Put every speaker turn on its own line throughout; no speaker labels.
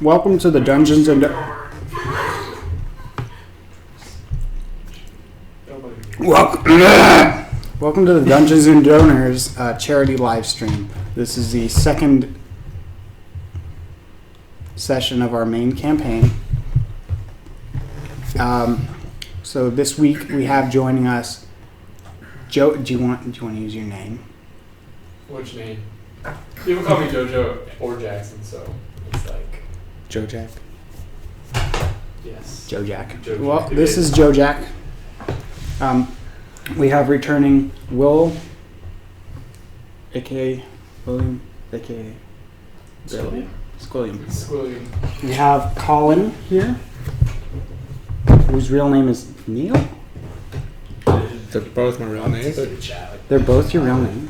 Welcome to the Dungeons and Welcome to the Dungeons and Donors charity live stream. This is the second session of our main campaign. So this week we have joining us Joe. Do you want to use your name?
Which name? People call me JoJo or Jackson, so it's like
Joe Jack.
Yes.
Joe Jack.
Joe
Well,
Jack.
this is Joe Jack. We have returning Will, aka William, aka
Squilliam.
Squilliam. We have Colin here, whose real name is Neil.
They're both my real names.
They're both your real name.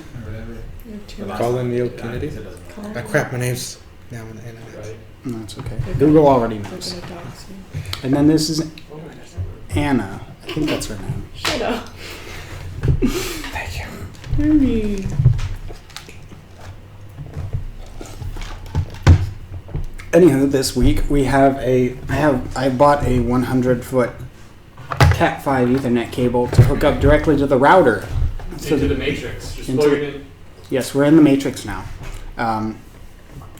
Colin Neil Kennedy. Ah, crap, my name's now on the internet.
Right.
No, it's okay. Google already knows. And then this is Anna. I think that's her name.
Shut up.
Thank you.
Hurry.
Anywho, this week we have I bought a 100-foot Cat5 Ethernet cable to hook up directly to the router.
Into the Matrix. Just plug it in.
Yes, we're in the Matrix now.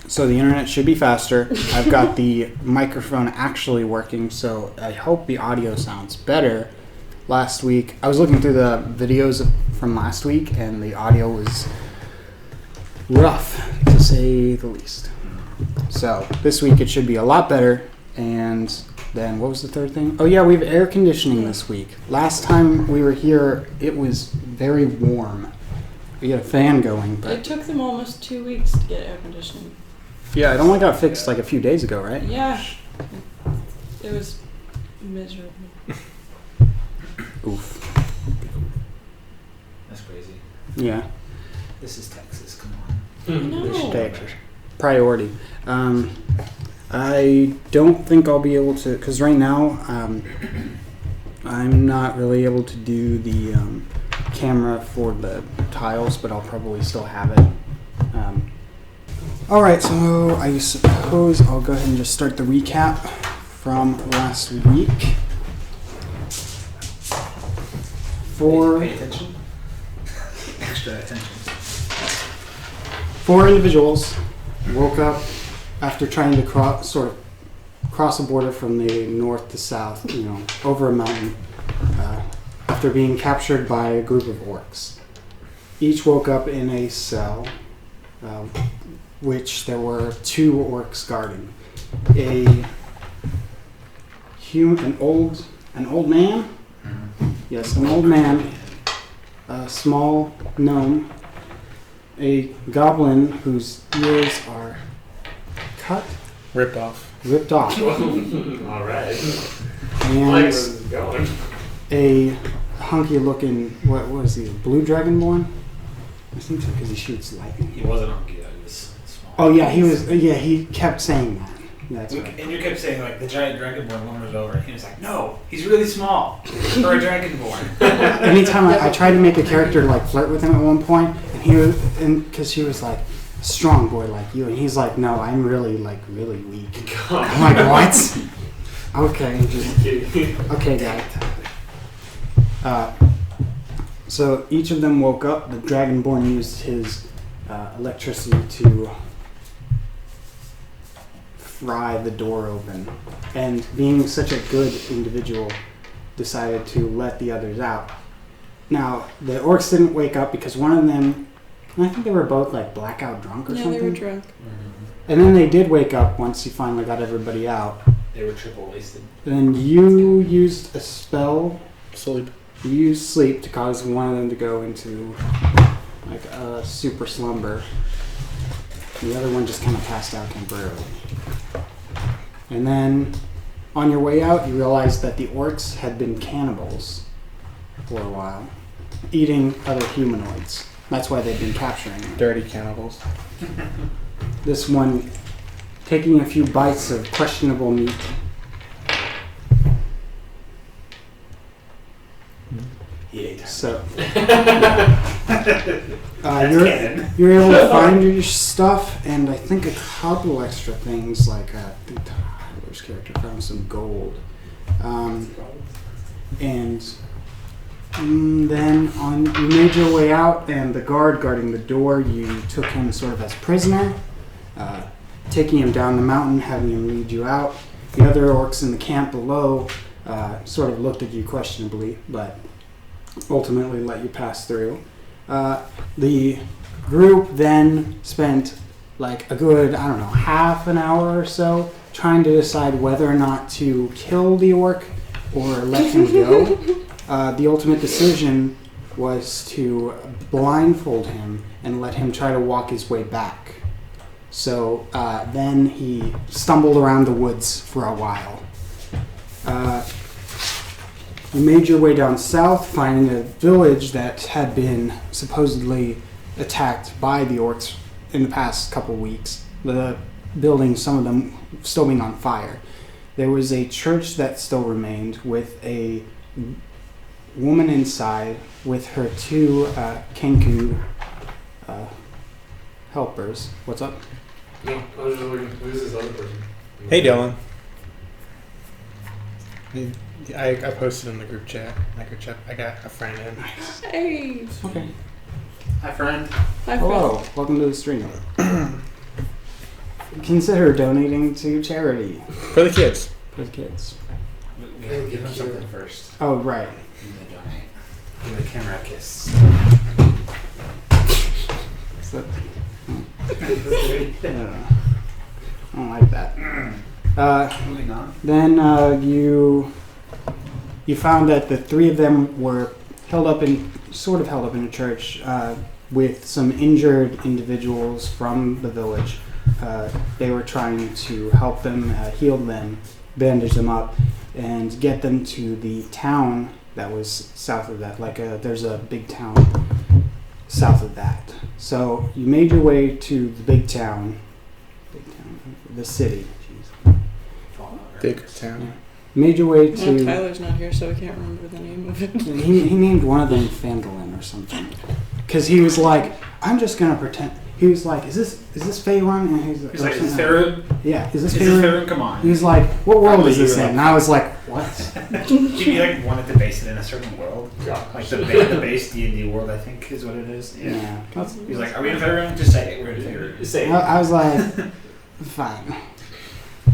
So the internet should be faster. I've got the microphone actually working, so I hope the audio sounds better. Last week, I was looking through the videos from last week, and the audio was rough, to say the least. So this week it should be a lot better. And then what was the third thing? Oh yeah, we have air conditioning this week. Last time we were here, it was very warm. We had a fan going, but
It took them almost 2 weeks to get air conditioning.
yeah, it only got fixed like a few days ago, right?
Yeah. It was miserable.
Oof.
That's crazy.
Yeah.
This is Texas, come on.
No.
Texas. Priority. I don't think I'll be able to, because right now I'm not really able to do the camera for the tiles, but I'll probably still have it. Alright, so I suppose I'll go ahead and just start the recap from last week.
Pay attention. Extra attention.
4 individuals woke up after trying to cross a border from the north to south, over a mountain, after being captured by a group of orcs. Each woke up in a cell, which there were 2 orcs guarding. An old man. Yes, an old man, a small gnome, a goblin whose ears are
Ripped off.
ripped off,
Alright.
and
Where's this going?
a hunky-looking, what was he, blue dragonborn? I think so, because he shoots lightning.
He wasn't hunky though, he was small.
Oh yeah, he kept saying that. That's right.
And you kept saying like the giant dragonborn wanders over and he was like, no, he's really small for a dragonborn.
Anytime I tried to make a character like flirt with him at one point, and because she was like, strong boy like you, and he's like, no, I'm really weak. I'm like, what? Okay, guy. So each of them woke up. The dragonborn used his electricity to pry the door open, and being such a good individual, decided to let the others out. Now, the orcs didn't wake up because one of them, I think they were both like blackout drunk or something.
Yeah, they were drunk.
And then they did wake up once he finally got everybody out.
They were triple wasted.
Then you used a spell.
Sleep.
You used sleep to cause one of them to go into like a super slumber. The other one just kind of passed out temporarily. And then on your way out, you realized that the orcs had been cannibals for a while, eating other humanoids. That's why they've been capturing them.
Dirty cannibals.
This one taking a few bites of questionable meat.
He ate
So
That's canon.
you're able to find your stuff, and I think a couple extra things, like I think Tyler's character found some gold. And then you made your way out, and the guard guarding the door, you took him sort of as prisoner, taking him down the mountain, having him lead you out. The other orcs in the camp below sort of looked at you questionably, but ultimately let you pass through. The group then spent like a good, I don't know, half an hour or so trying to decide whether or not to kill the orc or let him go. The ultimate decision was to blindfold him and let him try to walk his way back. So then he stumbled around the woods for a while. You made your way down south, finding a village that had been supposedly attacked by the orcs in the past couple weeks. The buildings, some of them still being on fire. There was a church that still remained with a woman inside with her two Kenku helpers. What's up?
No, I was just looking. Who's this other person?
Hey, Dylan. I posted in the group chat. I got a friend in.
Hey.
Okay.
Hi, friend.
Hi,
Hello. Welcome to the stream. Consider donating to charity
For the kids.
for the kids.
We have to give him something first.
Oh, right.
Give him the donate. Give him the camera a kiss.
So, I don't like that.
Moving on.
Then you found that the three of them were held up in a church with some injured individuals from the village. They were trying to help them, heal them, bandage them up, and get them to the town that was south of that. There's a big town south of that. So you made your way to the big town, the city.
Big town.
Made your way
Well,
to.
Tyler's not here, so I can't remember the name of it.
He named one of them Fandolin or something, because he was like, "I'm just gonna pretend." He was like, "Is this Faerun?" And
He's like, is this Faerun?
Yeah, is this
Is this
Faerun?
Faerun? Come on.
He was like, "What world
Probably
is this
you were
in?"
like-
And I was like, "What?"
He like wanted to base it in a certain world.
Yeah.
Like the base D&D world, I think, is what it is.
Yeah.
He's like, are we in Faerun? Just say it. We're in Faerun. Say it.
I was like, "Fine."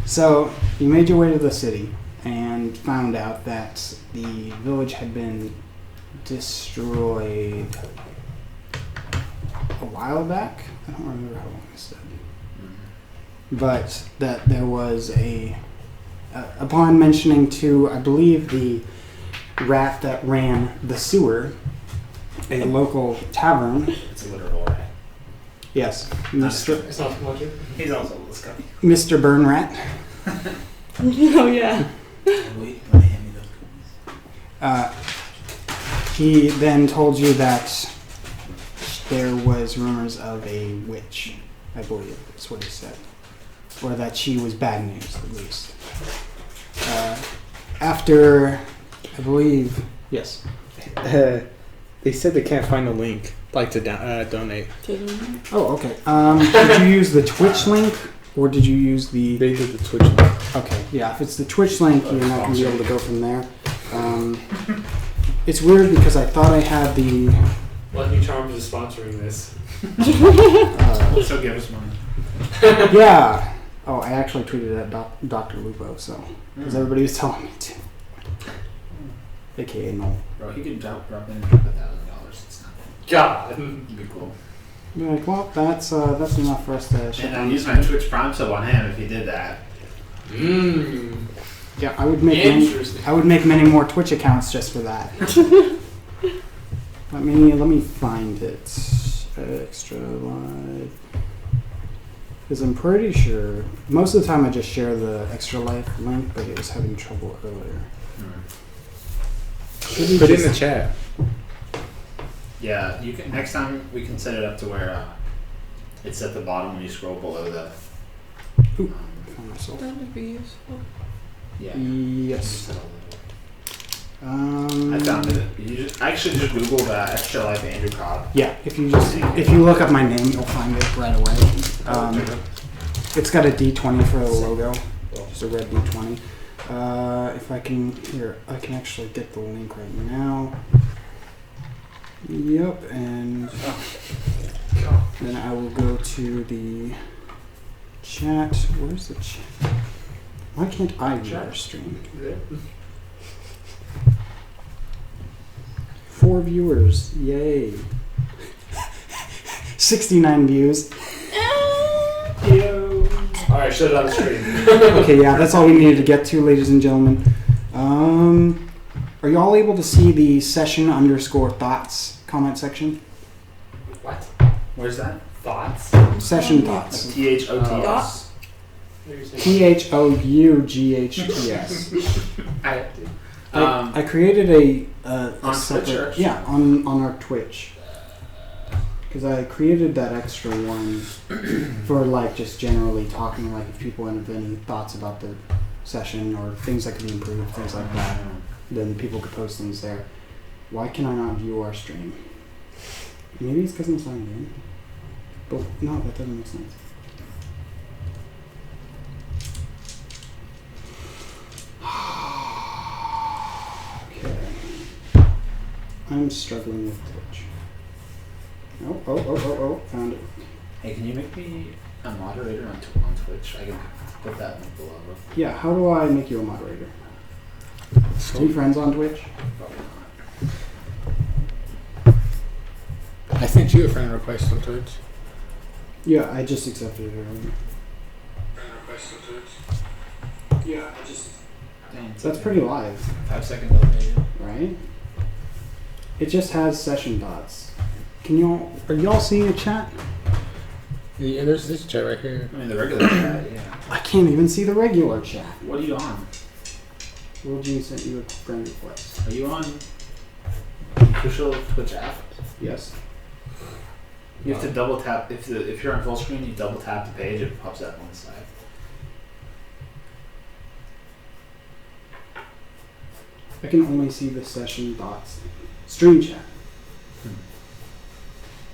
So you made your way to the city and found out that the village had been destroyed a while back. I don't remember how long it said. But that there was upon mentioning to, I believe, the rat that ran the sewer, a local tavern.
It's a literal rat.
Yes,
It's not much.
He's also a little scummy.
Mr. Burn Rat.
Oh, yeah.
Wait, let me hand me those cookies.
He then told you that there was rumors of a witch, I believe, that's what he said. Or that she was bad news, at least. After, I believe, yes.
They said they can't find a link, like to donate.
Oh, okay. Did you use the Twitch link, or did you use the...
They did the Twitch link.
Okay, yeah, if it's the Twitch link, you're not going to be able to go from there. It's weird because I thought I had the...
Lucky Charms is sponsoring this.
So give us money.
Yeah. Oh, I actually tweeted at Dr. Lupo, so... Because everybody was telling me to. AKA Noel.
Bro, he could drop in and drop $1,000. It's not
God.
It'd be cool.
Be like, well, that's enough for us to ship
And
on.
I'd use my Twitch Prime sub on him if he did that.
Yeah, I would make
Interesting.
I would make many more Twitch accounts just for that. let me find it. Extra live. Because I'm pretty sure most of the time I just share the Extra Life link, but it was having trouble earlier.
Put it in the chat.
Yeah, you can. Next time we can set it up to where it's at the bottom when you scroll below the.
Found myself.
That would be useful.
Yeah.
Yes.
Set all the- I found it. I actually just Googled Extra Life Andrew Cobb.
Yeah, if you look up my name, you'll find it right away. It's got a D20 for the logo, just a red D20. If I can actually get the link right now. Yep, and then I will go to the chat. Where's the chat? Why can't I view our stream? 4 viewers, yay! 69 views.
Alright, shut it on the screen.
Okay, yeah, that's all we needed to get to, ladies and gentlemen. Are you all able to see the session_thoughts comment section?
What?
Where's that?
Thoughts?
Session thoughts.
THOTS.
THOUGHTS. I created a
on
separate,
Twitch, or?
yeah, on our Twitch. Because I created that extra one for like just generally talking, like if people have any thoughts about the session or things that could be improved, things like that, then people could post things there. Why can I not view our stream? Maybe it's because I'm signed in. But no, that doesn't make sense. Okay. I'm struggling with Twitch. Oh, found it.
Hey, can you make me a moderator on Twitch? I can put that link below.
Yeah, how do I make you a moderator? Are we friends on Twitch?
Probably not.
I sent you a friend request on Twitch.
Yeah, I just accepted it earlier.
Friend request on Twitch.
Yeah, I just...
Dang, it's
That's
okay.
pretty live,
5 second delay.
right? It just has session dots. Are y'all seeing a chat?
Yeah, there's this chat right here.
I mean, the regular chat, yeah.
I can't even see the regular chat.
What are you on?
Will Gene sent you a friend request.
Are you on official Twitch app?
Yes.
You have to double tap. If you're on full screen, you double tap the page, it pops up on the side.
I can only see the session dots. Stream chat.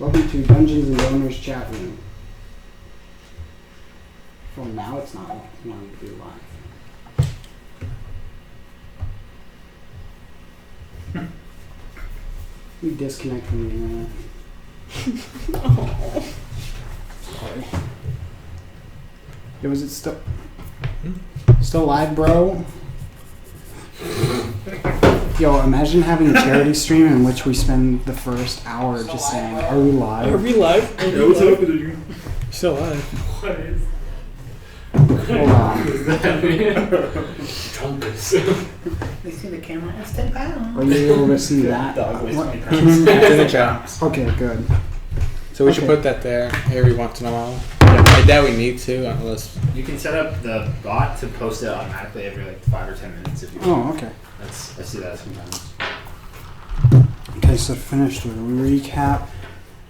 Welcome to Dungeons and Donors chat room. Well, now it's not wanting to be live. We disconnect from the internet. Sorry. Yo, is it still live, bro? Yo, imagine having a charity stream in which we spend the first hour just saying, "Are we live?"
Are we live?
What's happening?
Still alive.
What is
Hold on.
Trumpets.
They see the camera and step out.
Are you able to see that? What?
It's in the chat.
Okay, good.
So we should
Okay.
put that there every once in a while. I doubt we need to, unless...
You can set up the bot to post it automatically every like 5 or 10 minutes if you want.
Oh, okay.
I see that sometimes.
Okay, so finished with recap.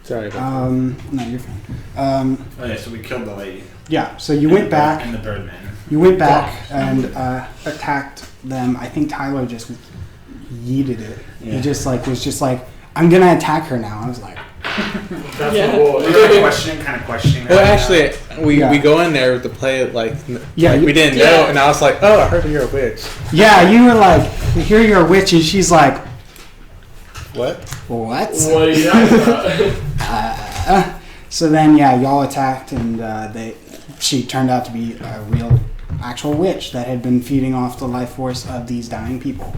Sorry about
No, you're fine.
Oh yeah, so we killed the lady.
Yeah, so you went back.
And the Birdman.
You went back and attacked them. I think Tyler just yeeted it.
Yeah.
He just was like, I'm gonna attack her now. I was like,
That's
Yeah.
the whole.
We were kind of questioning.
Well, actually, we go in there to play it like we didn't know, and I was like, oh, I heard you're a witch.
yeah, you were like, here you're a witch, and she's like,
What?
what?
What are you talking about?
So then, yeah, y'all attacked, and she turned out to be a real, actual witch that had been feeding off the life force of these dying people.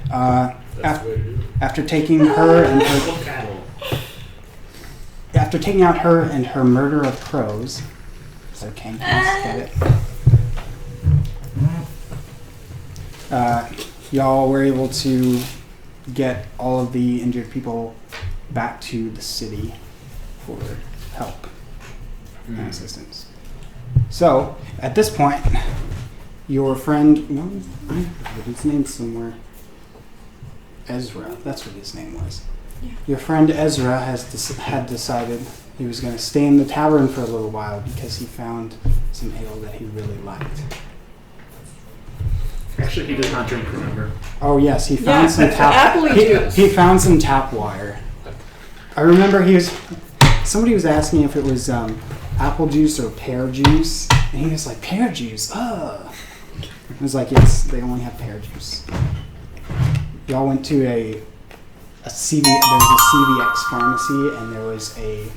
That's the way to do it.
After taking her and her,
Little cattle.
after taking out her and her murder of crows, so can't get it. Y'all were able to get all of the injured people back to the city for help and assistance. So, at this point, your friend, I have his name somewhere. Ezra, that's what his name was.
Yeah.
Your friend Ezra had decided he was going to stay in the tavern for a little while because he found some ale that he really liked.
I Actually, he does not drink, remember?
Oh yes, he found some tap.
apple juice.
He found some tap wire. I remember somebody was asking if it was apple juice or pear juice, and he was like, pear juice. I was like, yes, they only have pear juice. Y'all went to a CV. There was a CVX pharmacy, and there was a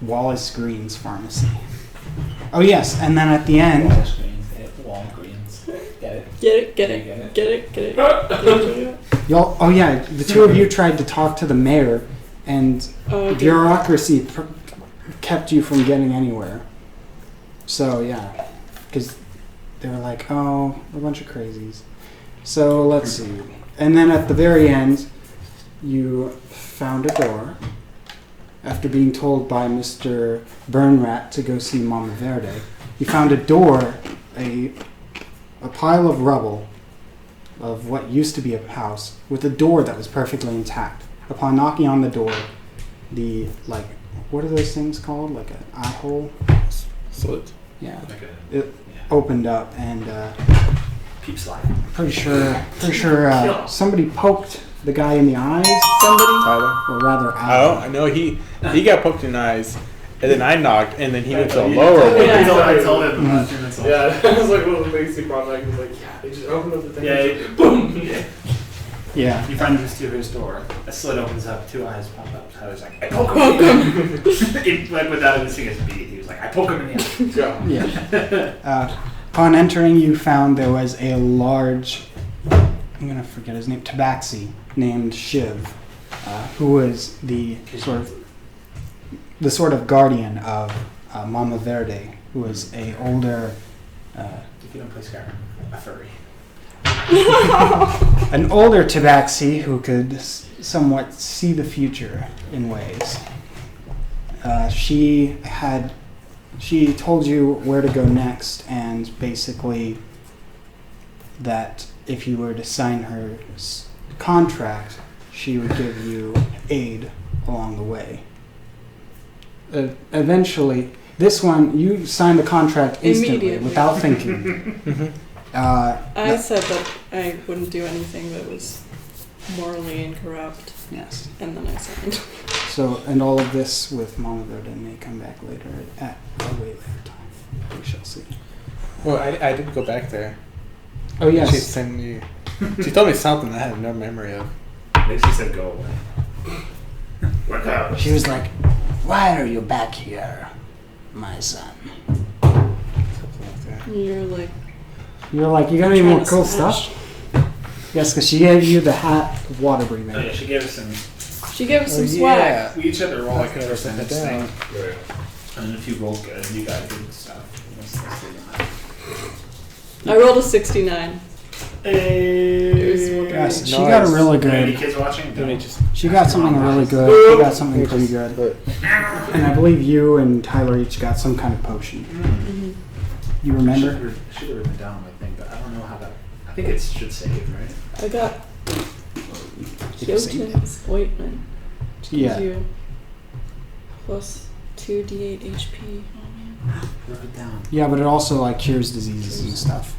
Wallace Greens pharmacy. Oh yes, and then at the end.
Walgreens. Get it?
Get it.
Y'all, oh yeah, the two of you tried to talk to the mayor, and bureaucracy kept you from getting anywhere. So yeah, because they were like, oh, a bunch of crazies. So let's see. And then at the very end, you found a door. After being told by Mr. Burnrat to go see Mama Verde, you found a door, a pile of rubble of what used to be a house with a door that was perfectly intact. Upon knocking on the door, the, like, what are those things called? Like an eye hole?
Slit.
Yeah.
Like
It opened up, and
peep slide.
pretty sure somebody poked the guy in the eyes,
Tyler.
or rather,
Oh, I know he got poked in the eyes, and then I knocked, and then he went to a lower one.
I told him.
Yeah, that was like one of the things he brought back. He was like, yeah, they just opened up the thing.
Yeah,
Boom!
Yeah.
You find this to his door. A slit opens up, two eyes pop up. Tyler's like, I poke him. Like without missing his beat, he was like, I poke him in the eye.
Yeah. Upon entering, you found there was a large, I'm gonna forget his name, tabaxi named Shiv, who was the sort of guardian of Mama Verde, who was a older.
If you don't play Skyrim, a furry.
An older tabaxi who could somewhat see the future in ways. She told you where to go next, and basically that if you were to sign her contract, she would give you aid along the way. Eventually, this one, you signed the contract instantly
Immediately.
without thinking.
I said that I wouldn't do anything that was morally incorrupt,
Yes.
and then I signed.
So, and all of this with Mama Verde may come back later at a way later time. We shall see.
Well, I did go back there.
Oh
She
yes.
sent me. She told me something that I had no memory of.
She said, go away. Work out.
She was like, "Why are you back here, my son?"
Something like that.
You're like,
You're like, "You got any more
trying to
cool
smash.
stuff?" Yes, because she gave you the hat of water breathing.
Oh yeah, she gave us some.
She gave us some swag.
Yeah.
We each had to roll like a
Okay,
percentage
write that
thing.
down.
And then if you rolled good, you got good stuff.
I rolled a 69.
Yes, she
Nice.
got a really
Any
good.
kids watching?
Let me just.
She got something really good. She got something pretty good. And I believe you and Tyler each got some kind of potion.
Mm-hmm.
You remember?
Should have written down my thing, but I don't know how that. I think it should save, right?
I got
Did you save it?
Jotun's ointment. Which gives
Yeah.
you plus 2d8 HP. Oh man.
Wrote it down.
Yeah, but it also like cures diseases and stuff.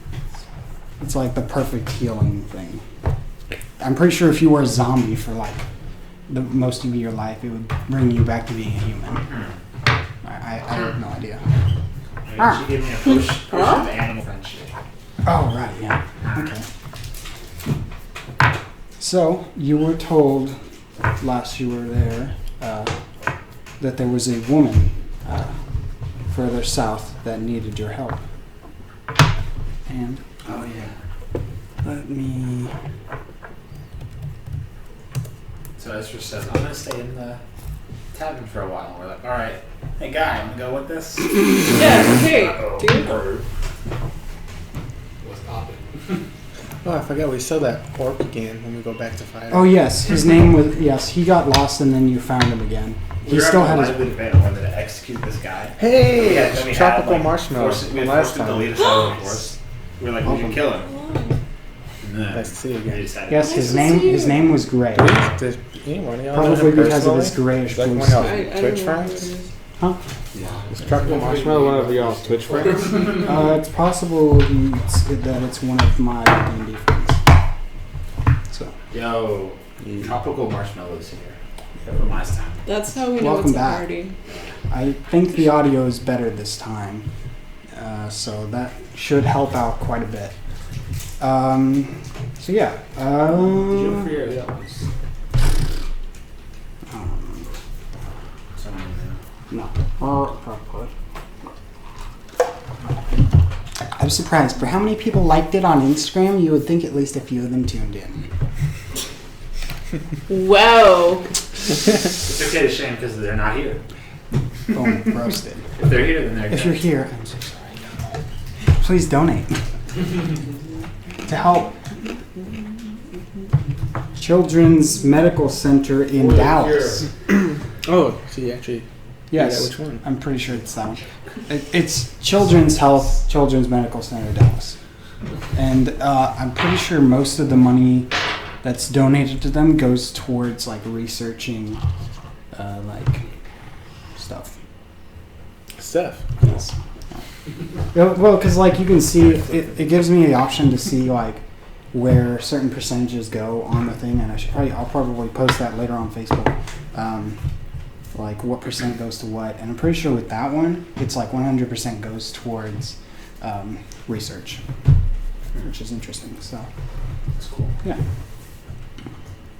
It's like the perfect healing thing. I'm pretty sure if you were a zombie for like the most of your life, it would bring you back to being a human. I have no idea.
She gave me a potion of animal friendship.
Oh, right, yeah. Okay. So, you were told last you were there that there was a woman further south that needed your help. And
Oh yeah.
let me...
So Ezra says, I'm gonna stay in the tavern for a while. And we're like, all right, hey guy, I'm gonna go with this.
Yeah, hey, dude.
What's poppin'?
Oh, I forgot we saw that orc again when we go back to fire.
Oh, yes, his name was... Yes, he got lost and then you found him again. He still had his...
lively debate on whether to execute this guy.
Hey,
Yeah, then we
tropical
had, like,
marshmallow
forced- we
from
had
last
forced him to
time.
lead us out of the forest. We were like, we
Awesome.
should kill him. And then
Nice to see you again.
they decided-
Yes,
Nice
his
to
name
see
his
you.
name was Gray.
Does anyone of y'all know
Probably
him
because of his
personally?
grayish
Like
blue
one of
skin.
y'all
I
Twitch
don't know who it
friends?
is.
Huh?
Is Tropical Marshmallow one of y'all's Twitch friends?
It's possible that it's one of my D&D friends. So.
Yo, Tropical Marshmallow's here. From last time.
That's how we know
Welcome
it's a
back.
party.
I think the audio is better this time, so that should help out quite a bit. So yeah.
Did you forget the others?
No. I'm surprised. For how many people liked it on Instagram, you would think at least a few of them tuned in.
Whoa.
It's okay to shame because they're not here.
Boom, roasted.
If they're here, then they're
If you're here, I'm so sorry. Please donate to help Children's Medical Center in Dallas.
Oh, see, actually.
Yes,
Yeah, which one?
I'm pretty sure it's that one. It's Children's Medical Center Dallas, and I'm pretty sure most of the money that's donated to them goes towards like researching, like stuff. Yes. Well, because like you can see, it gives me the option to see like where certain percentages go on the thing, and I'll probably post that later on Facebook. Like what percent goes to what, and I'm pretty sure with that one, it's like 100% goes towards research, which is interesting. So
That's cool.
yeah.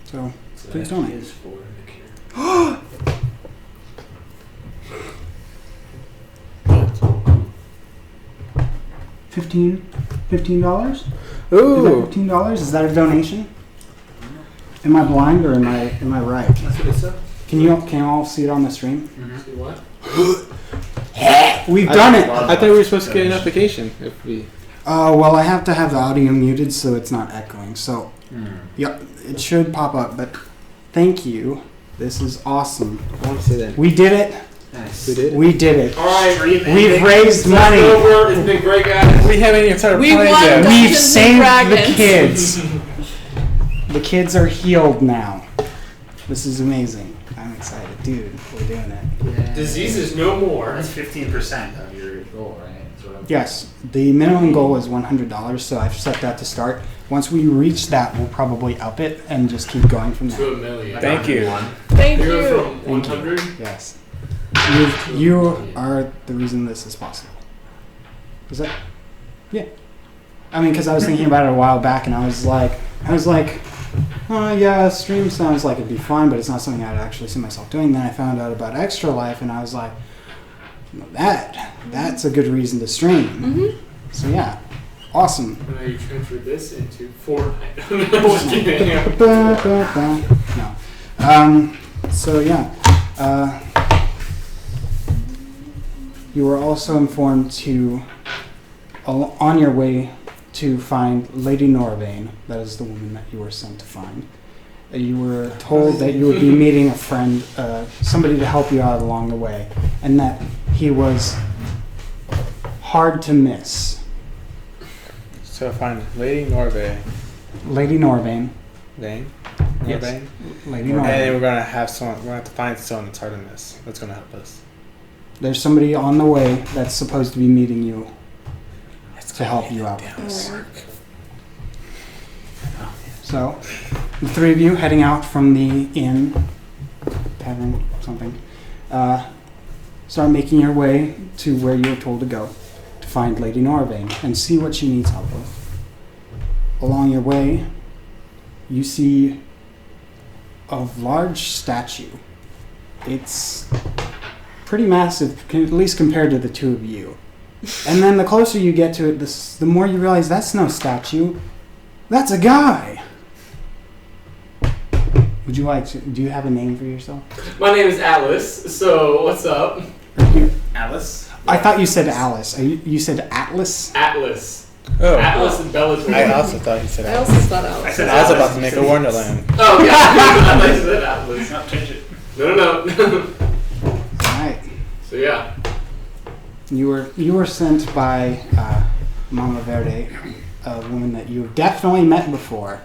So please
that
donate.
is for the cure.
$15?
Ooh.
$15? Is that a donation? Am I blind or am I right?
That's what it said.
Can you all see it on the stream?
See what?
We've done it.
I thought we were supposed to get a notification if we.
Well, I have to have the audio muted so it's not echoing. So, yeah, it should pop up. But thank you. This is awesome.
I want to see that.
We did it.
Nice.
We did.
We did it.
All right,
We've raised money.
over. It's been great, guys.
We haven't even started
We
playing
won
yet.
the-
We've
Dungeons and
saved the
Dragons.
kids. The kids are healed now. This is amazing. I'm excited. Dude, we're doing it.
Diseases no more.
That's 15% of your goal, right? That's what I'm
Yes, the minimum goal is $100, so I've set that to start. Once we reach that, we'll probably up it and just keep going from
To
there.
a million.
Thank you.
Thank
You're
you.
from 100.
Yes. You are the reason this is possible. Is that? Yeah. I mean, because I was thinking about it a while back, and I was like, yeah, stream sounds like it'd be fun, but it's not something I'd actually see myself doing. Then I found out about Extra Life, and I was like, that's a good reason to stream.
Mm-hmm.
So yeah, awesome.
And now you transferred this into Fortnite. I'm just kidding.
No. So yeah. You were also informed to, on your way to find Lady Norvane, that is the woman that you were sent to find. You were told that you would be meeting a friend, somebody to help you out along the way, and that he was hard to miss.
So find Lady Norvane.
Lady Norvane.
Vane?
Yes.
Norvane?
Lady
And then
Norvane.
we're gonna have someone. We're gonna have to find someone that's hard to miss. That's gonna help us.
There's somebody on the way that's supposed to be meeting you to help you out.
Alright.
So, the three of you heading out from the inn, tavern, something, start making your way to where you were told to go to find Lady Norvane and see what she needs help with. Along your way, you see a large statue. It's pretty massive, at least compared to the two of you. And then the closer you get to it, the more you realize that's no statue. That's a guy. Would you like to, do you have a name for yourself?
My name is Atlas, so what's up?
Alice?
I thought you said Alice. You said Atlas?
Atlas.
Oh.
Atlas and Bellator.
I also thought you said
I
Alice.
also thought Alice.
I said
I was
Alice.
about to make a Wonderland.
Oh, yeah. I thought you said Atlas.
No, change it.
No.
Alright.
So, yeah.
You were sent by Mama Verde, a woman that you've definitely met before,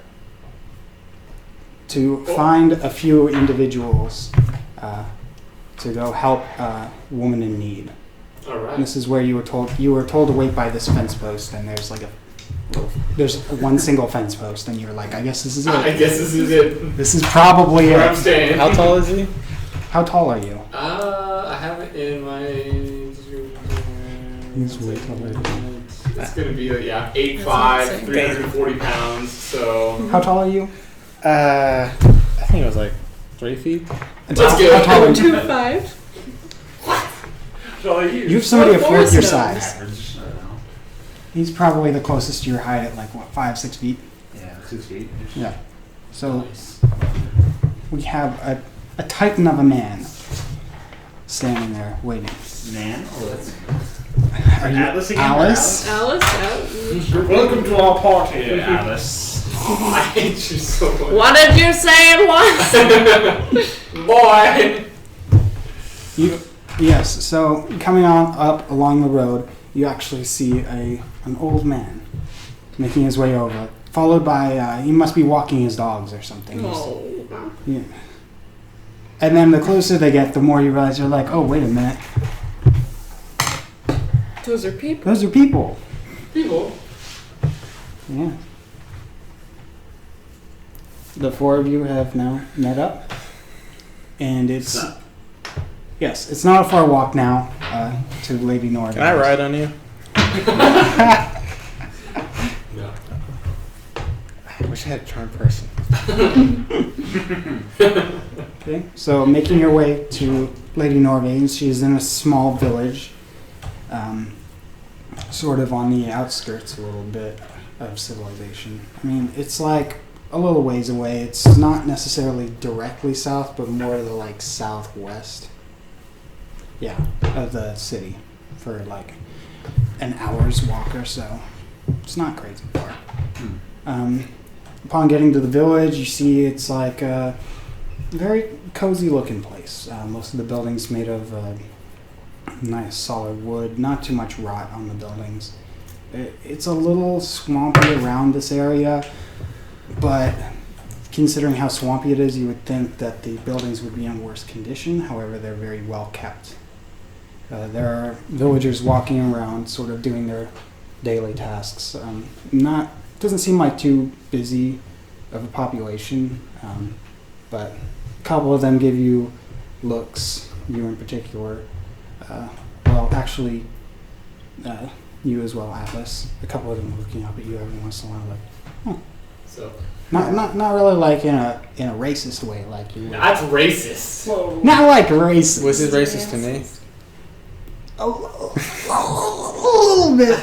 to find a few individuals to go help a woman in need.
All right.
This is where you were told to wait by this fence post, and there's one single fence post, and you're like, I guess this is it.
I guess this is it.
This is probably
Where I'm
it.
staying.
How tall is he?
How tall are you?
I have it in my.
He's way taller.
It's gonna be 8'5", 340 pounds. So.
How tall are you?
I think it was like 3 feet.
Let's go.
How tall are you?
2'5".
You have somebody a fourth your size.
Average, I don't know.
He's probably the closest to your height at like, what, 5, 6 feet?
Yeah, 6 feet.
Yeah. So we have a titan of a man standing there waiting.
Man?
Are you
Atlas again?
Alice?
Alice,
Welcome to our party, Alice.
I hate you so much.
what did you say it was?
Boy.
Yes, so coming on up along the road, you actually see an old man making his way over, followed by, he must be walking his dogs or something.
Oh.
Yeah. And then the closer they get, the more you realize you're like, oh, wait a minute.
Those are people.
Those are people.
People.
Yeah. The four of you have now met up. And it's... Yes, it's not a far walk now to Lady Nora.
Can I ride on you?
No.
I wish I had a charm person.
Okay, so making your way to Lady Norvane, she is in a small village, sort of on the outskirts a little bit of civilization. I mean, it's like a little ways away. It's not necessarily directly south, but more to the like southwest. Yeah, of the city for like an hour's walk or so. It's not crazy far. Upon getting to the village, you see it's like a very cozy looking place. Most of the buildings made of nice solid wood, not too much rot on the buildings. It's a little swampy around this area, but considering how swampy it is, you would think that the buildings would be in worse condition. However, they're very well kept. There are villagers walking around, sort of doing their daily tasks. Doesn't seem like too busy of a population, but a couple of them give you looks. You in particular. You as well, Atlas. A couple of them looking up at you every once in a while, like, oh.
So.
Not really like in a racist way, like you.
That's racist.
Whoa.
Not like racist.
Was it racist to me?
A little bit.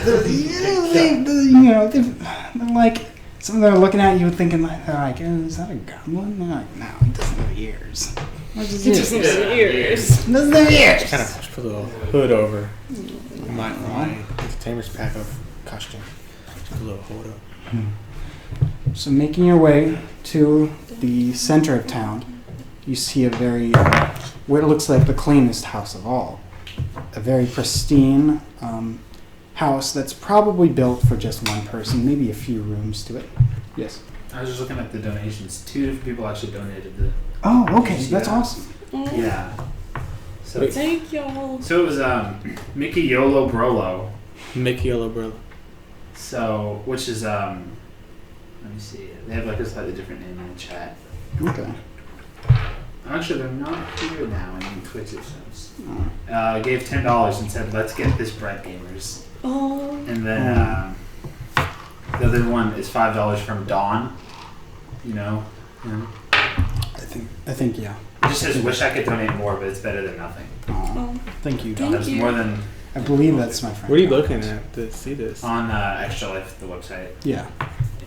They're like, some of them are looking at you thinking, they're like, is that a goblin? They're like, no, he doesn't have ears. What's his ears?
Ears.
Doesn't have ears.
Kind of put a little hood over my tamer's pack of costume. Just put a little hood up.
So making your way to the center of town, you see a very, what looks like the cleanest house of all. A very pristine house that's probably built for just one person, maybe a few rooms to it. Yes.
I was just looking at the donations. 2 different people actually donated the.
Oh, okay,
See
that's
that?
awesome.
Yeah. So,
Thank y'all.
so it was Mickey Yolo Brolo.
Mickey Yellow.
So, which is let me see. They have like a slightly different name in the chat.
Okay.
Actually, they're not here now in Twitch, it says. Gave $10 and said, let's get this bread, gamers.
Oh.
And then the other one is $5 from Dawn. You know?
I think yeah.
It just says, wish I could donate more, but it's better than nothing.
Oh, thank you, Don.
That's more than
I believe that's my friend.
What are you looking at to see this?
on Extra Life, the website.
Yeah.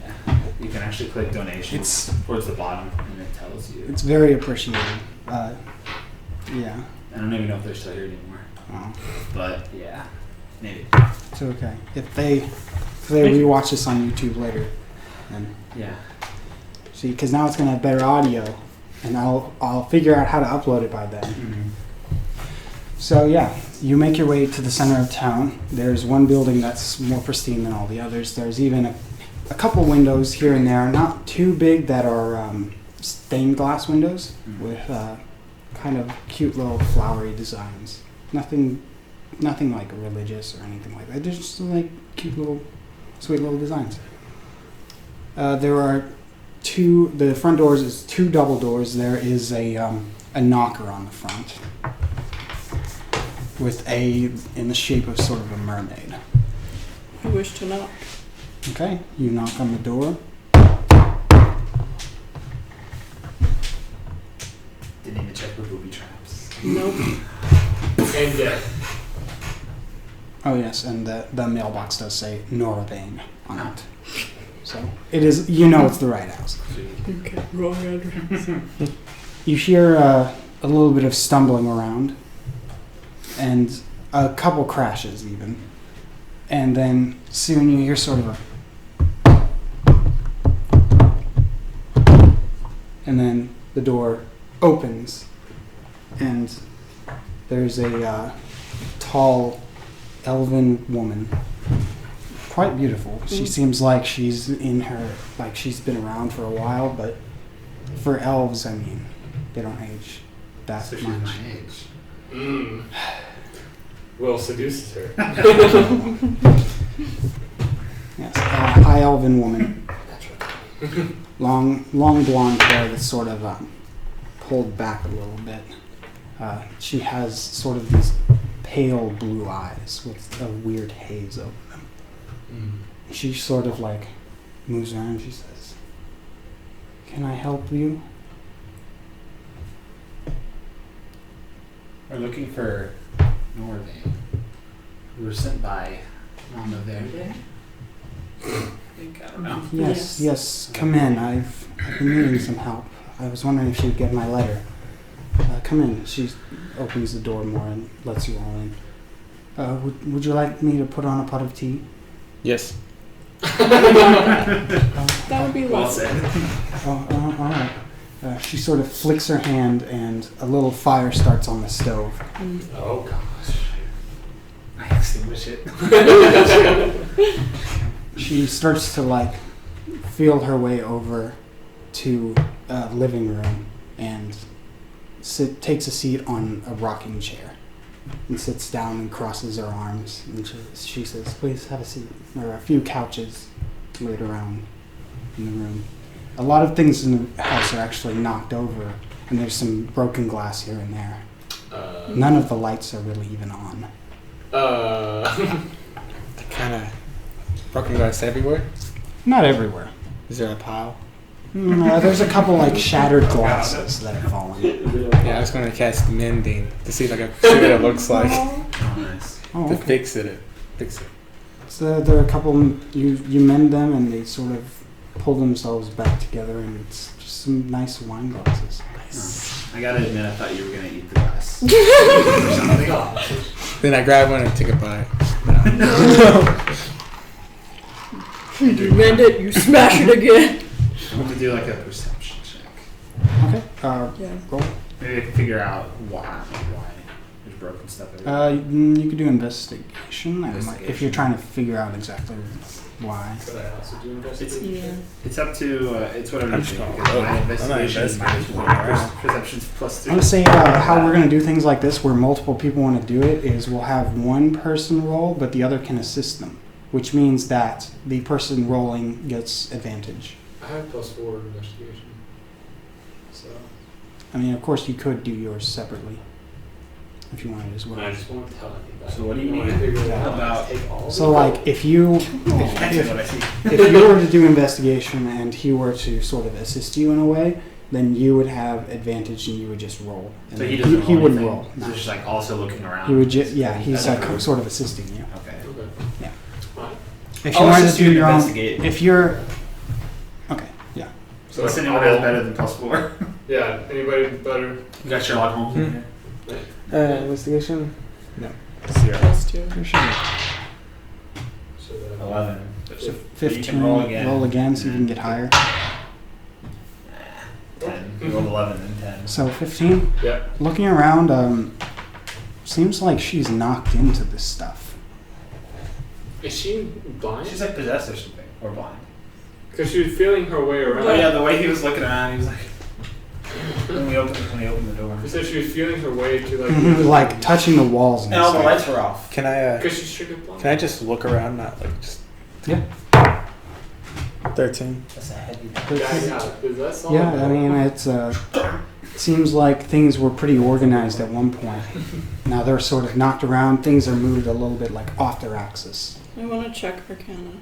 Yeah. You can actually click donations towards the bottom, and it tells you.
It's very appreciated. Yeah.
I don't even know if they're still here anymore.
Oh.
But, yeah. Maybe.
It's okay. If they rewatch this on YouTube later, then
Yeah.
see, because now it's gonna have better audio, and I'll figure out how to upload it by then.
Mm-hmm.
So yeah, you make your way to the center of town. There's one building that's more pristine than all the others. There's even a couple windows here and there, not too big, that are stained glass windows with kind of cute little flowery designs. Nothing like religious or anything like that. They're just like cute little, sweet little designs. There are the front doors is 2 double doors. There is a knocker on the front with in the shape of sort of a mermaid.
I wish to knock.
Okay, you knock on the door.
Didn't even check for booby traps.
Nope.
And death.
Oh yes, and the mailbox does say Norvane on it. So it is, it's the right house.
Okay, wrong address.
You hear a little bit of stumbling around, and a couple crashes even. And then soon you hear sort of a... And then the door opens, and there's a tall elven woman. Quite beautiful. She seems like she's she's been around for a while, but for elves, I mean, they don't age that
So
much.
she's my age.
Will seduces her.
Yes, high elven woman. Long blonde hair that's sort of pulled back a little bit. She has sort of these pale blue eyes with a weird haze over them. She sort of moves around and she says, "Can I help you?"
We're looking for Norvane. We were sent by Mama Verde. I don't know.
Yes, come in. I've been needing some help. I was wondering if she would get my letter. Come in. She opens the door more and lets you all in. Would you like me to put on a pot of tea?
Yes.
That would be
Well
lovely.
said.
All right. She sort of flicks her hand and a little fire starts on the stove.
Oh gosh.
I extinguish it.
She starts to feel her way over to a living room and takes a seat on a rocking chair and sits down and crosses her arms, and she says, "Please have a seat." There are a few couches laid around in the room. A lot of things in the house are actually knocked over, and there's some broken glass here and there. None of the lights are really even on.
Kind of broken glass everywhere.
Not everywhere.
Is there a pile?
There's a couple shattered glasses that have fallen.
Yeah, I was going to cast mending to see if I could see what it looks like.
Oh, nice.
Oh,
To
okay.
fix it.
So there are a couple. You mend them, and they sort of pull themselves back together, and it's just some nice wine glasses.
Nice. I gotta admit, I thought you were gonna eat the glass.
Then I grab one and take a bite.
You mend it, you smash it again.
I want to do a perception check.
Okay.
Yeah.
Roll.
Maybe figure out why there's broken stuff everywhere.
You could do investigation.
Investigation.
If you're trying to figure out exactly why.
Could I also do investigation?
Yeah.
It's up to it's whatever
I'm
you
just
think.
gonna
Because
roll.
my
I'm not
investigation is
investigating.
-1. Perception's +3.
I'm gonna say how we're gonna do things like this, where multiple people want to do it, is we'll have one person roll, but the other can assist them, which means that the person rolling gets advantage.
I have +4 investigation. So
I mean, of course, you could do yours separately if you wanted as well.
I just won't tell anybody.
So what do you
wanna
need?
figure it
How
out?
about-
Take all of
So,
it?
if you
That's
if,
what I see.
if you were to do investigation and he were to sort of assist you in a way, then you would have advantage and you would just roll. And
So he doesn't
he
roll
wouldn't
anything?
roll.
He's
No.
just also looking around.
He would just he's
That's okay.
sort of assisting you.
Okay.
Okay.
Yeah.
Fine.
If
I'll
you wanted
assist
to
you
do
in
your own,
investigate.
if you're okay, yeah.
So
Unless
I'll
anyone has
roll.
better than +4.
Yeah. Anybody better?
You got Sherlock Holmes in here.
Investigation? No.
Plus 2.
There should be.
So that
11.
So
You
15.
can roll again.
Roll again, so you can get higher.
10. You rolled 11 and 10.
So 15.
Yeah.
Looking around, seems like she's knocked into this stuff.
Is she blind?
She's possessed or something. Or blind.
Because she was feeling her way around.
Oh yeah, the way he was looking around, he was like... When we opened the door.
She said she was feeling her way to
like touching the walls and
And all the
stuff.
lights were off.
Can I?
Because she's strictly blind.
Can I just look around? Not like just.
Yeah.
13.
That's a heavy.
Is that solid?
Yeah, I mean, it's seems like things were pretty organized at one point. Now they're sort of knocked around. Things are moved a little bit like off their axis.
I want to check Arcana.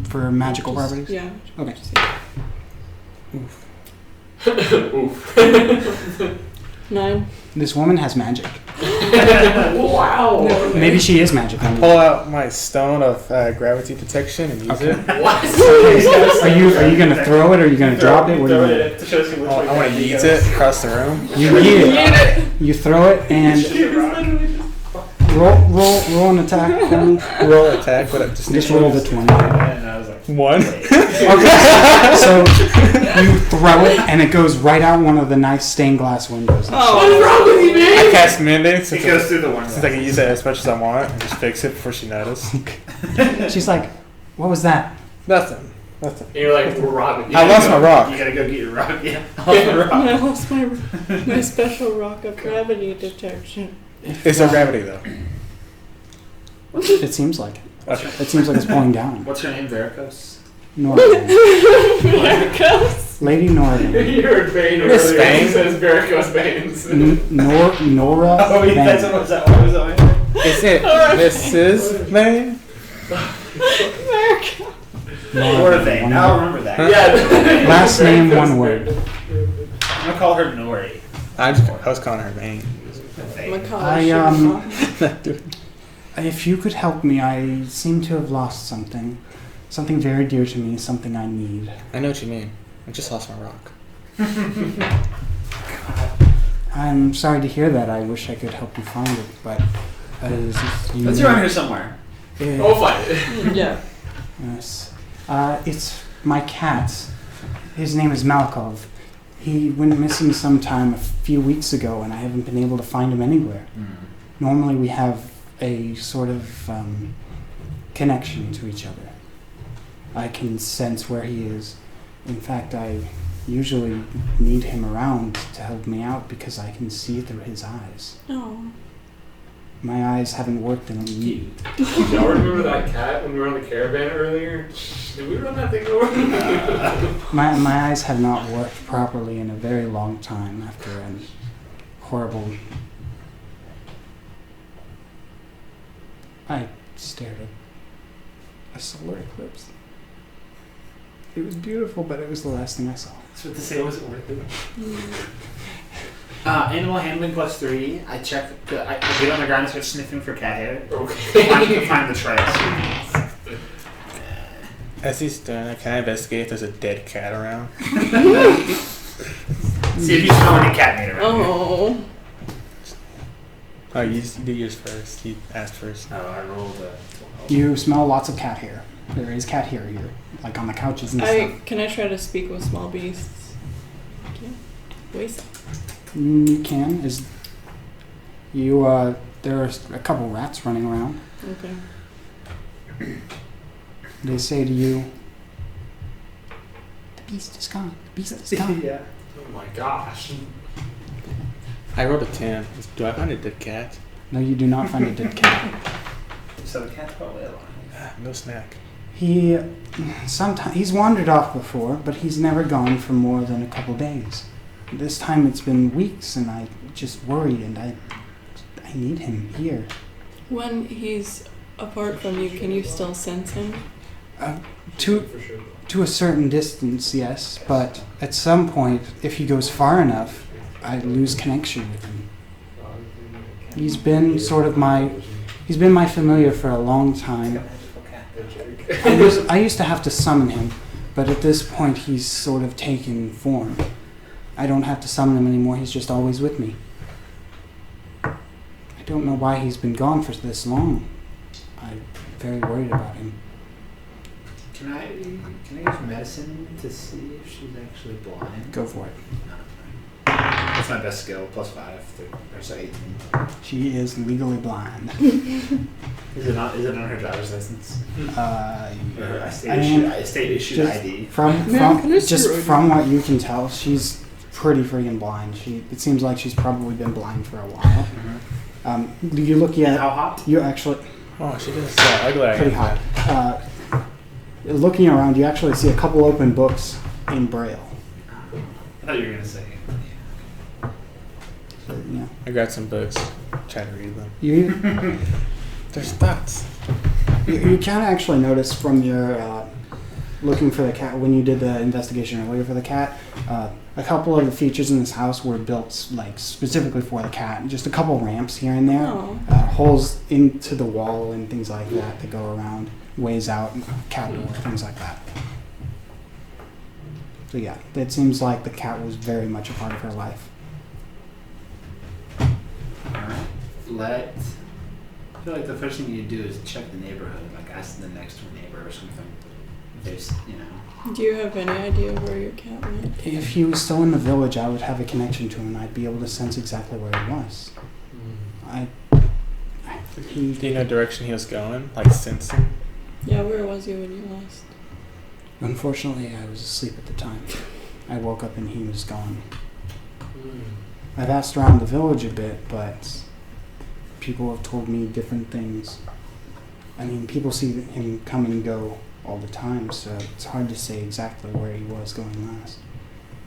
For magical properties?
Yeah.
Okay.
Oof.
9.
This woman has magic.
Wow.
Maybe she is magic.
Pull out my stone of gravity detection and use it.
What?
Are you gonna throw it or are you gonna drop it? What do you want?
I want to yeet it across the room.
You yeet it. You throw it and roll an attack for me.
Roll attack, but
Just roll the 20.
And I was like,
1.
Okay. So you throw it and it goes right out one of the nice stained glass windows.
What's wrong with you, man?
I cast Mandate since
it goes through the one.
I can use it as much as I want and just fix it before she notices.
She's like, "What was that?"
Nothing.
And you're like, we're robbing you.
I lost my rock.
You gotta go get your rock. Yeah. I lost my rock.
I lost my special rock of gravity detection.
It's no gravity though.
It seems like it.
Okay.
It seems like it's pulling down.
What's her name? Varicose?
Northern.
Varicose.
Lady Northern.
You heard Bane
Miss
earlier.
Bane.
He says varicose veins.
Nora.
Oh, yeah, that's
Bane.
what was that? What was that?
Is it Mrs. Vane?
Varicose.
Nora Vane. Now I remember that.
Yeah.
Last name, one word.
I'm gonna call her Nori.
I was calling her Vane.
If you could help me, I seem to have lost something. Something very dear to me, something I need.
I know what you mean. I just lost my rock.
I'm sorry to hear that. I wish I could help you find it, but
It's around here somewhere.
We'll find it.
Yeah.
Yes. It's my cat. His name is Malcov. He went missing sometime a few weeks ago, and I haven't been able to find him anywhere. Normally we have a sort of connection to each other. I can sense where he is. In fact, I usually need him around to help me out because I can see through his eyes.
Oh.
My eyes haven't worked in a week.
Y'all remember that cat when we were on the caravan earlier? Did we run that thing over?
My eyes have not worked properly in a very long time after a horrible... I stared at a solar eclipse. It was beautiful, but it was the last thing I saw.
That's what to say. Was it worth it? Animal handling +3. I check. I get on the ground and start sniffing for cat hair.
Okay.
Find the trace.
As he's doing that, can I investigate if there's a dead cat around?
See if you smell any cat meat around here.
Oh.
Oh, you did yours first. You asked first.
Oh, I rolled a...
You smell lots of cat hair. There is cat hair here, like on the couches and stuff.
Can I try to speak with small beasts? Waste.
You can. There are a couple rats running around.
Okay.
They say to you, "The beast is gone. The beast is gone."
Yeah.
Oh my gosh.
I rolled a 10. Do I find a dead cat?
No, you do not find a dead cat.
So the cat's probably alive.
No snack.
He's wandered off before, but he's never gone for more than a couple days. This time it's been weeks, and I just worry, and I need him here.
When he's apart from you, can you still sense him?
To a certain distance, yes, but at some point, if he goes far enough, I lose connection with him. He's been my familiar for a long time. I used to have to summon him, but at this point he's sort of taken form. I don't have to summon him anymore, he's just always with me. I don't know why he's been gone for this long. I'm very worried about him.
Can I use medicine to see if she's actually blind?
Go for it.
That's my best skill, +5. There's 18.
She is legally blind.
Is it on her driver's license?
Yeah.
State issued ID.
From what you can tell, she's pretty freaking blind. It seems like she's probably been blind for a while. You look at
How hot?
you actually
Oh, she just so ugly. I
pretty
am.
hot. Looking around, you actually see a couple open books in Braille.
I thought you were gonna say.
So, yeah.
I grabbed some books. Try to read them.
You
There's thoughts.
you can actually notice from your looking for the cat when you did the investigation earlier for the cat. A couple of the features in this house were built like specifically for the cat. Just a couple ramps here and there,
Oh.
holes into the wall and things like that that go around, ways out, cat door, things like that. So yeah, it seems like the cat was very much a part of her life.
Alright. I feel like the first thing you do is check the neighborhood, like ask the next door neighbor or something. If there's, you know.
Do you have any idea where your cat went?
If he was still in the village, I would have a connection to him and I'd be able to sense exactly where he was.
Do you know direction he was going? Like sensing?
Yeah, where was he when you lost?
Unfortunately, I was asleep at the time. I woke up and he was gone. I've asked around the village a bit, but people have told me different things. I mean, people see him come and go all the time, so it's hard to say exactly where he was going last.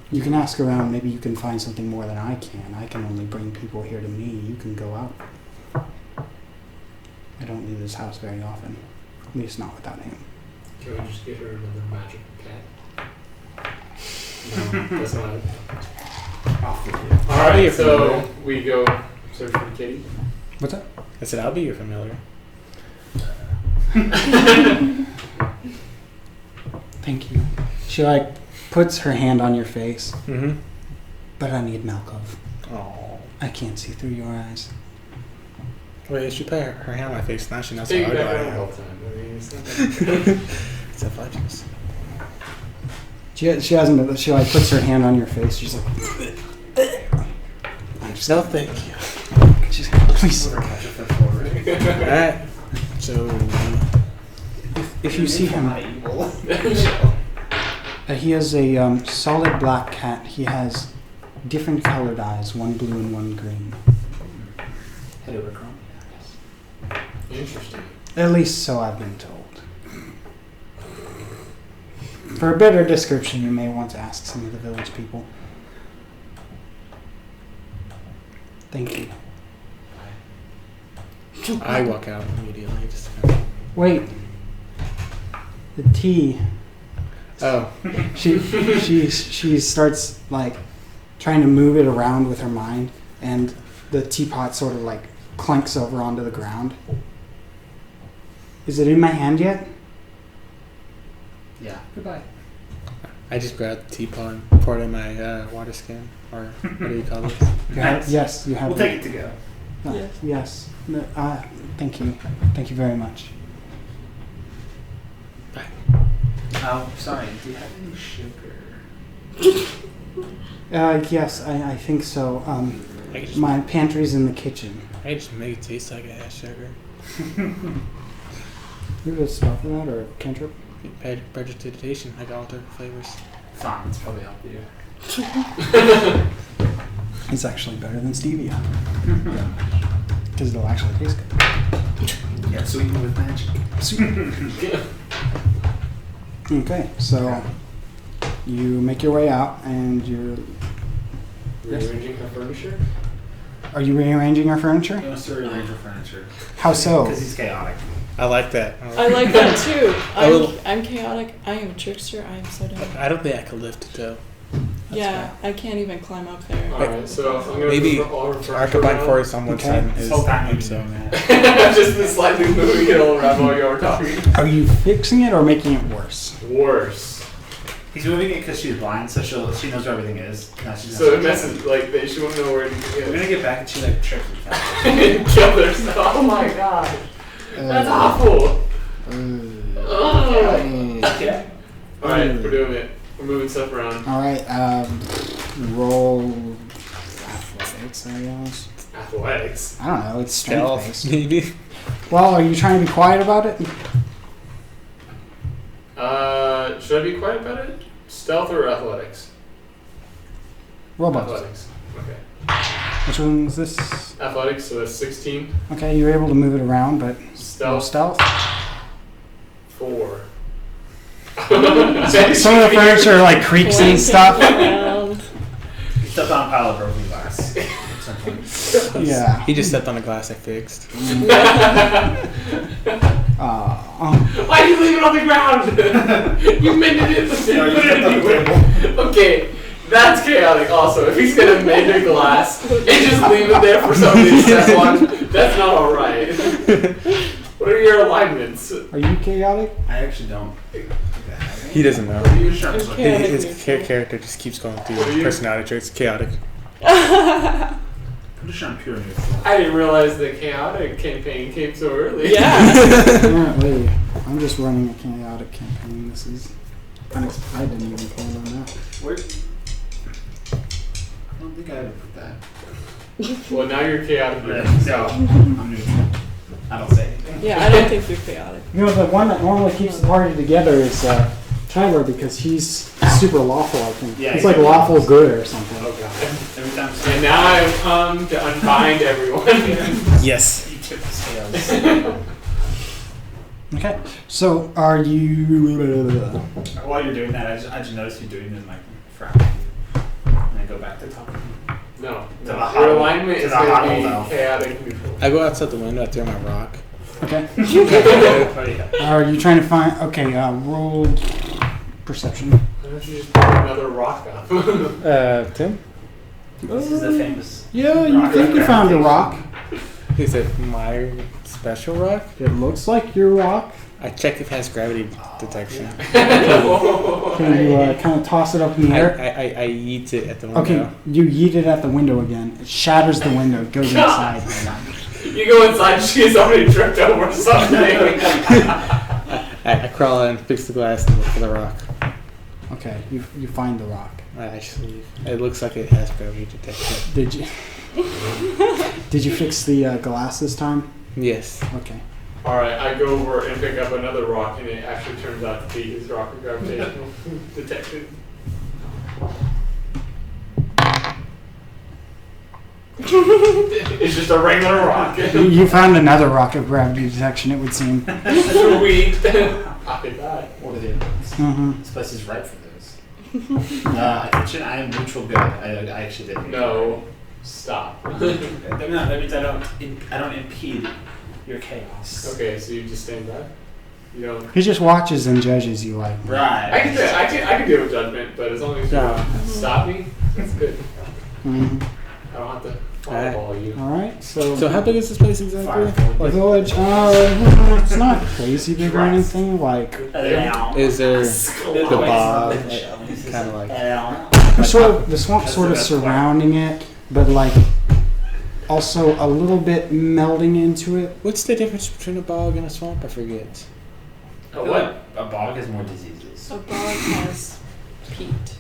You can ask around, maybe you can find something more than I can. I can only bring people here to me. You can go out. I don't leave this house very often. At least not without him.
Can we just get her another magic cat? No, that's not it.
Off the tip.
Alright, so we go search for Kitty.
What's that?
I said, I'll be your familiar.
Thank you. She puts her hand on your face.
Mm-hmm.
But I need Malcov.
Oh.
I can't see through your eyes.
Wait, she put her hand on my face. Now she knows how
Take it
ugly
back
I
around
am.
all the time. I mean, it's not that
It's a fudges.
She hasn't. She puts her hand on your face. She's like,
No, thank you.
she's like, please.
Alright. So,
If you see him,
Evil.
he has a solid black cat. He has different colored eyes, one blue and one green.
Head over chrome.
Interesting.
At least so I've been told. For a better description, you may want to ask some of the village people. Thank you.
I walk out immediately. Just kind of,
Wait. The tea.
oh.
She starts trying to move it around with her mind, and the teapot sort of clunks over onto the ground. Is it in my hand yet?
Yeah. Goodbye.
I just grabbed the teapot and poured in my water skin. Or what do you call this?
You have, yes, you have.
We'll take it to go.
Yes.
Yes. No, thank you. Thank you very much.
Oh, sorry. Do you have any sugar?
Yes, I think so.
I can just,
My pantry's in the kitchen.
I can just make it taste like it has sugar.
You have a spell for that or a cantrip?
Vegetation. I got all different flavors.
Fine. It's probably help you.
It's actually better than stevia. Because it'll actually taste good.
Yeah, sweetened with magic.
Okay, so you make your way out and you're...
Rearranging her furniture?
Are you rearranging our furniture?
He wants to rearrange your furniture.
How so?
Because he's chaotic.
I like that.
I like that too.
I will-
I'm chaotic. I am a trickster. I am so dumb.
I don't think I could lift it though.
Yeah, I can't even climb up there.
Alright, so I'm gonna
Maybe
move all her furniture
Archibald
around.
Forest on one
Okay.
side and his
This whole time
him,
you've
so.
been doing that.
Just been slightly moving it all around while you were talking.
Are you fixing it or making it worse?
Worse.
He's moving it because she's blind, so she knows where everything is. Now she's
So it messes, she won't know where anything
We're gonna
is.
get back and she trips and
Kill herself. Oh my god. That's awful. Oh.
Okay.
Alright, we're doing it. We're moving stuff around.
Alright, roll athletics, I guess.
Athletics.
I don't know, it's
Stealth,
strength-based.
maybe.
Well, are you trying to be quiet about it?
Should I be quiet about it? Stealth or athletics?
Roll both.
Athletics. Okay.
Which one is this?
Athletics, so that's 16.
Okay, you're able to move it around, but no
Stealth,
stealth.
4.
Some of the furniture like creaks and stuff.
Around.
You stepped on a pile of broken glass.
Yeah.
He just stepped on the glass I fixed.
Why did you leave it on the ground? You mended it, but didn't put it anywhere. Okay, that's chaotic also. If he's gonna mend a glass and just leave it there for somebody to step on, that's not alright. What are your alignments?
Are you chaotic?
I actually don't.
He doesn't know.
What are you
Okay.
His character just keeps going
What are
through
you?
personality traits. Chaotic.
I'm just trying to pure neutral.
I didn't realize the chaotic campaign came so early.
Yeah.
Apparently, I'm just running a chaotic campaign. This is I didn't even plan on that.
Where? I don't think I ever put that.
Well, now you're chaotic.
No, I'm neutral. I don't say anything.
Yeah, I don't think you're chaotic.
You know, the one that normally keeps the party together is Tyler because he's super lawful. I think
Yeah,
he's
he
like
really
lawful
is.
good or something.
Oh god.
Every time
And now I've come to unbind everyone.
Yes.
you tip the scales.
Okay, so are you?
While you're doing that, I just noticed you doing it in like front. And I go back to talking.
No.
the
Your
huddle.
alignment
To
is
the
going
huddle,
to be
though.
chaotic neutral.
I go outside the window. I throw my rock.
Okay,
Oh, yeah.
are you trying to find? Okay, roll perception.
Why don't you just pick another rock up?
Tim?
This is the famous.
Yeah, you think you found a rock?
Is it my special rock?
It looks like your rock.
I check if it has gravity detection.
Can you kind of toss it up in the air?
I eat it at the window.
Okay, you yeet it at the window again. It shatters the window, goes inside.
You go inside, she's already tripped over something.
I crawl in, fix the glass, and look for the rock.
Okay, you find the rock.
I actually, it looks like it has gravity detection.
Did you? Did you fix the glass this time?
Yes.
Okay.
Alright, I go over and pick up another rock, and it actually turns out to be his rock of gravitational detection. It's just a regular rock.
You found another rock of gravity detection, it would seem.
Sweet. Copy that.
What are the evidence?
Mm-hmm.
This place is ripe for those. Attention, I am neutral good. I actually didn't.
No. Stop.
No, that means I don't impede your chaos.
Okay, so you just stand back? You don't...
He just watches and judges you like.
Right.
I can deal with judgment, but as long as you don't stop me, that's good.
Mm-hmm.
I don't have to fireball you.
All right, so
So how big is this place exactly?
the village. It's not crazy big or anything. Like
Is there the bog, kind of like?
the swamp sort of surrounding it, but like also a little bit melding into it.
What's the difference between a bog and a swamp? I forget.
What?
A bog has more diseases.
A bog has peat.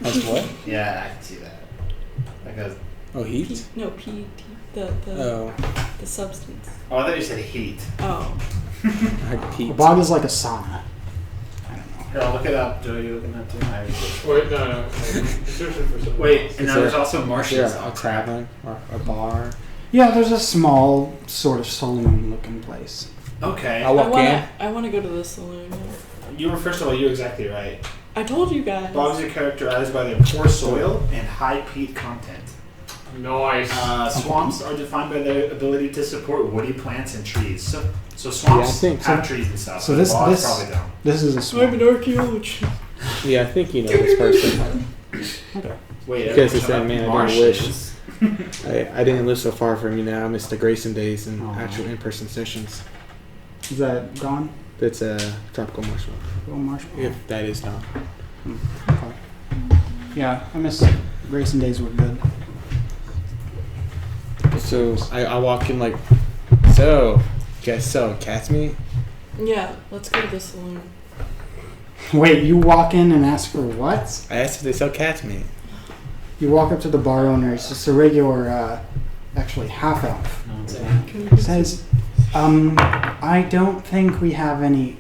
That's what?
Yeah, I can see that. Because
Oh, heat.
No, peat. The
Oh,
the substance.
I thought you said heat.
Oh.
I heard peat.
A bog is like a sauna.
Here, I'll look it up. Joe, you looking that too?
Wait, no. I'm searching for something.
Wait,
Is
and now
there-
there's also
Is
marshes.
there a tavern or a bar?
Yeah, there's a small sort of saloon-looking place.
Okay.
I walk in.
I wanna go to the saloon.
You were first of all, you're exactly right.
I told you guys.
Bogs are characterized by their poor soil and high peat content.
Nice.
Swamps are defined by their ability to support woody plants and trees. So swamps
think so.
have trees and stuff.
So this-
bogs
this-
probably don't.
This is a
I'm
swamp.
an archaeologist.
Yeah, I think you know this person.
Wait,
Because it's
everyone
that
shut
man,
up.
I didn't wish.
Marshes.
I didn't live so far from you now. I missed the Grayson days and
Aw.
actual in-person sessions.
Is that gone?
That's a tropical marshmallow.
Little marshmallow.
If that is not.
Okay. Yeah, I miss Grayson days were good.
So I walk in like, so, guys sell cat's meat?
Yeah, let's go to the saloon.
Wait, you walk in and ask for what?
I asked if they sell cat's meat.
You walk up to the bar owner. It's just a regular, actually half elf.
No one's saying.
Can we
Says, I don't think we have any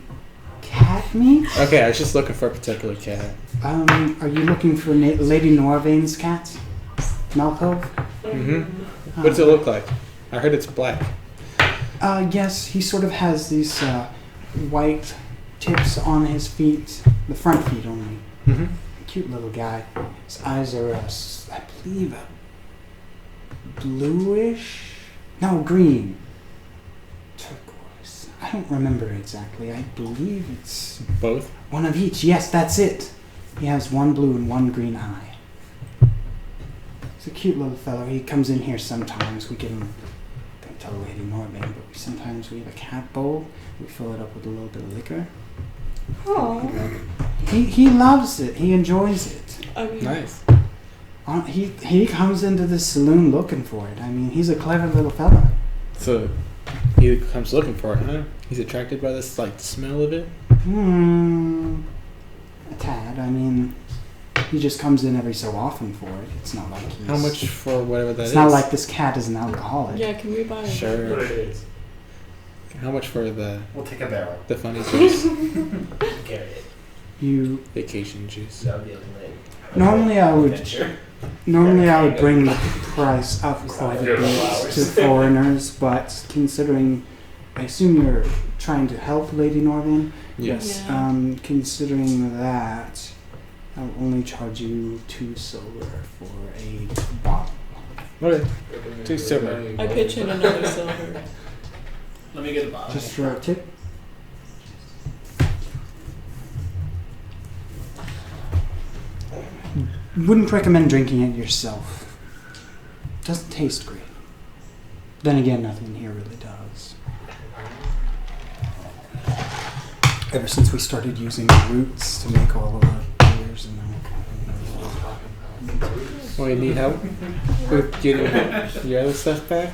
cat meat.
Okay, I was just looking for a particular cat.
Are you looking for Lady Norvain's cat? Malcov?
Mm-hmm. What does it look like? I heard it's black.
Yes, he sort of has these white tips on his feet, the front feet only.
Mm-hmm.
Cute little guy. His eyes are, I believe, bluish? No, green. Turquoise. I don't remember exactly. I believe it's
Both?
one of each. Yes, that's it. He has one blue and one green eye. He's a cute little fellow. He comes in here sometimes. We give him, don't tell Lady Norvain, but sometimes we have a cat bowl. We fill it up with a little bit of liquor.
Oh.
He loves it. He enjoys it.
I mean,
Nice.
He comes into the saloon looking for it. I mean, he's a clever little fella.
So he comes looking for it, huh? He's attracted by this, like, smell of it?
A tad. I mean, he just comes in every so often for it. It's not like he's...
How much for whatever that is?
It's not like this cat is an alcoholic.
yeah, can we buy it?
Sure.
What it is.
How much for the
We'll take a barrel.
funny juice?
Carry it.
You...
Vacation juice.
That would be a late.
Normally I would...
Adventure.
Normally I would bring the price up quite a bit to foreigners, but considering... I assume you're trying to help Lady Norvain?
Yes.
Yeah.
Considering that, I'll only charge you 2 silver for a bottle.
Okay. 2 silver.
I pitch in another silver.
Let me get a bottle.
Just for a tip. Wouldn't recommend drinking it yourself. Doesn't taste great. Then again, nothing here really does. Ever since we started using roots to make all of our beers and
Well, you need help with getting your other stuff back?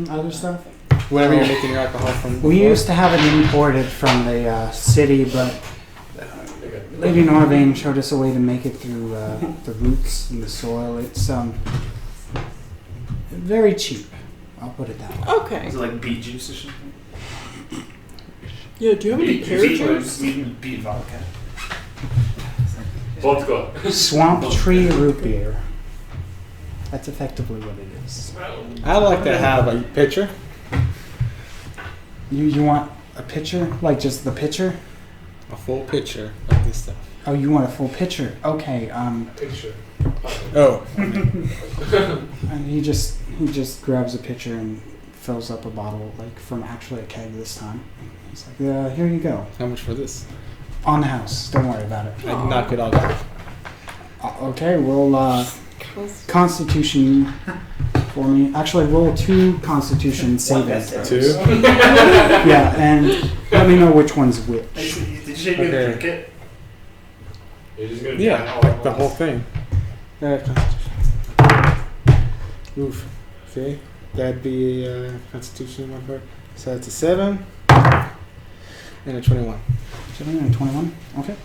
other stuff.
Whenever you're making your alcohol from
We
before?
used to have it imported from the city, but Lady Norvain showed us a way to make it through the roots and the soil. It's very cheap. I'll put it that way.
Okay.
Is it like beet juice or something?
Yeah, do you have any pear juice?
Beet vodka.
Vodka.
Swamp tree root beer. That's effectively what it is.
I like to have a pitcher.
You want a pitcher? Like just the pitcher?
A full pitcher of this stuff.
Oh, you want a full pitcher? Okay.
Picture.
Oh.
And he just grabs a pitcher and fills up a bottle, like from actually a keg this time. He's like, here you go.
How much for this?
On the house. Don't worry about it.
I knock it all down.
Okay, roll Constitution for me. Actually, roll 2 Constitution saving throws.
2?
Yeah, and let me know which one's which.
Did you say you're gonna drink it?
You're just gonna
Yeah,
down all
like
at
the
once.
whole thing. Oof. See? That'd be Constitution 1 part. So that's a 7 and a 21.
7 and 21? Okay.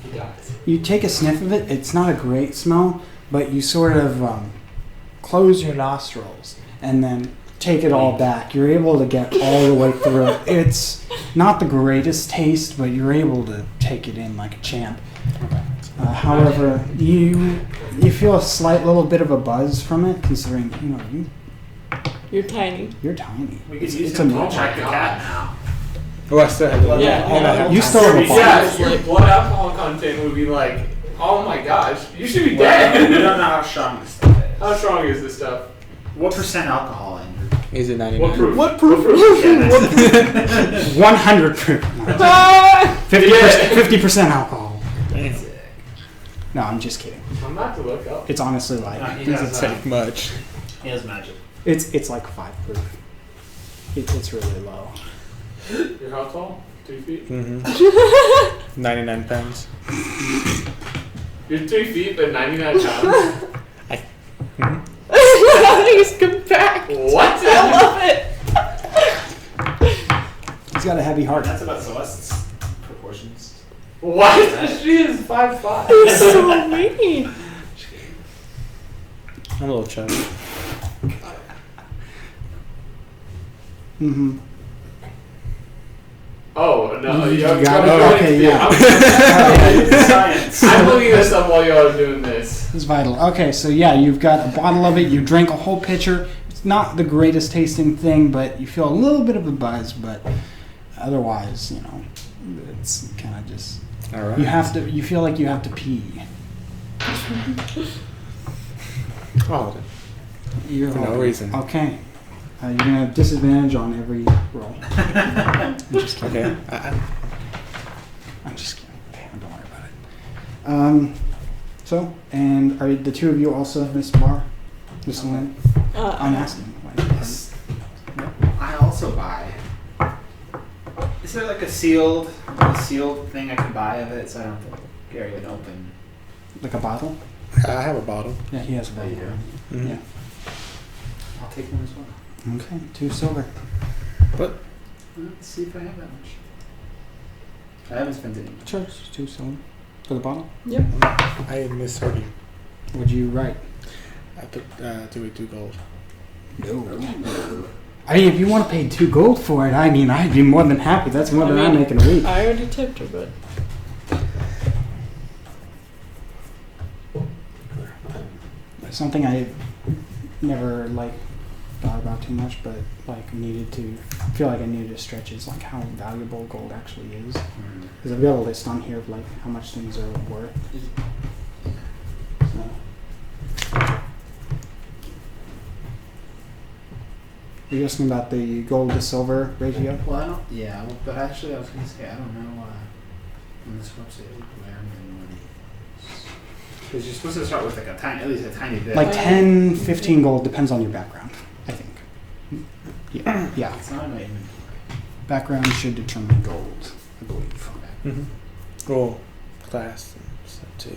He dies.
You take a sniff of it. It's not a great smell, but you sort of close your nostrils and then take it all back. You're able to get all the way through it. It's not the greatest taste, but you're able to take it in like a champ. However, you feel a slight little bit of a buzz from it, considering
You're tiny.
you're tiny.
We could
It's,
use
it's
him to
amazing.
check the cat now.
Oh, I still have it.
Yeah.
And I have
You still have a
Yeah,
bottle.
your blood alcohol content would be like, oh my gosh, you should be
We
dead.
don't know how strong this stuff is.
How strong is this stuff?
What percent alcohol in it?
Is it 99?
What proof?
What proof?
Yeah, that's
100 proof. 50% alcohol. No, I'm just kidding.
I'm about to look up.
It's honestly like
he
Doesn't
has,
take much.
he has magic.
it's like 5 proof. It's really low.
You're how tall? 2 feet?
Mm-hmm. 99 pounds.
You're 3 feet, but 99 pounds?
He's compact.
What?
I love it.
He's got a heavy heart.
That's about Celeste's proportions.
What? She is 5'5".
He's so mean.
I'm a little chubby.
Mm-hmm.
Oh, no.
You
Y'all
got
go
it?
ahead.
Okay, yeah.
Science.
I'm looking this up while y'all are doing this.
It's vital. Okay, so yeah, you've got a bottle of it. You drink a whole pitcher. It's not the greatest tasting thing, but you feel a little bit of a buzz. But otherwise, it's kind of just
All right.
you feel like you have to pee.
Oh,
You're
for no
hoping.
reason.
Okay. You're gonna have disadvantage on every roll. I'm just kidding.
Okay.
I'm just kidding. Don't worry about it. So, and are the two of you also Miss Bar? Miss Lynn? I'm asking.
Yes. I also buy. Is there like a sealed thing I can buy of it so I don't have to carry it open?
Like a bottle?
I have a bottle.
Yeah, he has a bottle.
You do?
Mm-hmm.
Yeah.
I'll take one as well.
Okay, 2 silver.
But
Let's see if I have that much. I haven't spent any.
Sure, 2 silver. For the bottle?
Yep.
I misheard you.
What'd you write?
I put 2 gold.
No. I mean, if you want to pay 2 gold for it, I mean, I'd be more than happy. That's more than I make in a week.
I already tipped her, but
Something I never thought about too much, but I feel like I needed to stretch is like how valuable gold actually is. Because I've got a list on here of like how much things are worth. So. Are you asking about the gold to silver ratio?
Well, I don't. Yeah, but actually, I was gonna say I don't know on this website where many money. Because you're supposed to start with like at least a tiny bit.
Like 10, 15 gold, depends on your background, I think. Yeah.
It's not in my inventory.
Background should determine gold, I believe.
Mm-hmm. Gold class stuff too.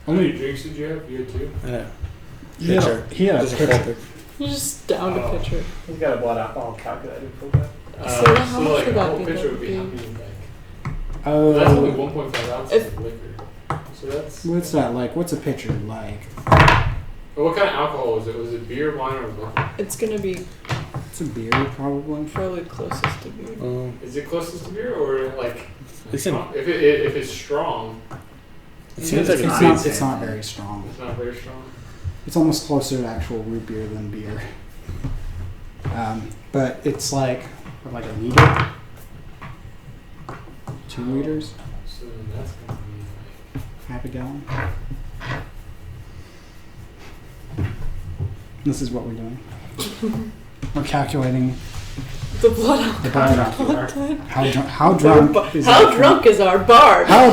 How many drinks did you have? You had 2?
I know.
He had a
Just a
pitcher.
full
you just downed a pitcher.
He's got a blood alcohol calculator for that.
So how much
like
would
a
that
whole
be?
pitcher would be
That
how
would
many like?
Oh,
That's only 1.5 ounces
If-
of liquor. So that's.
what's that like? What's a pitcher like?
What kind of alcohol was it? Was it beer, wine, or liquor?
It's gonna be
It's a beer, probably.
probably closest to beer.
Is it closest to beer or like?
It's in.
If it's strong,
It seems like
It's not very strong.
it's not very strong.
It's almost closer to actual root beer than beer. But it's like a liter, 2 liters,
So then that's gonna be
half a gallon. This is what we're doing. We're calculating
The blood
the
alcohol
blood alcohol.
content.
How drunk is
How
that?
drunk is our bard?
How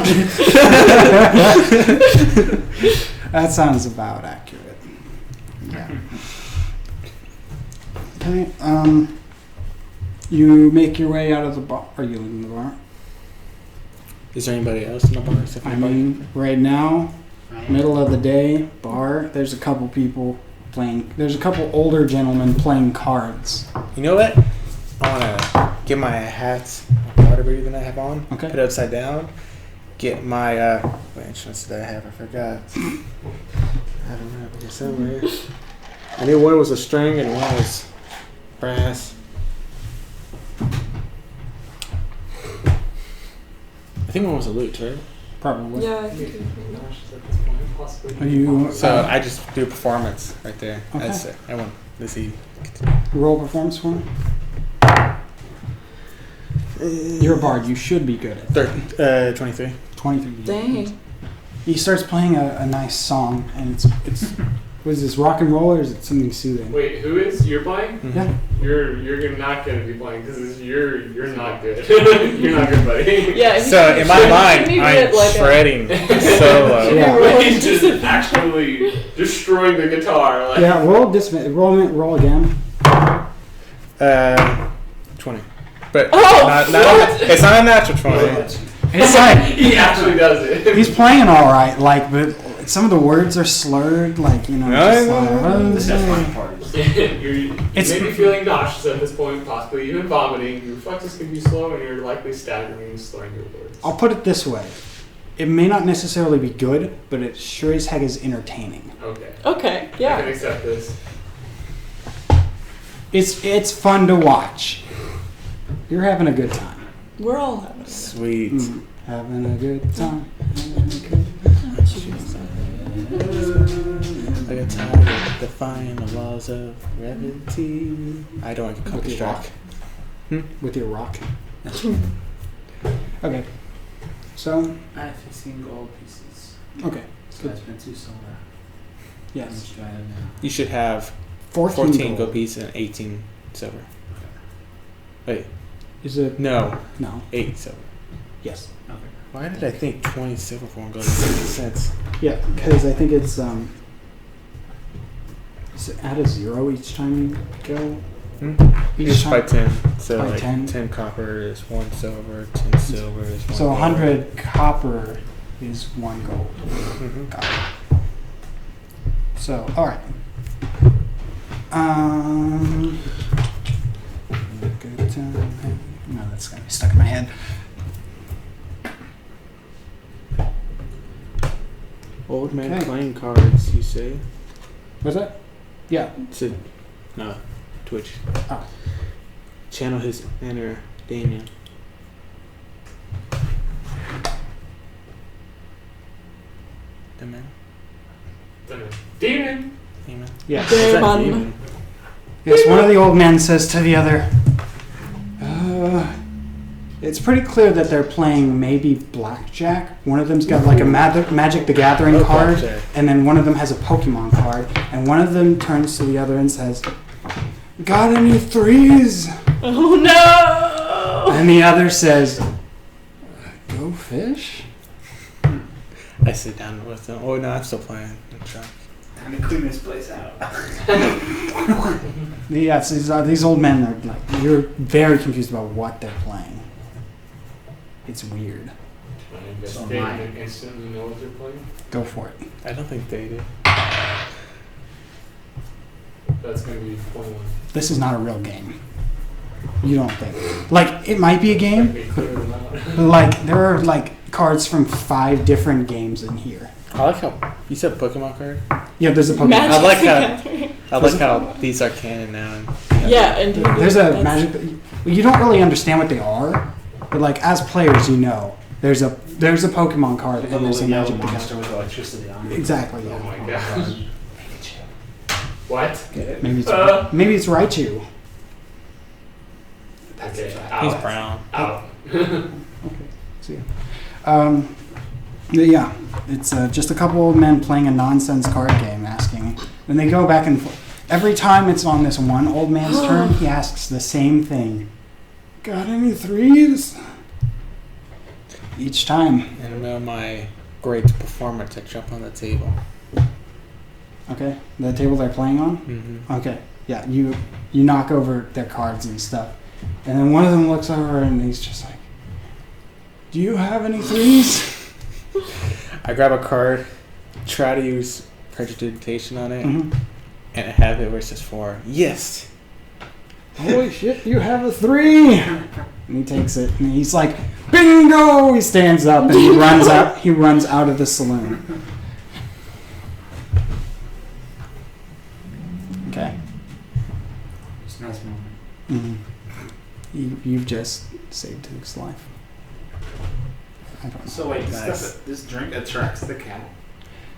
That sounds about accurate. Yeah. Okay. You make your way out of the bar. Are you leaving the bar?
Is there anybody else in the bar except for
I
anybody?
mean, right now, middle of the day, bar. There's a couple people playing. There's a couple older gentlemen playing cards.
You know what? I want to get my hats, whatever even I have on,
Okay.
put it upside down. Get my, what instruments did I have? I forgot. I don't know. Here somewhere. I knew one was a string and one was brass. I think one was a lute, right?
Probably.
Yeah, I think
nauseous at this point, possibly.
Are you
So I just do a performance right there.
Okay.
That's it. I want to see.
roll performance for him? You're a bard. You should be good at it.
23.
23.
Dang.
He starts playing a nice song, and it's what is this, rock and roll, or is it something soothing?
Wait, who is you're playing?
Mhm.
Yeah.
You're not gonna be playing because you're not good. You're not good, buddy.
Yeah.
So in my mind, I'm shredding solo.
Yeah.
He's just actually destroying the guitar. Like.
Yeah. Roll again.
20. But
Oh,
it's not a natural 20.
It's like
He actually does it.
he's playing all right, like, but some of the words are slurred, like, you know. Just like,
This is fun parties.
You
It's-
may be feeling nauseous at this point, possibly even vomiting. Your reflexes can be slow, and you're likely staggering and slurring your words.
I'll put it this way: it may not necessarily be good, but it sure as heck is entertaining.
Okay.
Okay.
I can
Yeah.
accept this.
It's fun to watch. You're having a good time.
We're all having it.
Sweet.
Having a good time.
I got tired of defying the laws of gravity. I don't like Counter Strike.
With your rock. Okay. So,
I have 15 gold pieces.
okay.
So I spent 2 silver. How
Yes.
much do I have now?
You should have
14
gold pieces and 18 silver. Wait,
Is it?
no,
No.
8 silver.
Yes.
Okay.
Why did I think 20 silver for 1 gold? It doesn't make sense.
Yeah, because I think it's is it add a 0 each time you go? Each
It's by
time?
10. So
By
like
10?
10 copper is 1 silver, 10 silver is 1
So
gold.
100 copper is 1 gold.
Mhm.
Got it. So, all right. Good time. No, that's gonna be stuck in my head.
Old man
Okay.
playing cards, you say?
What's that? Yeah.
To no, Twitch.
Oh.
Channel his inner Damien. The man.
Demon.
Demon.
Yes.
Is that
Demon.
demon?
Yes, one of the old men says to the other, it's pretty clear that they're playing maybe blackjack. One of them's got like a Magic the Gathering card,
Blackjack.
and then one of them has a Pokemon card, and one of them turns to the other and says, "Got any threes?"
Oh no!
And the other says, "Go fish?"
I sit down with them. Oh no, I'm still playing. I'm drunk.
Time to clean this place out.
Yes, these old men are like, you're very confused about what they're playing. It's weird.
So
am I.
and instantly know what they're playing.
Go for it.
I don't think they do.
That's gonna be 21.
This is not a real game. You don't think? Like, it might be a game,
Be clear than that.
but like, there are like cards from 5 different games in here.
I like how you said Pokemon card.
Yeah, there's a Pokemon.
Magic
I like
the
how-
Gathering.
I like how these are canon now. And,
Yeah, and
There's a
that's-
magic. You don't really understand what they are, but like as players, you know. There's a Pokemon card and there's a Magic the
monster
Gathering.
with electricity on it.
Exactly.
Oh
Yeah.
my gosh. What?
Get it?
Maybe it's Raichu.
That's
Okay,
it.
He's
out.
brown.
Out.
See ya. Yeah, it's just a couple of men playing a nonsense card game, asking. And they go back and forth. Every time it's on this one old man's turn, he asks the same thing. Got any threes? Each time.
In the middle of my great performance, I jump on the table.
Okay, the table they're playing on.
Mm-hmm.
Okay, yeah, you knock over their cards and stuff, and then one of them looks over and he's just like, "Do you have any threes?"
I grab a card, try to use prestidigitation on it,
Mhm.
and I have it where it says 4. Yes!
Holy shit, you have a 3! And he takes it and he's like, bingo! He stands up and he runs out. He runs out of the saloon. Okay.
It's a nice moment.
Mm-hmm. You've just saved his life. I don't know.
So wait,
Nice.
this drink attracts the cat?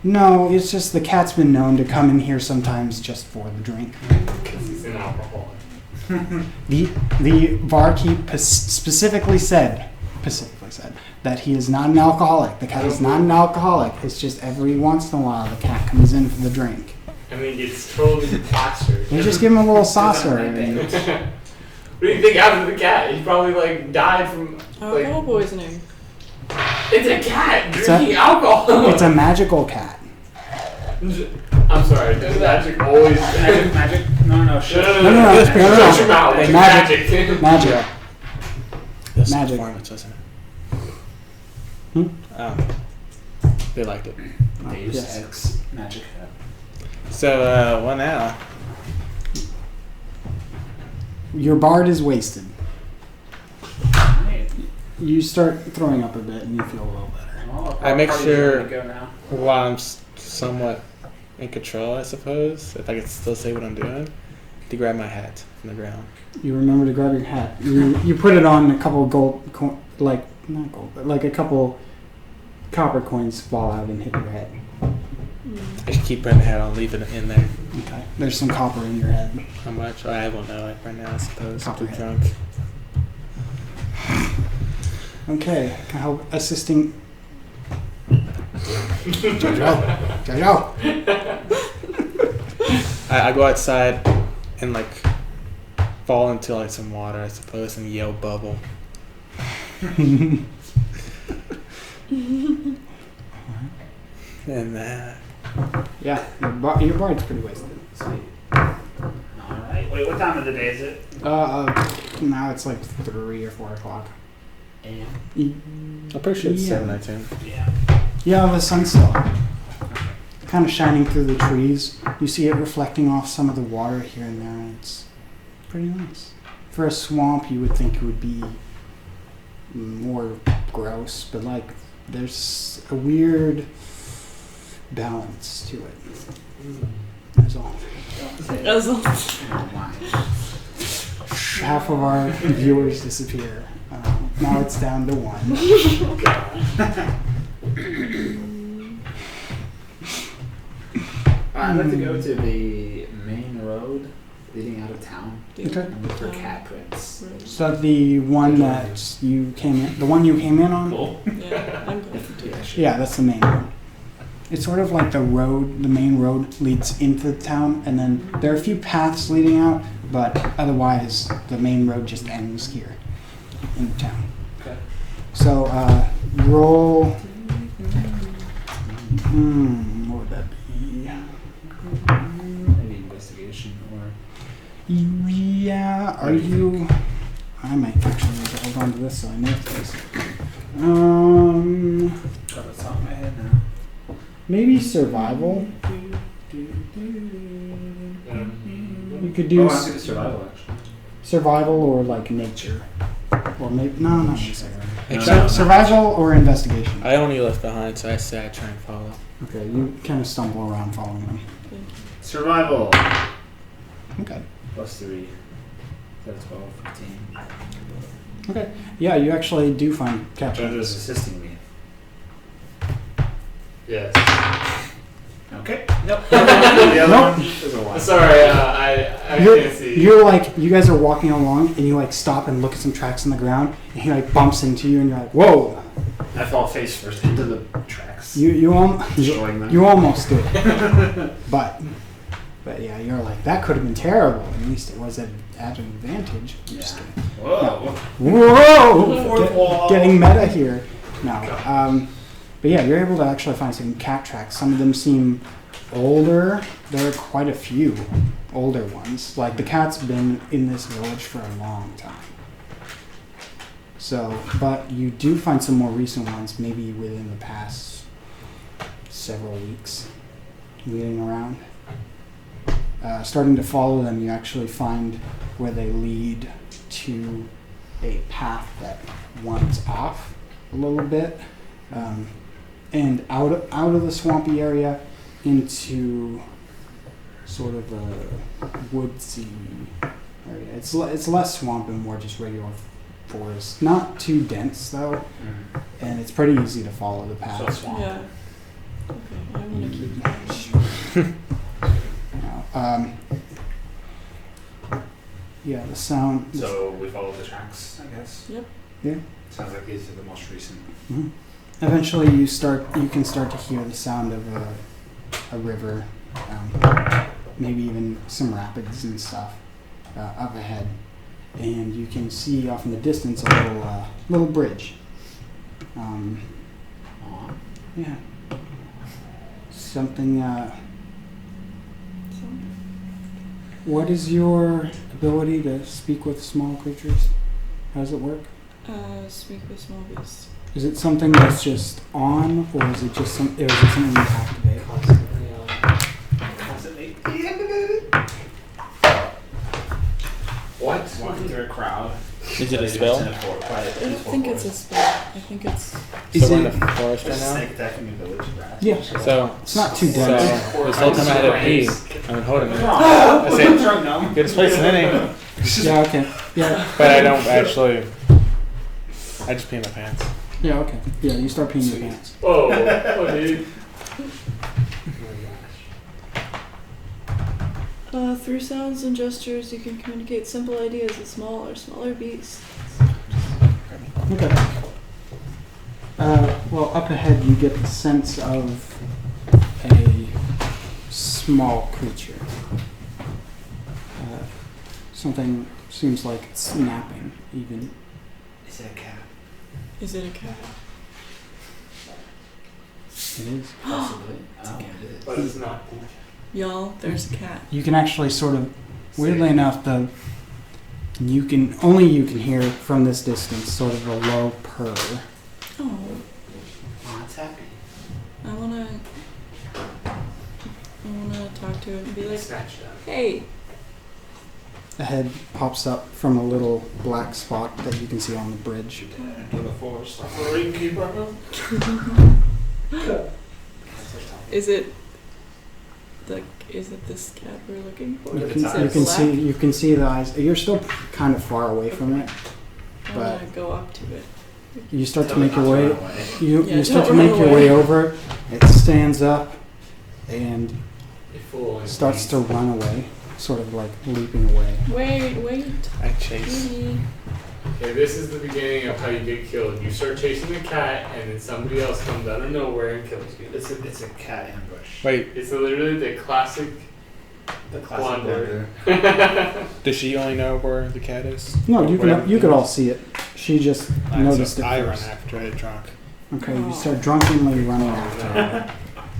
No, it's just the cat's been known to come in here sometimes just for the drink.
Because he's an alcoholic.
The barkeep specifically said that he is not an alcoholic. The cat is not an alcoholic. It's just every once in a while the cat comes in for the drink.
I mean, it's totally plastered.
You just give him a little saucer.
Right there.
What do you think happened to the cat? He probably like died from like.
Alcohol poisoning.
It's a cat
It's
drinking alcohol.
It's a magical cat.
I'm sorry. Does magic always?
Magic? No, shut
No,
up.
no, no,
No, no,
Shut
no, no.
your mouth. It's
Magic.
magic.
Magic.
This
Magic.
performance, wasn't it?
Hmm?
They liked it.
Deus
Yes.
Ex Magic Hat.
So, what now?
Your bard is wasted.
Right.
You start throwing up a bit and you feel a little better.
Well,
I make
party's
sure-
ready to go now.
While I'm somewhat in control, I suppose, if I can still say what I'm doing, to grab my hat from the ground.
You remember to grab your hat. You put it on, a couple of not gold, but like a couple copper coins fall out and hit your head.
I should keep putting the hat on, leave it in there.
Okay. There's some copper in your head.
How much? I won't know it right now, I suppose. I'm too
Copperhead.
drunk.
Okay. Can I help assisting? Jojo.
I go outside and like fall into like some water, I suppose, and yell bubble. And
Yeah, your bard's pretty wasted.
Sweet. Alright. Wait, what time of the day is it?
Now it's like 3 or 4 o'clock.
AM?
I'm pretty sure it's
Yeah.
7:19.
Yeah.
Yeah, the sun's still kind of shining through the trees. You see it reflecting off some of the water here and there, and it's pretty nice. For a swamp, you would think it would be more gross, but like there's a weird balance to it. That's all.
Oh my.
Half of our viewers disappear. Now it's down to 1.
I'd like to go to the main road leading out of town
Okay.
and look for cat prints.
So the one that you came in, the one you came in on?
Cool.
Yeah, I'm going to do that.
Yeah, that's the main one. It's sort of like the main road leads into the town, and then there are a few paths leading out, but otherwise the main road just ends here in the town.
Okay.
So, roll. What would that be?
Maybe investigation or.
Yeah, are you. I might actually need to hold on to this so I know this.
Got the top of my head now.
Maybe survival. You could do
I want to do survival actually.
survival or like nature. Or maybe not nature.
No.
Survival or investigation.
I only left behind, so I say I try and follow.
Okay, you kind of stumble around following them.
Survival.
Okay.
+3. That's 12, 15.
Okay. Yeah, you actually do find cat
Jojo's
tracks.
assisting me.
Yes.
Okay. Nope. The other
Nope.
one is a 1.
Sorry, I can't see.
You're like, you guys are walking along and you like stop and look at some tracks in the ground and he like bumps into you and you're like, whoa!
I fall face first into the tracks.
You
Destroying them.
almost did. But yeah, you're like, that could have been terrible. At least it was at an advantage. I'm just
Yeah.
kidding.
Whoa.
Whoa!
Fourth wall.
Getting meta here. No. But yeah, you're able to actually find some cat tracks. Some of them seem older. There are quite a few older ones. Like the cat's been in this village for a long time. So, but you do find some more recent ones, maybe within the past several weeks, leading around. Starting to follow them, you actually find where they lead to a path that winds off a little bit, and out of the swampy area into sort of a woodsy area. It's less swamp and more just regular forest. Not too dense though, and it's pretty easy to follow the path.
So swamp.
Yeah. Okay, I'm going to keep that.
Yeah, the sound.
So we follow the tracks, I guess.
Yep.
Yeah.
Sounds like these are the most recent.
Mhm. Eventually, you can start to hear the sound of a river, maybe even some rapids and stuff up ahead, and you can see off in the distance a little bridge. Yeah. Something. What is your ability to speak with small creatures? How does it work?
Speak with small beasts.
Is it something that's just on, or is it just something you activate?
Constantly. What? walking through a crowd.
Is it a spell?
I don't think it's a spell. I think it's.
So we're in the forest right now?
Snake attacking the village rat.
Yeah.
So
It's not too
So
dense.
this whole time I had to pee. I mean, hold a minute.
I
said,
drunk now.
Get his place in any.
Yeah, okay. Yeah.
But I don't actually. I just pee in my pants.
Yeah, okay. Yeah, you start peeing your pants.
Oh, dude.
Through sounds and gestures, you can communicate simple ideas with smaller beasts.
Okay. Well, up ahead you get the sense of a small creature. Something seems like it's napping, even.
Is it a cat?
Is it a cat?
It is.
Possibly. Oh, it is.
But it's not.
Y'all, there's a cat.
You can actually sort of, weirdly enough, you can hear from this distance sort of a low purr.
Oh,
Oh, it's happy.
I wanna talk to it and be like,
Snatch that.
hey.
A head pops up from a little black spot that you can see on the bridge.
Into the forest. Suffering keeper.
Is it this cat we're looking for?
You
Is
can,
it
you can
black?
see you can see the eyes. You're still kind of far away from it.
I
but-
wanna go up to it.
You start to
Tell
make
me
your
not to
way.
run away.
You start to
don't
make
run
your
away.
way over. It stands up and
You fool.
starts to run away, sort of like leaping away.
Wait.
I chase.
Kitty.
Okay, this is the beginning of how you get killed. You start chasing the cat, and then somebody else comes out of nowhere and kills you.
It's a cat ambush.
Wait,
It's literally the classic
The classic
blunder.
blunder.
does she only know where the cat is?
No, you
Whatever.
could all see it. She just
Alright,
noticed
so
it
I run
first.
after it drunk.
Okay, you
Oh.
start drunkenly running after her.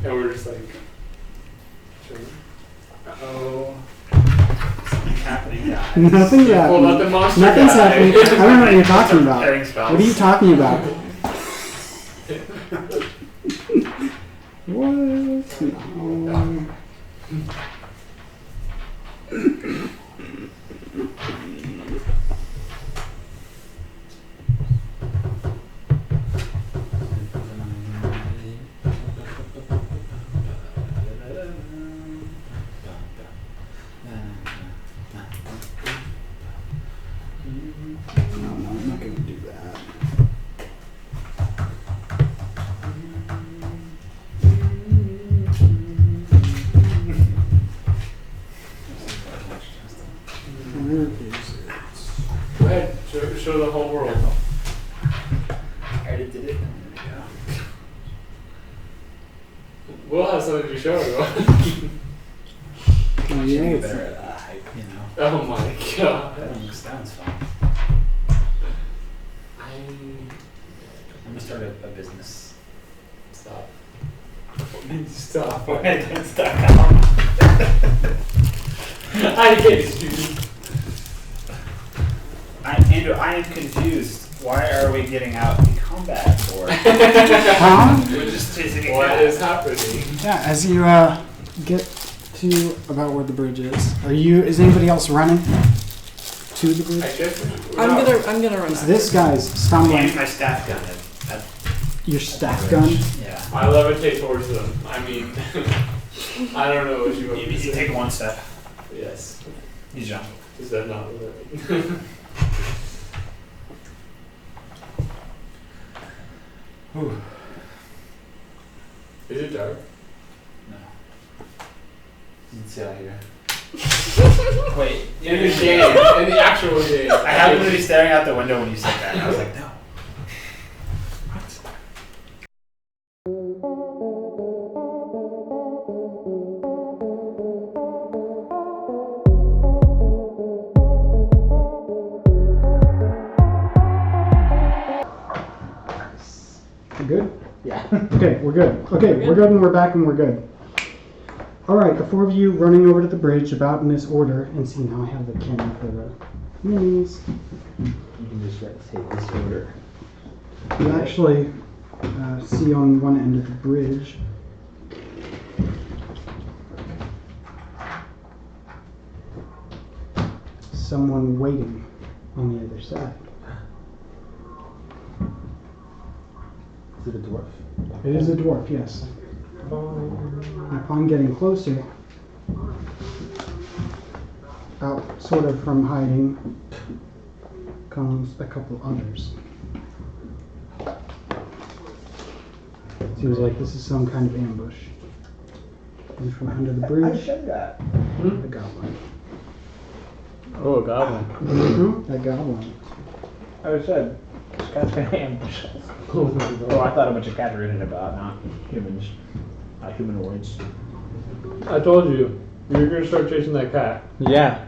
And we're just like,
Uh-oh. Something's happening, guys.
Nothing's
pull out
happening.
the monster
Nothing's
guy.
happening. I don't know what you're talking about.
Preparing spells.
What are you talking about? What? No. No, I'm not going to do that. Where is it?
Go ahead, show the whole world.
I already did it.
We'll have something to show you.
Oh,
Should
yeah,
be
it's-
better at hype, you know.
Oh my god.
That sounds fun. I'm gonna start a business.
Stop. Stop. I hate you.
Andrew, I am confused. Why are we getting out in combat for?
Huh?
We're just chasing a
What
cat.
is happening?
Yeah, as you get to about where the bridge is anybody else running to the
I
bridge?
guess
I'm gonna run.
Is
after
this
it.
guy's
I'm
stumbling
aiming my staff gun at
your staff gun?
Yeah.
I levitate towards them. I mean, I don't know what you want me to
You
say.
take one step.
Yes.
You jump.
Is that not what I mean?
Whew.
Is it dark?
No. You can see out here. Wait.
In the game. In the actual game.
I happened to be staring out the window when you said that. And I was like, no.
We're good?
Yeah.
Okay, we're good. Okay, we're good and we're back and we're good. Alright, the four of you running over to the bridge about in this order, and see now I have the camera for the minis.
You can just take this order.
You actually see on one end of the bridge someone waiting on the other side.
Is it a dwarf?
It is a dwarf, yes. Upon getting closer, out sort of from hiding, comes a couple others. Seems like this is some kind of ambush. And from under the
I
bridge,
said that.
a goblin.
Oh, a goblin.
Mm-hmm. A goblin.
I said, this guy's gonna ambush us. Oh, I thought a bunch of cats were in it about, not humans. Not humanoids.
I told you, you're gonna start chasing that cat.
Yeah,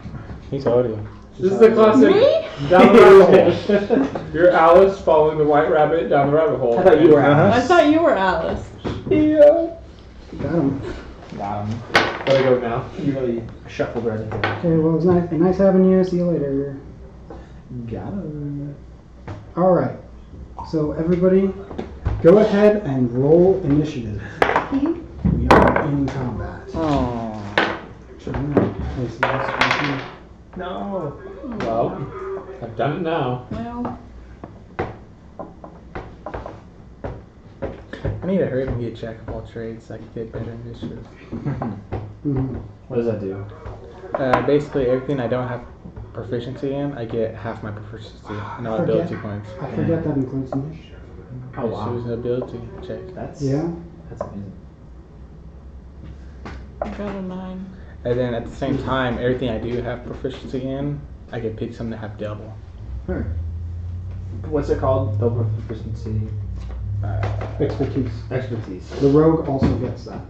he told you.
This is the classic down the rabbit hole. You're Alice following the white rabbit down the rabbit hole.
I thought you were Alice.
I thought you were Alice.
Yeah.
Got him.
Got him.
Gotta go now.
You really shuffled right into it.
Okay, well, it was nice having you. See you later.
Got him.
All right. So everybody, go ahead and roll initiative. We are in combat.
Oh.
Actually, I'm gonna place this.
No.
Well, I've done it now.
Well,
I need to hurry up and get jack of all trades so I can get better initiative.
Mhm.
What does that do? Basically, everything I don't have proficiency in, I get half my proficiency. No ability points.
I forget that includes initiative.
Oh wow. Choose an ability check.
That's
Yeah.
That's amazing.
I got a 9.
And then at the same time, everything I do have proficiency in, I can pick something to have double.
What's it called? Double proficiency.
Expertise.
Expertise.
The rogue also gets that.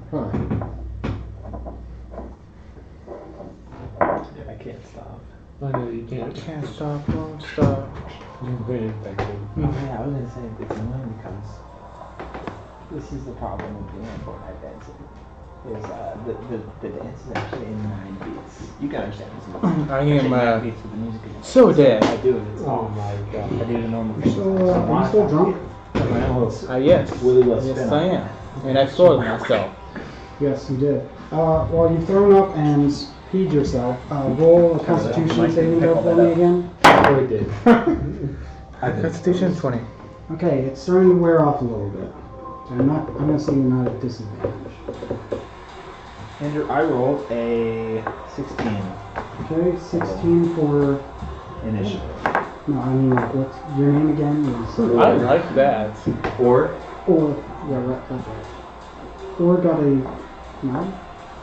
I can't stop.
I know you can't.
Can't stop, won't stop.
You're very effective.
Yeah, I was gonna say it's annoying because this is the problem with being a Fortnite dancing. Is the dance is actually in 9 beats. You can understand this.
I am
9 beats with the music.
so dead.
I do it. It's
Oh my god.
I do the normal.
Are you still drunk?
Yes.
Really well
Yes,
spin
I
on
am. And I spoiled myself.
Yes, you did. Well, you've thrown up and peed yourself. Roll a Constitution saving throw for me again.
Oh, it did.
Constitution 20.
Okay, it's starting to wear off a little bit. So I'm gonna say you're not at disadvantage.
Andrew, I rolled a 16
Okay, 16 for.
initiative.
No, I mean, like, what's your name again?
I like that.
Or
Or, yeah, right, that's right. Or got a 9?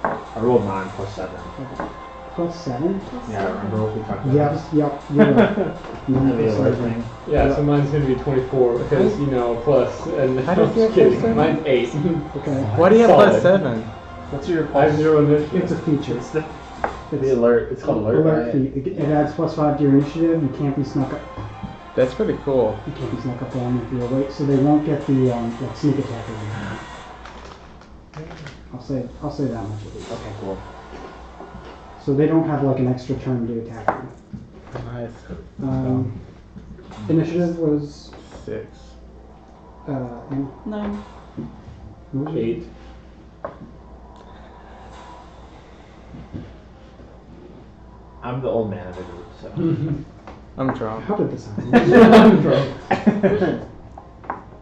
I rolled 9 plus 7.
Plus 7?
Yeah, remember what we talked about?
Yep, you're right.
The alert thing.
Yeah, so mine's gonna be 24 because, plus, and
How
I'm
did you
just
get
kidding.
plus 7?
Mine's 8.
Okay.
Why do you have
Solid.
plus 7?
What's your
I have 0
It's
initiative.
a feature.
It's the alert. It's called alert.
Alert
Right?
feat. It adds plus 5 to your initiative. You can't be snuck up.
That's pretty cool.
You can't be snuck up on if you're awake, so they won't get the like sneak attack or anything. I'll say that much at least.
Okay, cool.
So they don't have like an extra turn to attack you.
Nice.
Initiative was
6.
and
9.
what was it?
8.
I'm the old man of the group, so.
I'm drunk.
How did this happen?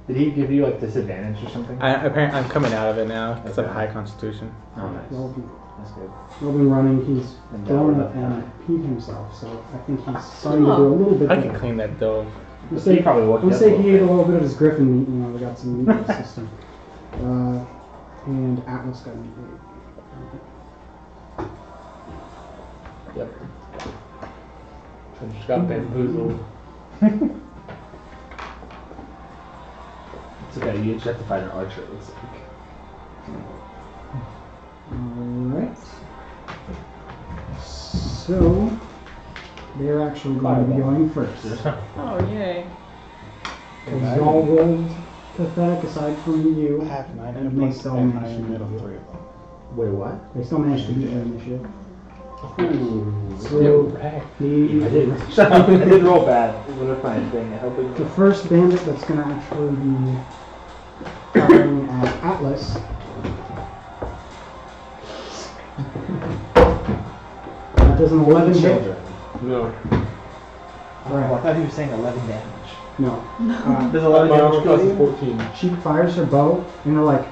Did he give you like disadvantage or something?
Apparently, I'm coming out of it now because of
Okay.
high constitution.
Oh, nice.
Well,
That's good.
well been running. He's
And
thrown
now
up
we're
and
left
peed himself, so I think he's starting to do a little bit
I
better.
can clean that dough.
I'm gonna
He
say,
probably woke
I'm
you
gonna
up
say
a
he
little
ate a little bit of his griffin meat. We got some meat in the system. And Atlas got an 8.
Yep. I just got bamboozled.
It's okay. You just have to fight an archer. It looks like.
Alright. So, they're actually going to be going first.
Oh, yay.
Because you all rolled pathetic aside from you.
I have 9
And they still managed to beat you.
3 of them.
Wait, what?
They still managed to beat your initiative.
Ooh.
So,
I
the
did. I did roll bad. What a fine thing. I hope
the first bandit that's going to actually be firing at Atlas. That does an 11 hit.
children.
No.
Oh, I thought he was saying 11 damage.
No.
Does 11
My armor
damage
class
kill
is
you?
14.
She fires her bow, and it like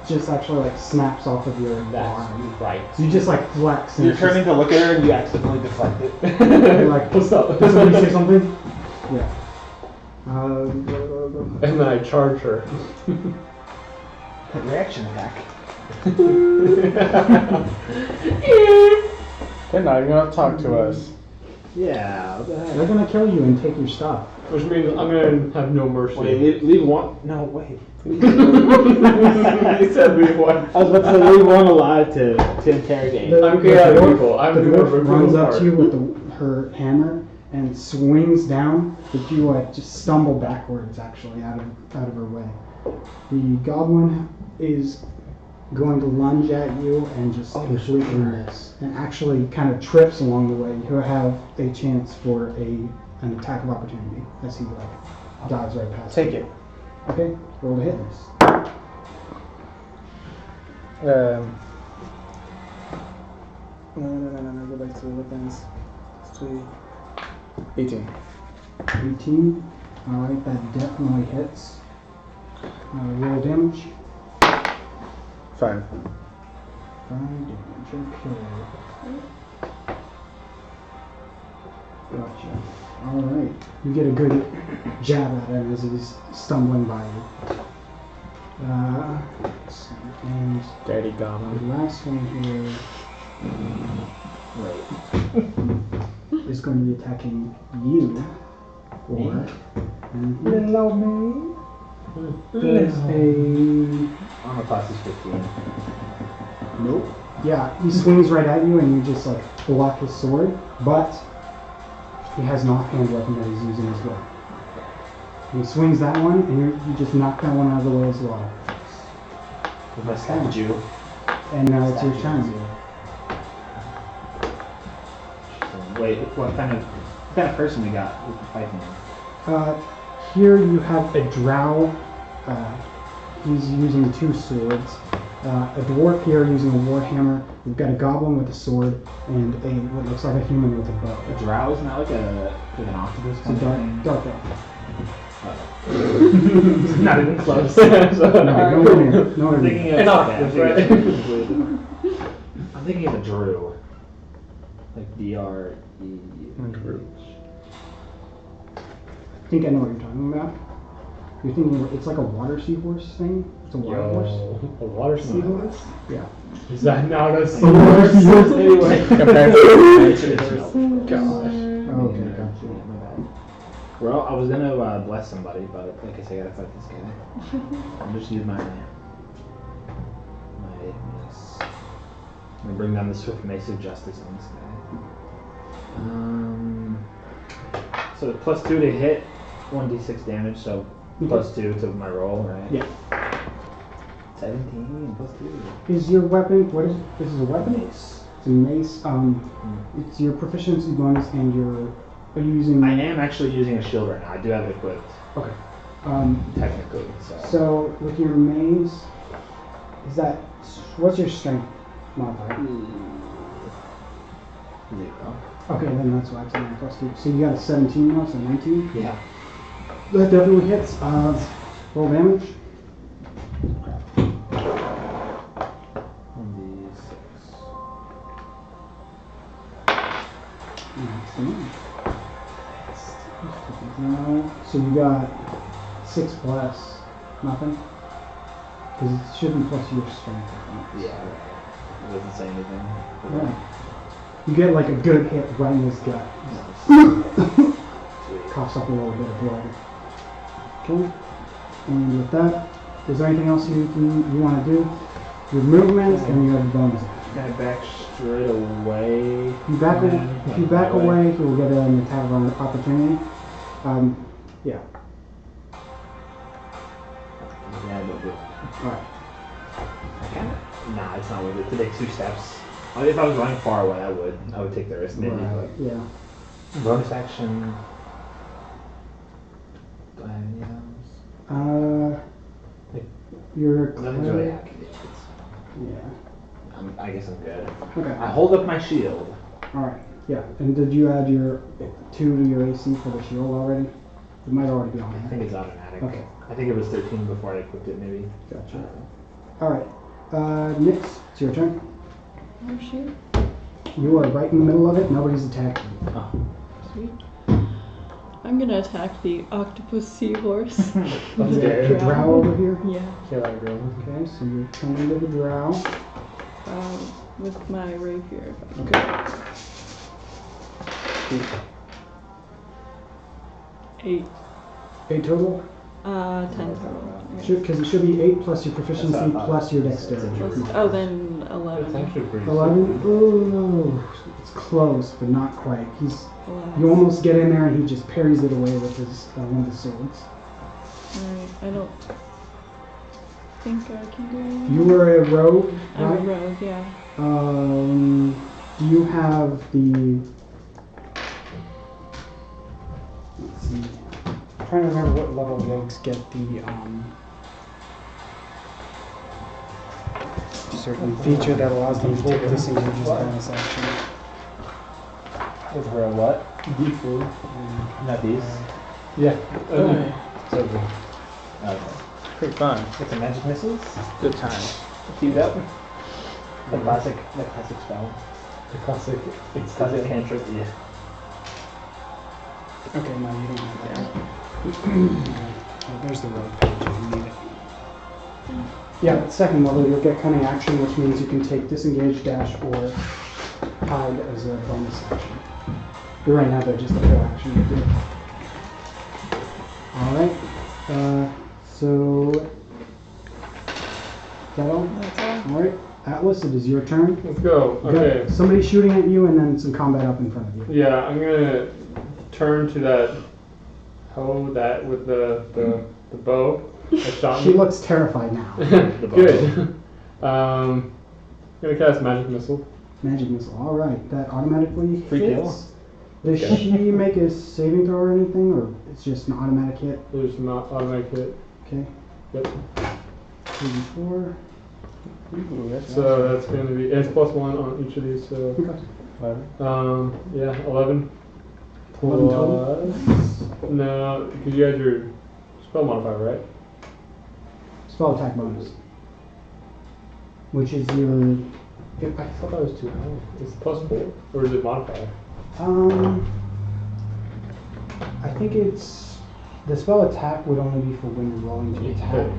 just actually like snaps off of your arm.
Right.
So you just like flex. And
You're
it's just-
turning to look at her and you accidentally deflect it.
You're like,
What's up?
does somebody say something? Yeah.
And then I charge her.
Reaction attack.
They're not even gonna talk to us.
Yeah, what the heck?
They're gonna kill you and take your stuff.
Which means I'm gonna have no mercy.
Wait, leave one. No, wait.
You said leave one.
I was about to say leave one alive to interrogate.
I'm chaotic people. I'm
The
doing
dwarf
a
runs up
part.
to you with her hammer and swings down, but you like just stumble backwards actually out of her way. The goblin is going to lunge at you and just completely miss, and actually kind of trips along the way. You have a chance for an attack of opportunity as he like dives right past.
Take
you.
it.
Okay, roll to hit this.
No, go back to the weapons. 18.
18. Alright, that definitely hits. Roll damage.
5.
5 damage, okay. Gotcha. Alright. You get a good jab at him as he's stumbling by you. Let's see, and
Dirty
the
goblin.
last one here is going to be attacking you. For
Hello, me.
there's a
Armor class is 15.
nope. Yeah, he swings right at you and you just like block his sword, but he has an offhand weapon that he's using as well. And he swings that one and you just knock that one out of the way as well.
If I stabbed you.
And now it's your turn.
Wait, what kind of person we got with the fighting?
Here you have a drow. He's using 2 swords. A dwarf here using a warhammer. We've got a goblin with a sword and what looks like a human with a bow.
A drow is not like an octopus
It's a
kind of thing?
dark elf.
Not even close.
No, nowhere near. Nowhere
I'm
near.
thinking of
An octopus, right?
I'm thinking of a Drew. Like D-R-E.
I think I know what you're talking about. You're thinking it's like a water seahorse thing? It's a water horse?
A water seahorse?
Yeah.
Is that not a
Water
seahorse?
seahorse anyway.
Compared to
Gosh.
Okay, gotcha.
My bad. Well, I was gonna bless somebody, but I guess I gotta fight this guy. I'll just use my mace. I'm gonna bring down the swift mace of justice on this guy. So +2 to hit, 1d6 damage. So +2 to my roll, right?
Yeah.
17 +2.
Is your weapon, this is a weapon?
Mace.
It's a mace. It's your proficiency bonus and are you using?
I am actually using a shield right now. I do have it equipped,
Okay.
technically.
So with your mace, what's your strength modifier?
0.
Okay, then that's why it's only +2. So you got a 17 now, so 19?
Yeah.
That definitely hits. Roll damage.
1d6.
So you got 6 plus nothing? Because it should be plus your strength, I think.
Yeah, right. It doesn't say anything.
Yeah. You get like a good hit right in his gut. Coughs up a little bit of blood. Okay. And with that, is there anything else you want to do? Your movement and you have a bonus.
Can I back straight away?
If you back away, he will get an attack of opportunity. Yeah.
Yeah, but good.
Alright.
Nah, it's not worth it to take 2 steps. If I was running far away, I would take the risk maybe.
Right. Yeah.
But bonus action. Do I have any of those?
You're
Nothing's really
cleric.
active.
Yeah.
I guess I'm good.
Okay.
I hold up my shield.
Alright.
Yeah, and did you add your 2 to your AC for the shield already? It might already be on
I
there.
think it's automatic.
Okay.
I think it was 13 before I equipped it, maybe.
Gotcha. Alright. Nyx, it's your turn.
Oh shoot.
You are right in the middle of it. Nobody's attacking you.
Oh.
Sweet. I'm gonna attack the octopus seahorse.
The drow over here?
Yeah.
Kill that girl.
Okay, so you're turning into the drow.
With my rapier.
Okay.
8.
8 total?
10 total.
Because it should be 8 plus your proficiency
That's what I thought.
plus your dexterity.
Oh, then
It's
11.
actually pretty
11? Ooh, it's close, but not quite. You almost get in there and he just parries it away with his one of the swords.
Alright, I don't think I can do anything.
You were a rogue,
I'm a
right?
rogue, yeah.
Do you have the... Let's see. I'm trying to remember what level rogues get the certain feature that allows them to take disengage as bonus action.
With her what?
D4.
Not these.
Yeah.
So good. Okay.
Pretty fun.
Get some magic missiles.
Good times.
Queued up. The classic spell.
The classic.
It's classic cantrip. Yeah.
Okay, no, you don't have that. Oh, there's the rogue page if you need it. Yeah, at second level you'll get cunning action, which means you can take disengage, dash, or hide as a bonus action. But right now they're just a full action to do. Alright, so... Is that all?
That's all.
Alright, Atlas, it is your turn.
Let's go.
You got
Okay.
somebody shooting at you and then some combat up in front of you.
Yeah, I'm gonna turn to that hoe that with the bow that shot
She
me.
looks terrified now.
Good. Gonna cast magic missile.
Magic missile. Alright, that automatically
Free
hits.
kill.
Does she make a saving throw or anything, or it's just an automatic hit?
There's not automatic hit.
Okay.
Yep.
3d4.
Ooh, that's
So that's gonna be it's +1 on each of these. So
Okay.
yeah, 11.
11 total?
Plus no, because you had your spell modifier, right?
Spell attack bonus. Which is your...
I thought that was too high. It's +4, or is it modifier?
I think it's... The spell attack would only be for when you're rolling to attack.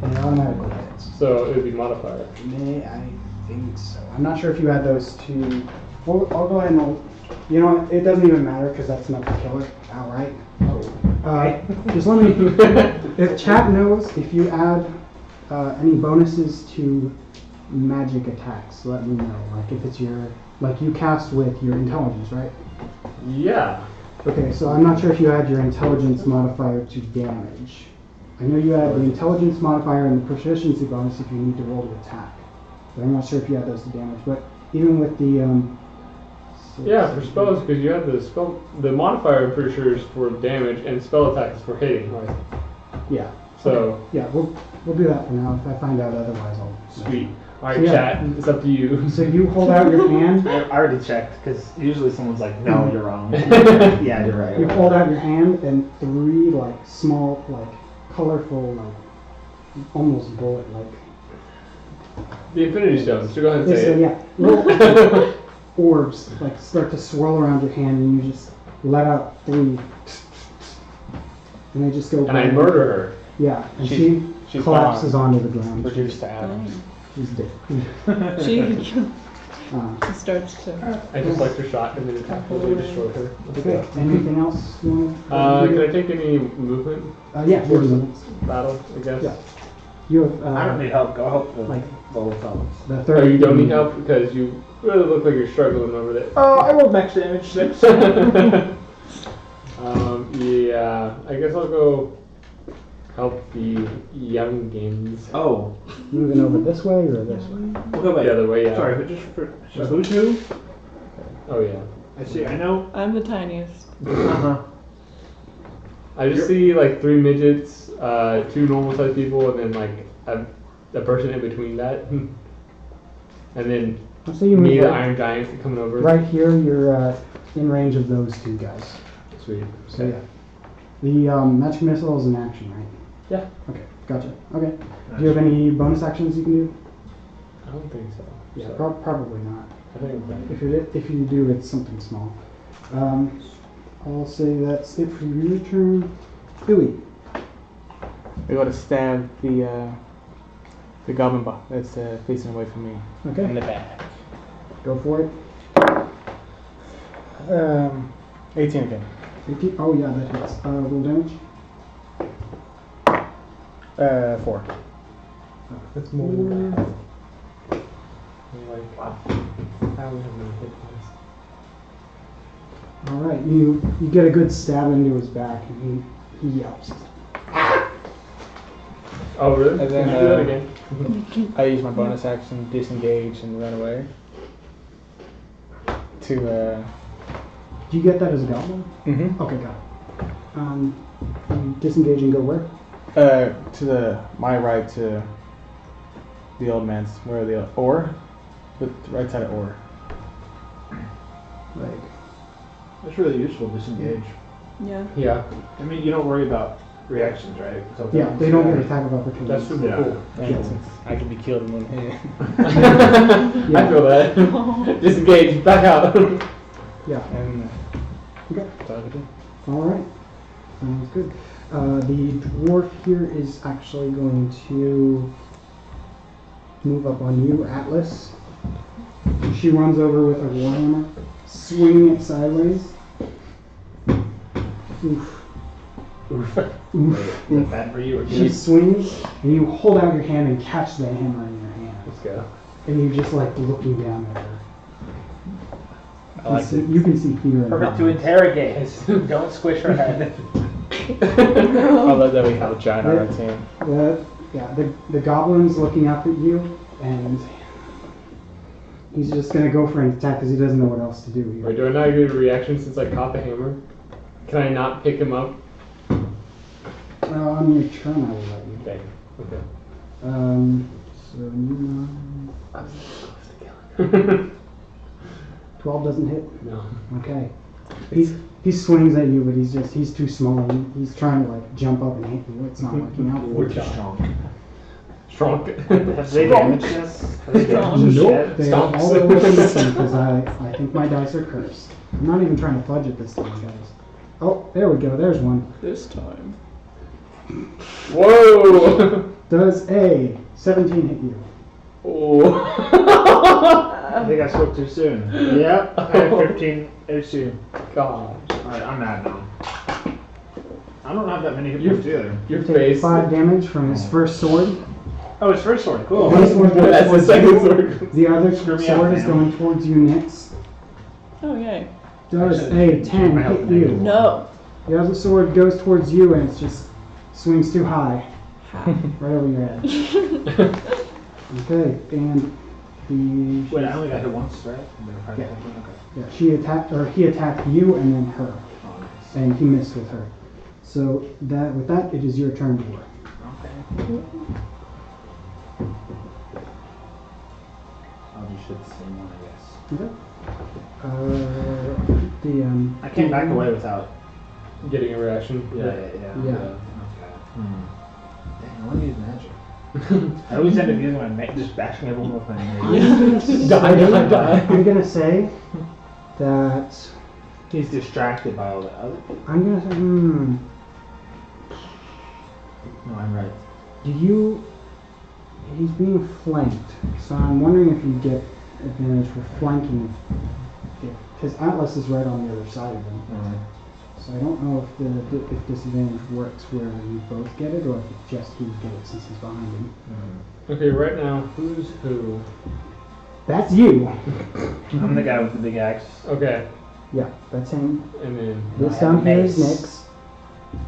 And it automatically hits.
So it would be modifier.
I think so. I'm not sure if you add those two. Well, I'll go ahead and you know what? It doesn't even matter because that's enough to kill it outright. Just let me. If chat knows if you add any bonuses to magic attacks, let me know. Like if it's like you cast with your intelligence, right?
Yeah.
Okay, so I'm not sure if you add your intelligence modifier to damage. I know you add the intelligence modifier and the proficiency bonus if you need to roll to attack. But I'm not sure if you add those to damage. But even with the
Yeah, for spells, because you have the modifier I'm pretty sure is for damage, and spell attack is for hitting. Right?
yeah.
So
Okay. Yeah, we'll do that for now. If I find out otherwise, I'll.
sweet. All right,
So, yeah.
chat. It's up to you.
So you hold out your hand.
I already checked because usually someone's like, "No, you're wrong." Yeah, you're right.
You hold out your hand, and 3 like small, like colorful, like almost bullet-like.
The Infinity Stones. So go ahead and say it.
Yeah, little orbs like start to swirl around your hand, and you just let out 3, and they just go.
And I murder her.
Yeah, and
She's
she collapses
gone.
onto the ground.
Reduced to atoms.
She's dead.
She starts to.
I just like her shot and then attack her to destroy her.
Okay. Anything else you want?
Can I take any movement
Yeah.
for
you're
this battle? I guess.
Yeah. You have.
I don't need help. Go help the
Like
little fellas.
the
Oh,
third.
you don't need help because you really look like you're struggling over there.
Oh, I rolled max damage 6.
Yeah, I guess I'll go help the youngins.
Oh,
Moving over this way or this way?
we'll go back.
The other way, yeah.
Sorry, but just who's who?
Oh yeah.
I see. I know.
I'm the tiniest.
I just see like 3 midgets, 2 normal sized people, and then like a person in between that, and then
Let's say you
Me,
move
the
right,
Iron Giant coming over.
right here. You're in range of those two guys.
Sweet.
So yeah, the magic missile is an action, right?
Yeah.
Okay, gotcha. Okay. Do you have any bonus actions you can do?
I don't think so.
Yeah,
So,
probably not.
I think that.
If you do, it's something small. I'll say that's it for your turn. Huey.
I go to stab the goblin that's facing away from me in
Okay,
the back.
go for it.
18 again.
18. Oh yeah, that hits. Roll damage.
4.
That's more than that. Like, I don't have many hit points.
All right, you get a good stab into his back, and he yelps.
Oh, really?
And then,
Can you do that again?
I use my bonus action, disengage, and run away. To
Do you get that as a goblin?
mm-hmm.
Okay, got it. You disengage and go where?
To my right to the old man's where the ore, with the right side of ore.
Like,
That's really useful, disengage.
Yeah.
Yeah.
I mean, you don't worry about reactions, right? So
yeah, they don't get attack of opportunity.
That's super
Yeah.
cool.
And since I can be killed in one hit.
I feel that. Disengage, back out.
Yeah.
And
Okay.
that's all I can do.
All right. Sounds good. The dwarf here is actually going to move up on you, Atlas. She runs over with a warhammer, swinging it sideways. Oof. Oof.
Is that bad for you or
She swings, and you hold out your hand and catch the hammer in your hand.
Let's go.
And you're just like looking down at her.
I like it.
You can see fear in her
Perfect to
eyes.
interrogate. Don't squish her head.
I love that we have a giant on our team.
The goblin's looking up at you, and he's just gonna go for an attack because he doesn't know what else to do
Wait,
here.
do I not get a reaction since I caught the hammer? Can I not pick him up?
On your turn, I will let you.
Dang. Okay.
So you 12 doesn't hit.
No.
Okay. He swings at you, but he's too small. He's trying to like jump up and hit you. It's not working out.
We're too strong.
Strong.
Have they damaged us? Have they damaged us
Nope,
yet?
they are
Stomps.
all over because I think my dice are cursed. I'm not even trying to fudge it this time, guys. Oh, there we go. There's one.
This time.
Whoa!
Does a 17 hit you?
Oh.
I think I spoke too soon. Yep, I have 15 too.
God.
Alright, I'm mad now. I don't have that many hit
Your-
points either.
Your
Take
face.
5 damage from his first sword.
Oh, his first sword. Cool.
One sword goes
That's the
towards
second
you.
sword.
The other
Screw me
sword
up,
is
man.
going towards you next.
Oh, yay.
Does
Actually,
a 10
my health
hit
negative
you?
one.
No.
The other sword goes towards you and it just swings too high. Right over your head. Okay, and
Wait, I only got hit once, right?
Yeah.
Okay.
he attacked you and then her.
Oh, nice.
And he missed with her. So with that, it is your turn to work.
Okay. I'll do shit the same one, I guess.
Okay.
I can't back away without.
Getting a reaction.
Yeah.
Okay. Dang, I want to use magic. I always end up using my just bashing everyone with my magic.
Die.
I'm gonna say that
He's distracted by all the other.
I'm gonna say,
No, I'm right.
he's being flanked, so I'm wondering if you get advantage for flanking, because Atlas is right on the other side of him. So I don't know if disadvantage works where you both get it, or if it's just he would get it since he's behind him.
Okay, right now, who's who?
That's you.
I'm the guy with the big axe.
Okay,
Yeah, that's him.
and then
This
I have
down here is
mace.
Nyx.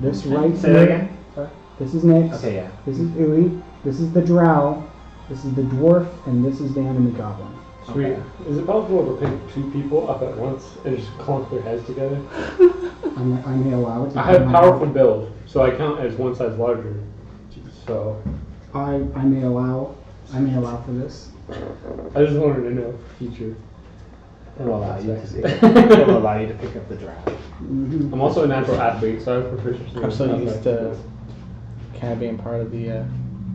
This right
Say
here.
that again. Sorry.
This is Nyx.
Okay, yeah.
This is Uwe. This is the Drow. This is the dwarf, and this is the enemy goblin.
sweet.
Okay.
Is it possible to pick two people up at once and just clunk their heads together?
I may allow it.
I have powerful build, so I count as one size larger. So
I may allow for this.
I just wanted to know for future.
It'll allow you to pick up the draft.
Mm-hmm.
I'm also a natural athlete, so I have proficiency.
I'm so
in
used to kind of being part of the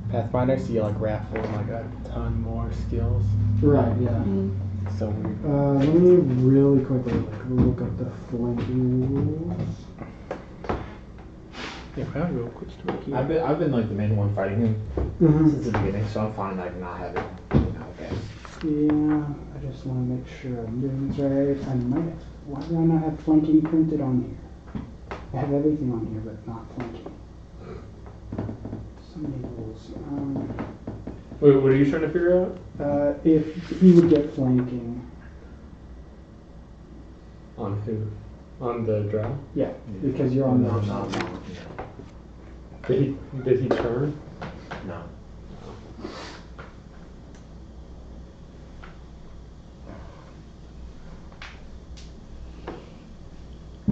Pathfinder, so you like raffle like a ton more skills.
Right, yeah.
Mm.
So weird.
Let me really quickly look up the flanking rules.
Yeah, I'll go quick story here.
I've been like the main one fighting him
Mm-hmm.
since the beginning, so I'm fine like not having okay.
Yeah, I just want to make sure I'm doing this right. I might. Why do I not have flanking printed on here? I have everything on here, but not flanking. So many rules.
Wait, what are you trying to figure out?
If he would get flanking.
On who? On the drow?
Yeah, because you're on the other
No.
side.
Did he turn?
No.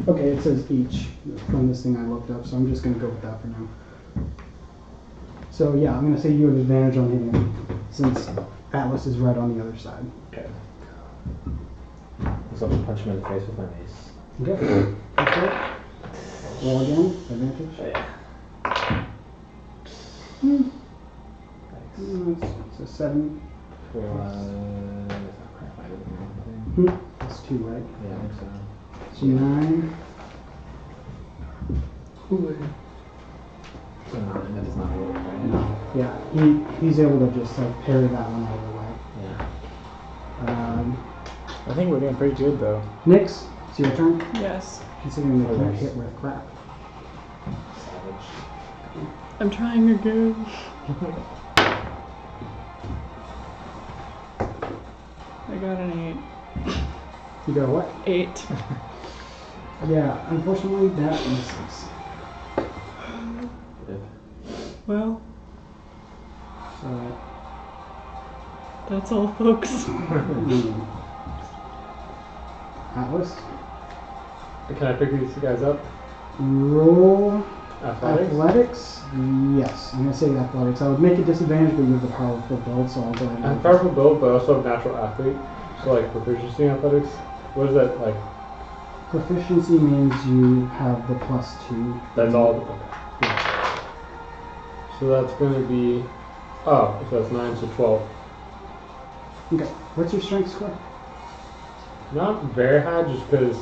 Okay, it says each from this thing I looked up, so I'm just going to go with that for now. So yeah, I'm going to say you have advantage on hitting him, since Atlas is right on the other side.
Okay. So I'll punch him in the face with my mace.
Okay. Okay. Roll again. Advantage.
Yeah.
It's a 7.
For crap, I didn't know anything.
That's 2, right?
Yeah, I think so.
So 9.
So 9, that does not work, right?
No. Yeah, he's able to just parry that one out of the way.
Yeah.
I think we're doing pretty good though.
Nyx, it's your turn.
Yes.
Considering that you're hit with crap.
Savage.
I'm trying again. I got an
You got what?
8. 8.
Yeah, unfortunately that misses.
Well,
So
that's all, folks.
Atlas,
Can I pick these guys up?
roll
Athletics?
athletics. Yes, I'm gonna say athletics. I would make a disadvantage, but you have a powerful build, so I'll go ahead and
I have powerful build, but I also have natural athlete. So like proficiency in athletics. What is that like?
Proficiency means you have the +2.
That's all. Okay. So that's gonna be. Oh, so that's 9, so 12.
Okay. What's your strength score?
Not very high, just because.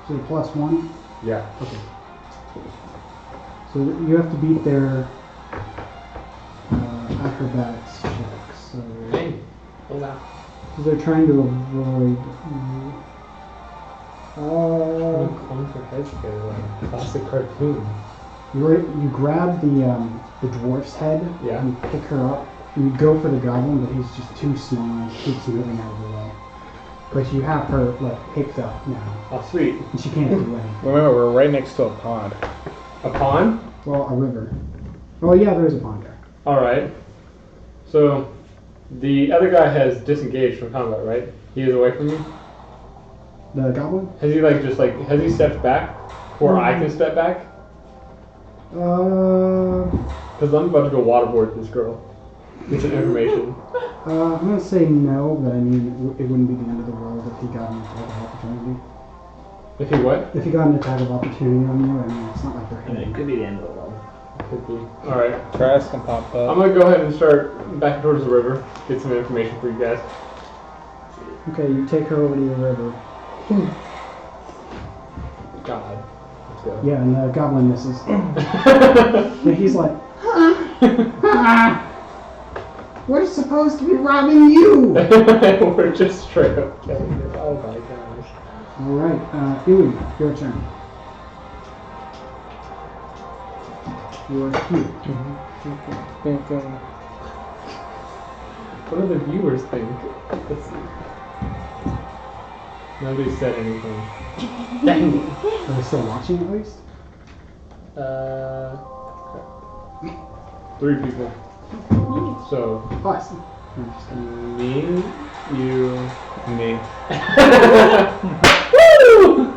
So +1.
Yeah.
Okay. So you have to beat their acrobatics checks. So
Hey. Oh wow.
because they're trying to avoid.
Coins for heads together, like a classic cartoon.
You grab the dwarf's head
Yeah.
and pick her up. And you go for the goblin, but he's just too small and he keeps moving out of the way. But you have her picked up now,
Oh, sweet.
and she can't do anything.
Remember, we're right next to a pond.
A pond?
Well, a river. Oh yeah, there is a pond there.
Alright. So, the other guy has disengaged from combat, right? He is away from me?
The goblin?
Has he has he stepped back? Or I can step back? Because I'm about to go waterboard this girl. Get some information.
I'm gonna say no, but I mean it wouldn't be the end of the world if he got an attack of opportunity.
If he what?
If he got an attack of opportunity on you, I mean it's not like they're
I mean, it
hitting.
could be the end of the world.
Could be. Alright.
Trask can pop up.
I'm gonna go ahead and start back towards the river. Get some information for you guys.
Okay, you take her over to the river.
God. Let's go.
Yeah, and the goblin misses. And he's like, we're supposed to be robbing you!
We're just straight up killing it. Oh my gosh.
Alright, Iwi, your turn. You are here.
What do the viewers think? Let's see. Nobody said anything. Dang it.
Are they still watching at least?
3 people. So,
Us. I'm just kidding.
me, you,
Me.
Woo!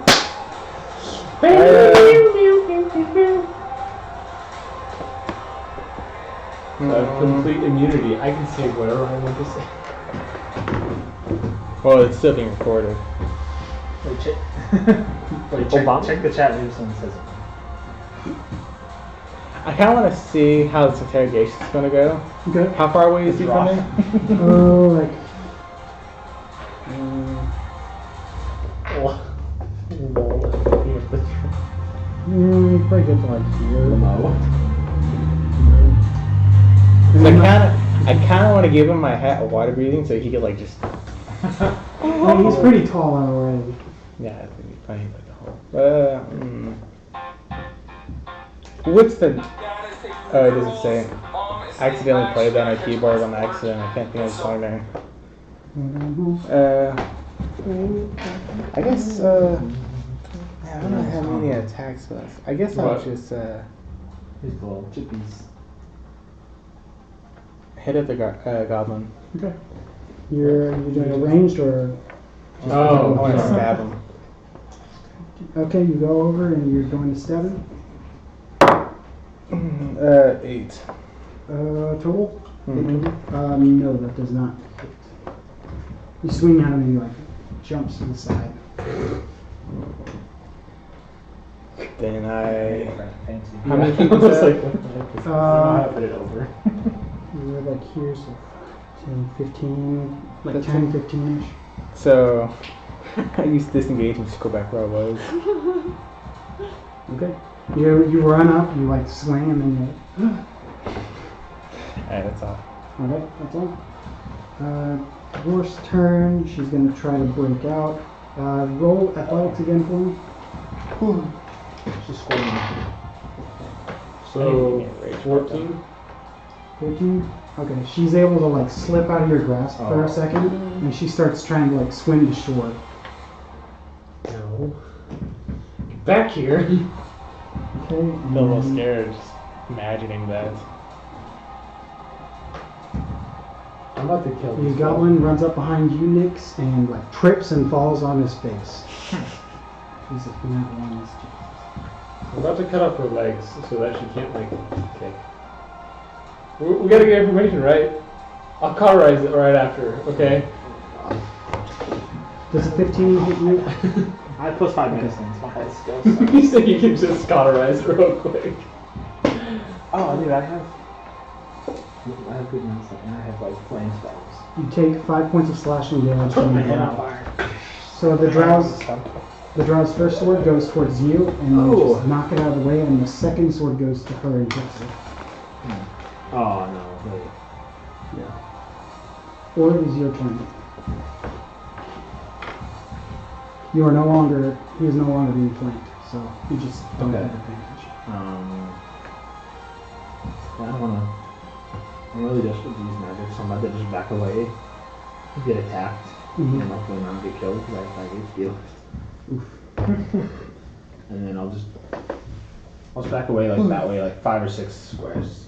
Complete immunity. I can say whatever I want to say.
Well, it's still being recorded.
Wait, check.
Obama?
Check the chat. Maybe someone says it.
I kind of want to see how this interrogation is going to go.
Okay.
How far away is he from me?
Oh, like. You probably get to like here.
I kind of want to give him my hat of water breathing so he could like just.
Well, he's pretty tall already.
Yeah, I think he's playing like the whole. What's the? Oh, it doesn't say. I accidentally played that on a keyboard on accident. I can't think of the song name. I guess. I don't know how many attacks left. I guess I'll just
Here's the little chippies.
hit at the goblin.
Okay. You're doing a ranged or?
I want to stab him.
Okay, you go over and you're going to stab him.
8.
Total?
Mm-hmm.
No, that does not hit. You swing at him and he like jumps to the side.
Then
Fancy.
How many people is that?
I put it over.
You're like here, so 10, 15, like 10, 15-ish.
So, I used disengage and just go back where I was.
Okay. You run up, you like slam and you.
Alright, that's all.
Alright, that's all. Dwarf's turn. She's gonna try to break out. Roll athletics again for me.
She's scoring.
So 14.
14. Okay, she's able to like slip out of your grasp for a second, and she starts trying to like swim to shore.
No. Back here.
Okay.
I'm a little scared just imagining that.
I'm about to kill
The
this
goblin runs up behind you, Nix, and like trips and falls on his face. He's like, not one.
I'm about to cut off her legs so that she can't like kick. We gotta get information, right? I'll cauterize it right after, okay?
Does a 15 hit you?
I have +5 minutes then. It's my head skill.
You said you can just cauterize it real quick.
Oh, dude, I have good ones, and I have like flame spells.
You take 5 points of slashing damage from the
And on
drow.
fire.
So the drow's first sword goes towards you, and you just knock it out of the way, and the second sword goes to her and hits her.
Oh no, wait.
Yeah. Or it is your turn. He is no longer being flanked, so you just don't have advantage.
I don't wanna. I'm really desperate to use magic, so I'm about to just back away, get attacked, and hopefully not get killed because I have 5 HP. And then I'll just back away like that way, like 5 or 6 squares.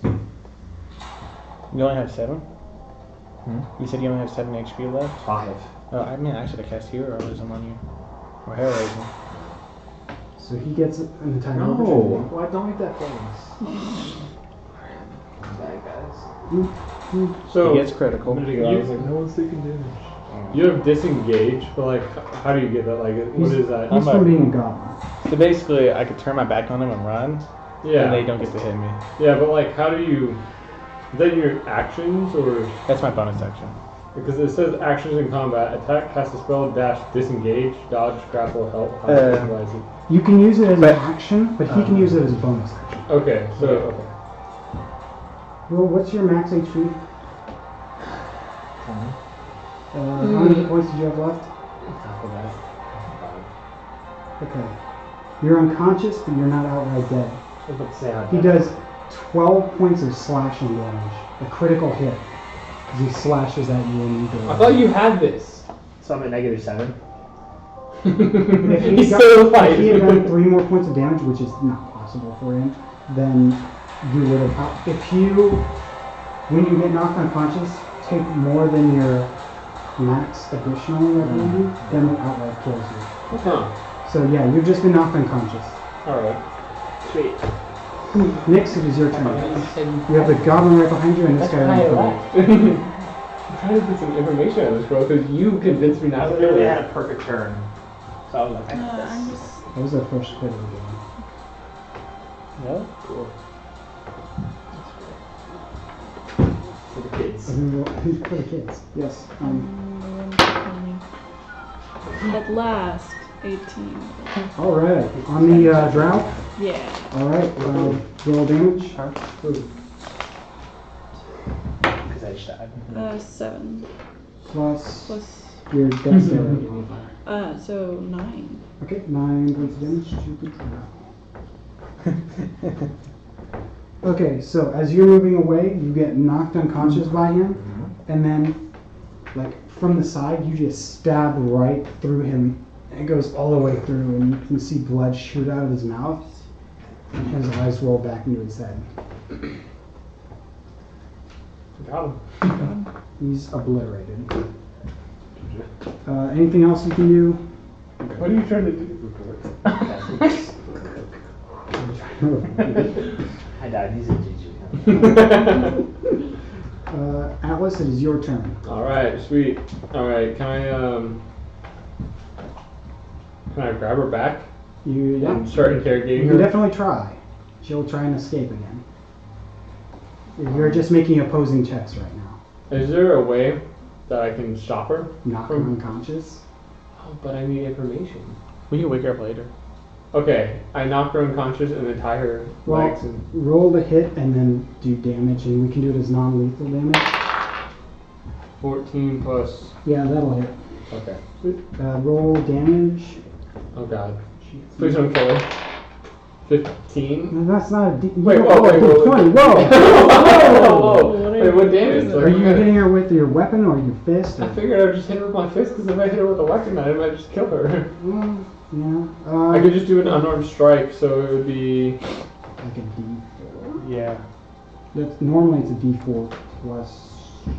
You only have 7? You said you only have 7 HP left?
5.
Oh, I mean, I should have cast Heroism on you. Or Heroism.
So he gets an attack.
No,
opportunity.
why don't make that face? Bad guys.
So
He gets critical.
a minute ago, I was like, no one's taking damage. You have disengage, but like, how do you get that? Like, what is that?
He's from being a goblin.
So basically, I could turn my back on them and run, and they don't get to hit me.
Yeah, but like, how do you? Is that your actions or?
That's my bonus action.
Because it says actions in combat: attack, cast a spell, dash, disengage, dodge, grapple, help, utilize it.
You can use it as an action, but he can use it as a bonus action.
Okay, so okay.
Well, what's your max HP? How many points did you have left?
After that, 5.
Okay. You're unconscious, but you're not outright dead.
I was about to say how
He does 12 points of slashing damage. A critical hit. As he slashes at you and you go.
I thought you had this.
So I'm at -7.
If he
He's
got-
still
if he had
fighting.
done 3 more points of damage, which is not possible for him, then you would have. When you get knocked unconscious, take more than your max additional ability, then it outright kills you.
Huh.
So yeah, you've just been knocked unconscious.
Alright.
Sweet.
Next, it is your turn. You have the goblin right behind you and this guy right behind you.
I'm trying to get some information out of this girl because you convinced me not
I
to
literally
do
had
it.
a perfect turn. So I was like, I got this.
I'm just.
That was our first hit of the game.
Yeah.
Cool. For the kids.
For the kids, yes.
At last, 18.
All right, on the drought.
Yeah.
All right, roll damage.
Because I just died.
7
Plus
plus.
your dexterity modifier.
So 9.
Okay, 9 points of damage to the drow. Okay, so as you're moving away, you get knocked unconscious by him, and then, like, from the side, you just stab right through him. It goes all the way through, and you can see blood shoot out of his mouth, and his eyes roll back into his head.
Got him.
He's obliterated. Anything else you can do?
What are you trying to do?
I died. He's a GG.
Atlas, it is your turn.
Alright, sweet. Alright, can I grab her back
Yeah.
and start
You
interrogating
can
her?
definitely try. She'll try and escape again. You're just making opposing checks right now.
Is there a way that I can stop her?
Knock her unconscious.
Oh, but I need information.
We can wake her up later.
Okay, I knock her unconscious and then tie her legs and...
Roll the hit and then do damage, and we can do it as non-lethal damage.
14 plus...
Yeah, that'll hit.
Okay.
Roll damage.
Oh god. Please don't kill her. 15?
No, that's not a D.
Wait,
whoa,
wait, wait,
20.
wait.
Whoa!
Whoa! Wait, what damage?
Are you hitting her with your weapon or your fist? Or?
I figured I'd just hit her with my fist, because if I hit her with a weapon, I might just kill her.
Well, yeah.
I could just do an unarmed strike, so it would be...
Like a D4.
Yeah.
Normally it's a D4 plus. I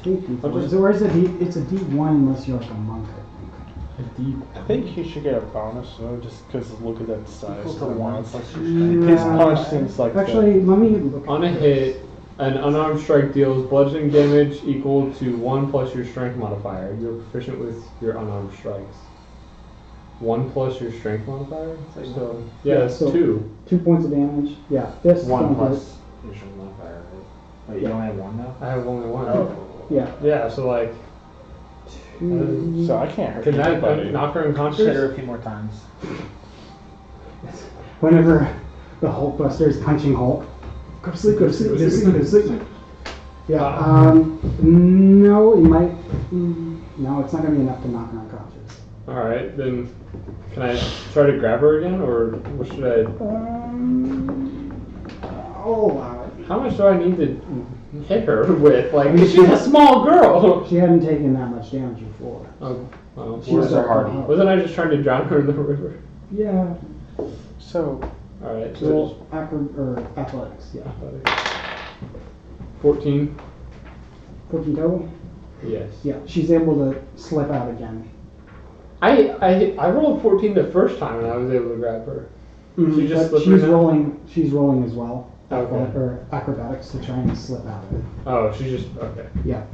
think D4. Or is it it's a D1 unless you're like a monk, I think.
I think he should get a bonus though, just because look at that size.
Equal to 1 plus your
His punch seems like
Actually, let me look.
On a hit, an unarmed strike deals bludgeoning damage equal to 1 plus your strength modifier. You're proficient with your unarmed strikes. 1 plus your strength modifier? So, yeah, that's
so
2.
2 points of damage. Yeah, fist.
1
don't
plus your strength modifier, right? Wait, you only have 1 now?
I have only 1.
Oh.
Yeah.
Yeah, so like,
So I can't hurt
can
anybody.
I knock her
Hit
unconscious?
her a few more times.
Whenever the Hulkbuster is punching Hulk, go to sleep, go to sleep, go to sleep, go to sleep. Yeah. No, it might. No, it's not gonna be enough to knock her unconscious.
Alright, then can I try to grab her again, or what should I...
I'll allow it.
How much do I need to hit her with? Like, she's a small girl!
She hadn't taken that much damage before.
Oh, well,
She was
Where's her
hardy.
hardy?
wasn't I just trying to drown her in the river?
Yeah.
So
Alright, so
Roll athletics. Yeah.
just 14?
14 total.
Yes.
Yeah. She's able to slip out again.
I rolled 14 the first time and I was able to grab her. She just
But
slipped
she's
right now?
rolling. She's rolling as well.
Okay.
Or acrobatics to try and slip out of it.
Oh, she's just, okay.
Yeah.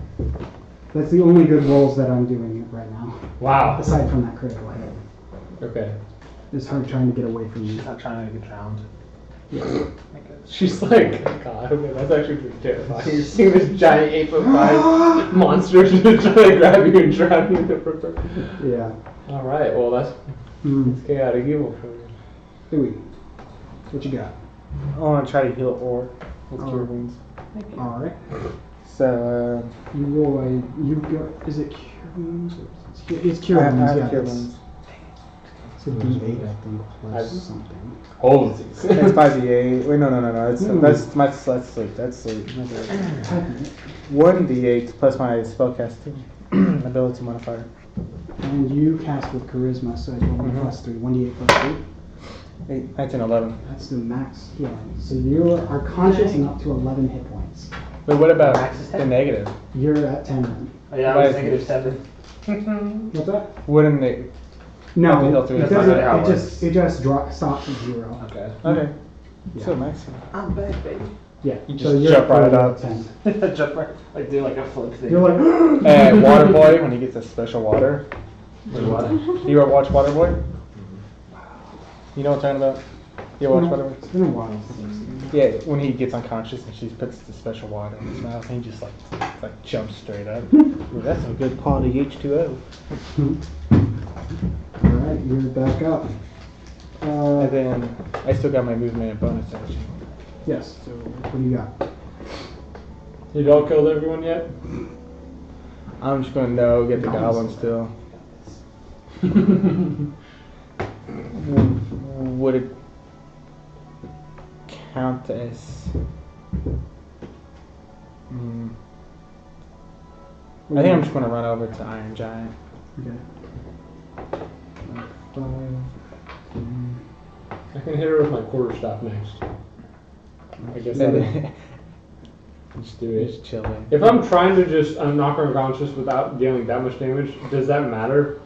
That's the only good rolls that I'm doing right now.
Wow.
Aside from that critical hit.
Okay.
It's her trying to get away from you.
She's not trying to get drowned.
Yeah.
She's like, God, okay, that's actually pretty terrifying. You're seeing this giant 8'5" monster just trying to grab you and drown you in the river.
Yeah.
Alright, well that's chaotic evil for you.
Louis, what you got?
I want to try to heal Or with
Oh.
cure wounds.
All right.
So
You roll a. You go. Is it cure wounds? It's cure
I
wounds.
have
Yeah.
cure
It's
wounds.
a D8, I think, plus something.
Holy.
It's 5d8. Wait, no. It's
No.
that's sleep. That's sleep. 1d8 plus my spellcasting ability modifier.
And you cast with charisma, so it's rolling plus 3. 1d8 plus 3.
8, 19, 11.
That's the max healing. So you are conscious and up to 11 hit points.
Wait, what about
Max is 10?
the negative?
You're at 10 then.
Oh, yeah, I
Why
was
is
negative 7.
What's that?
Wouldn't they?
No,
Have to heal through
it
the
doesn't.
fire.
It just stops at 0.
Okay.
Okay.
Yeah.
So nice.
I'm back, baby.
Yeah.
You
so
just
you're
jump right
level
up.
10.
Jump right, like do like a flip thing.
You're like,
And Waterboy, when he gets a special water.
Wait, what?
You ever watch Waterboy? You know what I'm talking about? You ever watch
No,
Waterboy?
it's been a while since I've seen it.
Yeah, when he gets unconscious and she puts the special water in his mouth and he just like jumps straight up. Well, that's some good quality H2O.
Alright, you're back up.
And then I still got my movement and bonus action.
Yes, so what do you got?
You all killed everyone yet?
I'm just gonna no get the goblin still. Would it count as? I think I'm just gonna run over to Iron Giant.
Okay.
I can hit her with my quarterstaff next. I guess that is. Just do it.
Just chilling.
If I'm trying to just knock her unconscious without dealing that much damage, does that matter?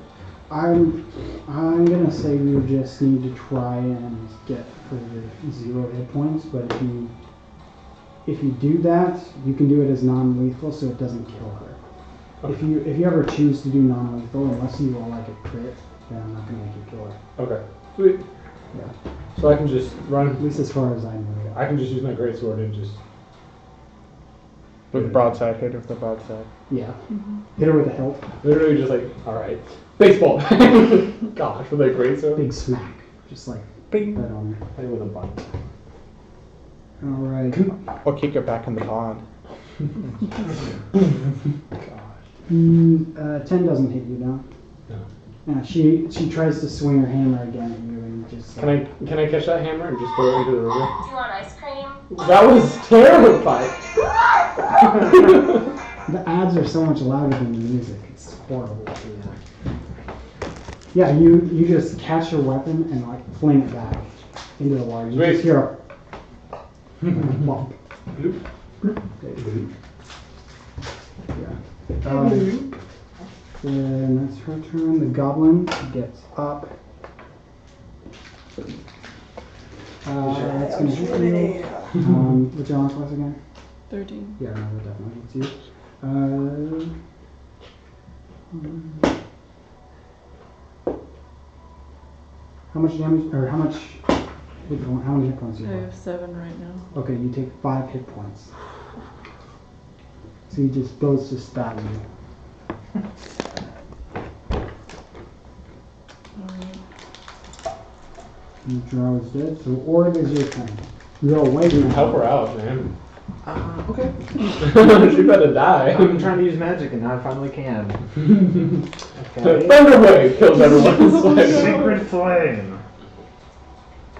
I'm gonna say you just need to try and get for your 0 hit points, but if you do that, you can do it as non-lethal, so it doesn't kill her.
Okay.
If you ever choose to do non-lethal, unless you roll like a crit, then I'm not gonna make you kill her.
Okay. Sweet.
Yeah.
So I can just run.
At least as far as I know.
I can just use my greatsword and just.
With the broadside, hit her with the broadside.
Yeah. Hit her with a hilt.
Literally just like, alright. Baseball! Gosh, with a greatsword.
Big smack. Just like
Bing.
that on her.
Play with a bun.
Alright.
Or kick her back in the pond.
10 doesn't hit you, no?
No.
Yeah, she tries to swing her hammer again at you and just
Can I catch that hammer and just throw it into the river?
Do you want ice cream?
That was terrifying!
The ads are so much louder than the music. It's horrible. Yeah, you just catch your weapon and like fling it back into the water. You just hear a bump. Yeah. Then that's her turn. The goblin gets up. That's gonna hit you. What's your armor class again?
13.
Yeah, no, that definitely hits you. How much damage, or how many hit points do
I
you have?
have 7 right now.
Okay, you take 5 hit points. So he just goes to stab you.
Alright.
And the drow is dead, so Org is your turn. You're away from
Help her out, man.
Okay.
She better die.
I've been trying to use magic and now I finally can. Okay.
Thunder Wave kills everyone.
Sacred Flame.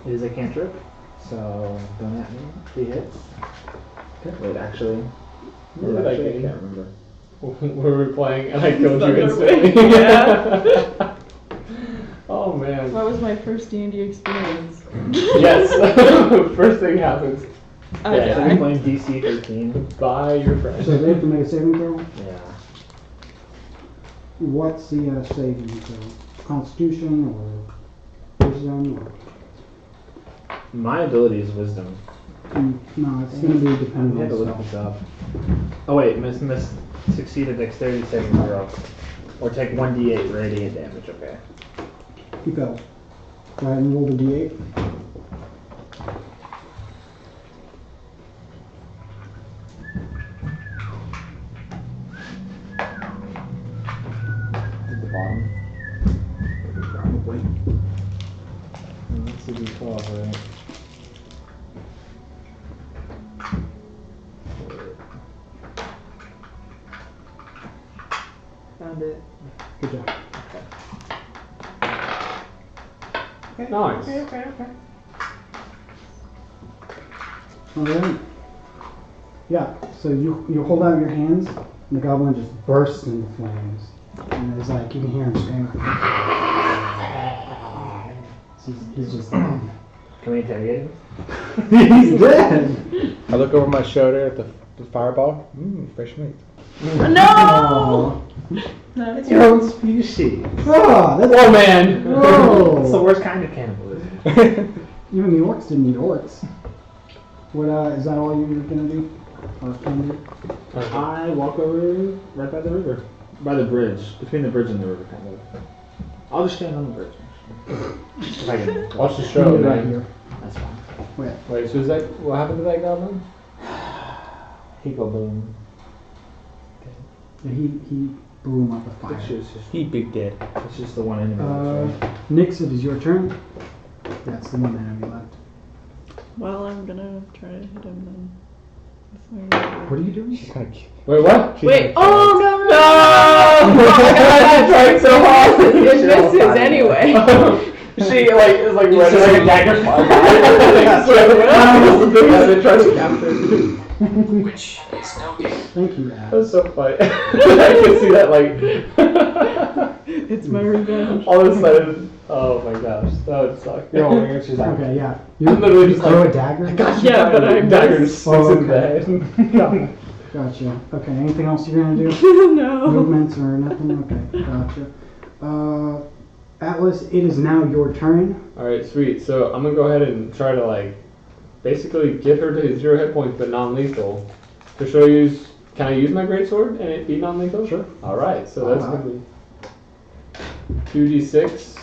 It is a cantrip, so don't at me. 3 hits. Okay. Wait, actually.
Remember that
I
game?
can't remember.
Where we were playing and I killed you
Thunder Wave,
instantly.
yeah.
Oh man.
That was my first D&D experience.
Yes. First thing happens.
I
Yeah.
So
died.
you're playing DC 13.
Buy your friend.
So they have to make a saving throw.
Yeah.
What's the saving throw? Constitution or wisdom? Or,
My ability is wisdom.
no, it's going to be
I
dependent
had to
on
look this up. Oh wait, miss succeed a dexterity saving throw. Or take 1d8 radiant damage, okay.
You go. Go ahead and roll the d8.
At the bottom.
Probably.
That's a d12, right? Found it.
Good job.
Nice.
Okay.
Alright. Yeah, so you hold out your hands, and the goblin just bursts into flames. And it's like, you can hear him scream. He's just dead.
Can we interrogate him?
He's dead!
I look over my shoulder at the fireball. Fresh meat.
No! No,
It's your own species.
Oh, that's
Oh man.
It's the
Whoa!
worst kind of cannibalism.
Even the orcs didn't eat orcs. What is that all you're gonna do? Or can do?
I walk over right by the river. By the bridge. Between the bridge and the river, kind of. I'll just stand on the bridge. If I can.
Watch the show,
Right
man.
here.
That's fine.
Wait, so is that what happened to that goblin?
He go boom.
Yeah, he blew him up a fire.
He big dead. It's just the one enemy.
Nix, it is your turn. That's the one enemy left.
Well, I'm gonna try to hit him then.
What are you doing?
Wait, what?
Wait, oh no!
I tried so hard.
It misses anyway.
She is like running like a dagger. They try to capture.
Which is no game.
Thank you, Ad.
That's so funny. I can see that
It's my revenge.
all of a sudden. Oh my gosh, that would suck.
She's like,
Okay, yeah.
I'm literally
You
just
throw
like,
a dagger?
Yeah, but I
dagger
missed.
just sticks in the head.
Gotcha. Okay, anything else you're gonna do?
No.
Movements or nothing? Okay, gotcha. Atlas, it is now your turn.
Alright, sweet. So I'm gonna go ahead and try to basically get her to 0 hit points but non-lethal. So should I use, can I use my greatsword and it be non-lethal?
Sure.
Alright, so that's gonna be 2d6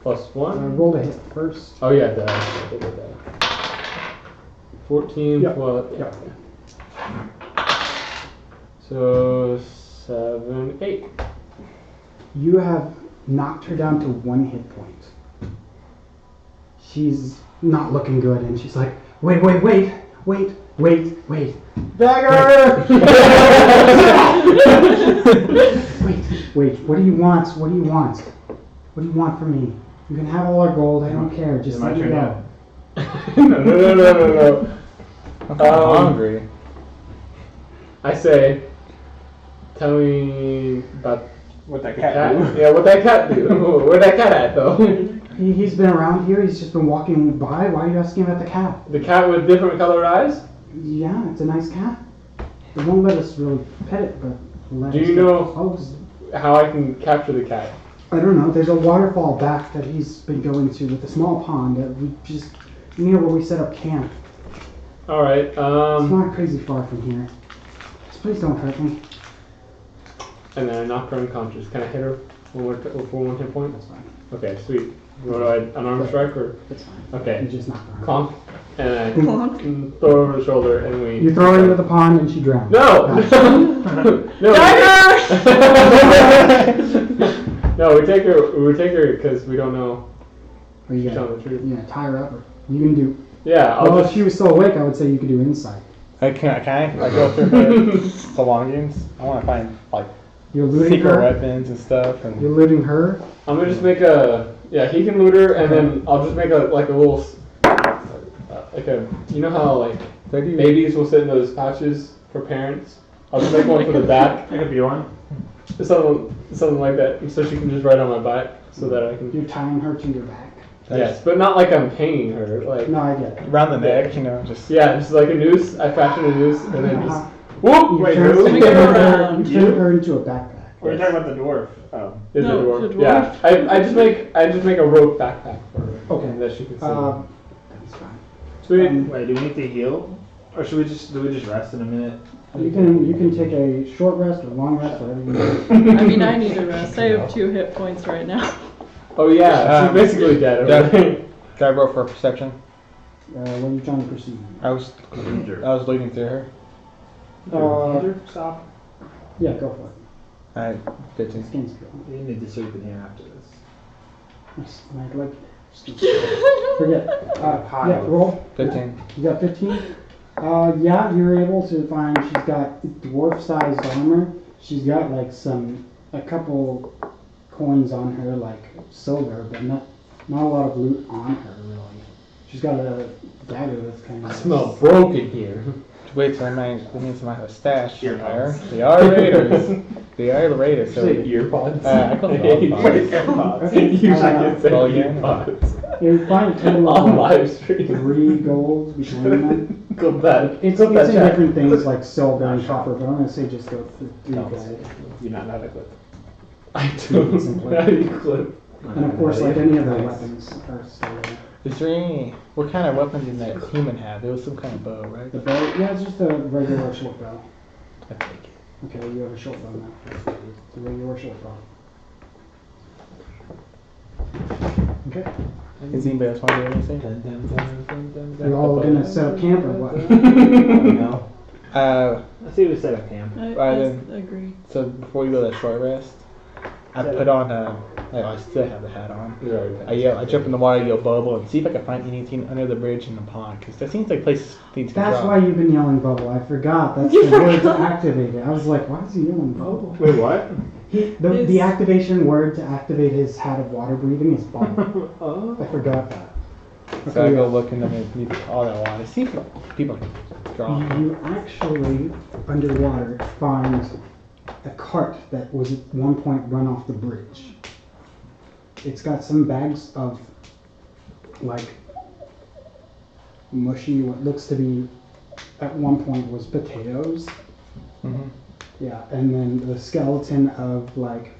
plus 1.
Roll to hit first.
Oh yeah, that. 14
Yep.
plus,
Yep.
So 7, 8.
You have knocked her down to 1 hit point. She's not looking good, and she's like, wait.
Dagger!
Wait, what do you want? What do you want? What do you want from me? You can have all our gold, I don't care, just let me go.
No.
I'm hungry.
I say, tell me about
What that
the
cat
cat.
do?
Yeah, what that cat do? Where that cat at though?
He's been around here, he's just been walking by. Why are you asking about the cat?
The cat with different colored eyes?
Yeah, it's a nice cat. It won't let us really pet it, but we'll let
Do
us
you
get
know-
close.
How I can capture the cat?
I don't know. There's a waterfall back that he's been going to with a small pond that we just near where we set up camp.
Alright,
It's not crazy far from here. Just please don't hurt me.
and then I knock her unconscious. Can I hit her for 1 hit point?
That's fine.
Okay, sweet. What do I, unarmed strike or?
It's fine.
Okay.
You just knock her.
Clonk, and I
Clonk.
throw her over the shoulder and we...
You throw her into the pond and she drowns.
No! No! No, we take her because we don't know.
Or you
Tell
gotta,
the truth.
you gotta tie her up. Or you can do.
Yeah, I'll
Well, if
just...
she was still awake, I would say you could do insight.
Can I go through her belongings? I want to find
You're looting
secret
her.
weapons and stuff. And
You're looting her.
I'm gonna just make a... Yeah, he can loot her, and then I'll just make a little... You know how, babies will sit in those pouches for parents? I'll just make one for the back.
That could be one.
Something like that, so she can just ride on my back, so that I can...
You're tying her to your back.
Yes, but not like I'm hanging her,
No, I get it.
around the neck, just.
Yeah, just like a noose. I fashion a noose, and then just...
Uh-huh.
Whoop!
You
Wait,
turn,
who?
you turn her into a backpack.
We're talking about the dwarf. Oh.
Is
No,
the dwarf.
the dwarf.
Yeah, I just make a rope backpack for her.
Okay.
That she can see.
That's fine.
Sweet.
Wait, do we need to heal? Or should we just rest in a minute?
You can take a short rest or long rest, whatever you need.
I mean, I need a rest. I have 2 hit points right now.
Oh yeah, she's basically dead.
Can I roll for perception?
What are you trying to perceive?
I was leading through her.
Stop.
Yeah, go for it.
Alright, 15.
Skin skill.
We need to sleep in here after this.
Forget. Yeah, roll.
15.
You got 15? Yeah, you're able to find she's got dwarf-sized armor. She's got a couple coins on her, like silver, but not a lot of loot on her, really. She's got a dagger that's kind of...
I smell broken here.
Wait till I need to have a stash. They are raiders. They are the raiders. So
Earpods.
I call them AirPods.
Usually get said
well, yeah.
earpods.
You find a total
On
of
live stream.
3 gold between them.
Clip that.
It's
Clip
in
that chat.
different things like silver and copper, but I'm going to say just go for 3
No.
gold.
You're not how to clip. I
Keep it
do.
simple.
How do you clip?
And of course, like any of their weapons are still there.
Is there any? What kind of weapon did that human have? There was some kind of bow, right?
The bow? Yeah, it's just a regular short bow.
I take it.
Okay, you have a short bow now. It's a regular short bow. Okay.
Does anybody else want to do anything?
Are you all gonna set up camp or what?
No. Let's see if we set up camp.
I agree.
So before we go to that short rest, I put on I still have the hat on. I jump in the water, yell bubble, and see if I can find anything under the bridge in the pond, because there seems like places things can
That's
drop.
why you've been yelling bubble. I forgot. That's the word to activate it. I was like, why is he yelling bubble?
Wait, what?
The activation word to activate his hat of water breathing is bubble.
Oh.
I forgot that.
So I go look underneath all that water, see if people can drop.
You actually, underwater, find a cart that was at one point run off the bridge. It's got some bags of, like, mushy, what looks to be, at one point was potatoes.
Mm-hmm.
Yeah, and then the skeleton of, like,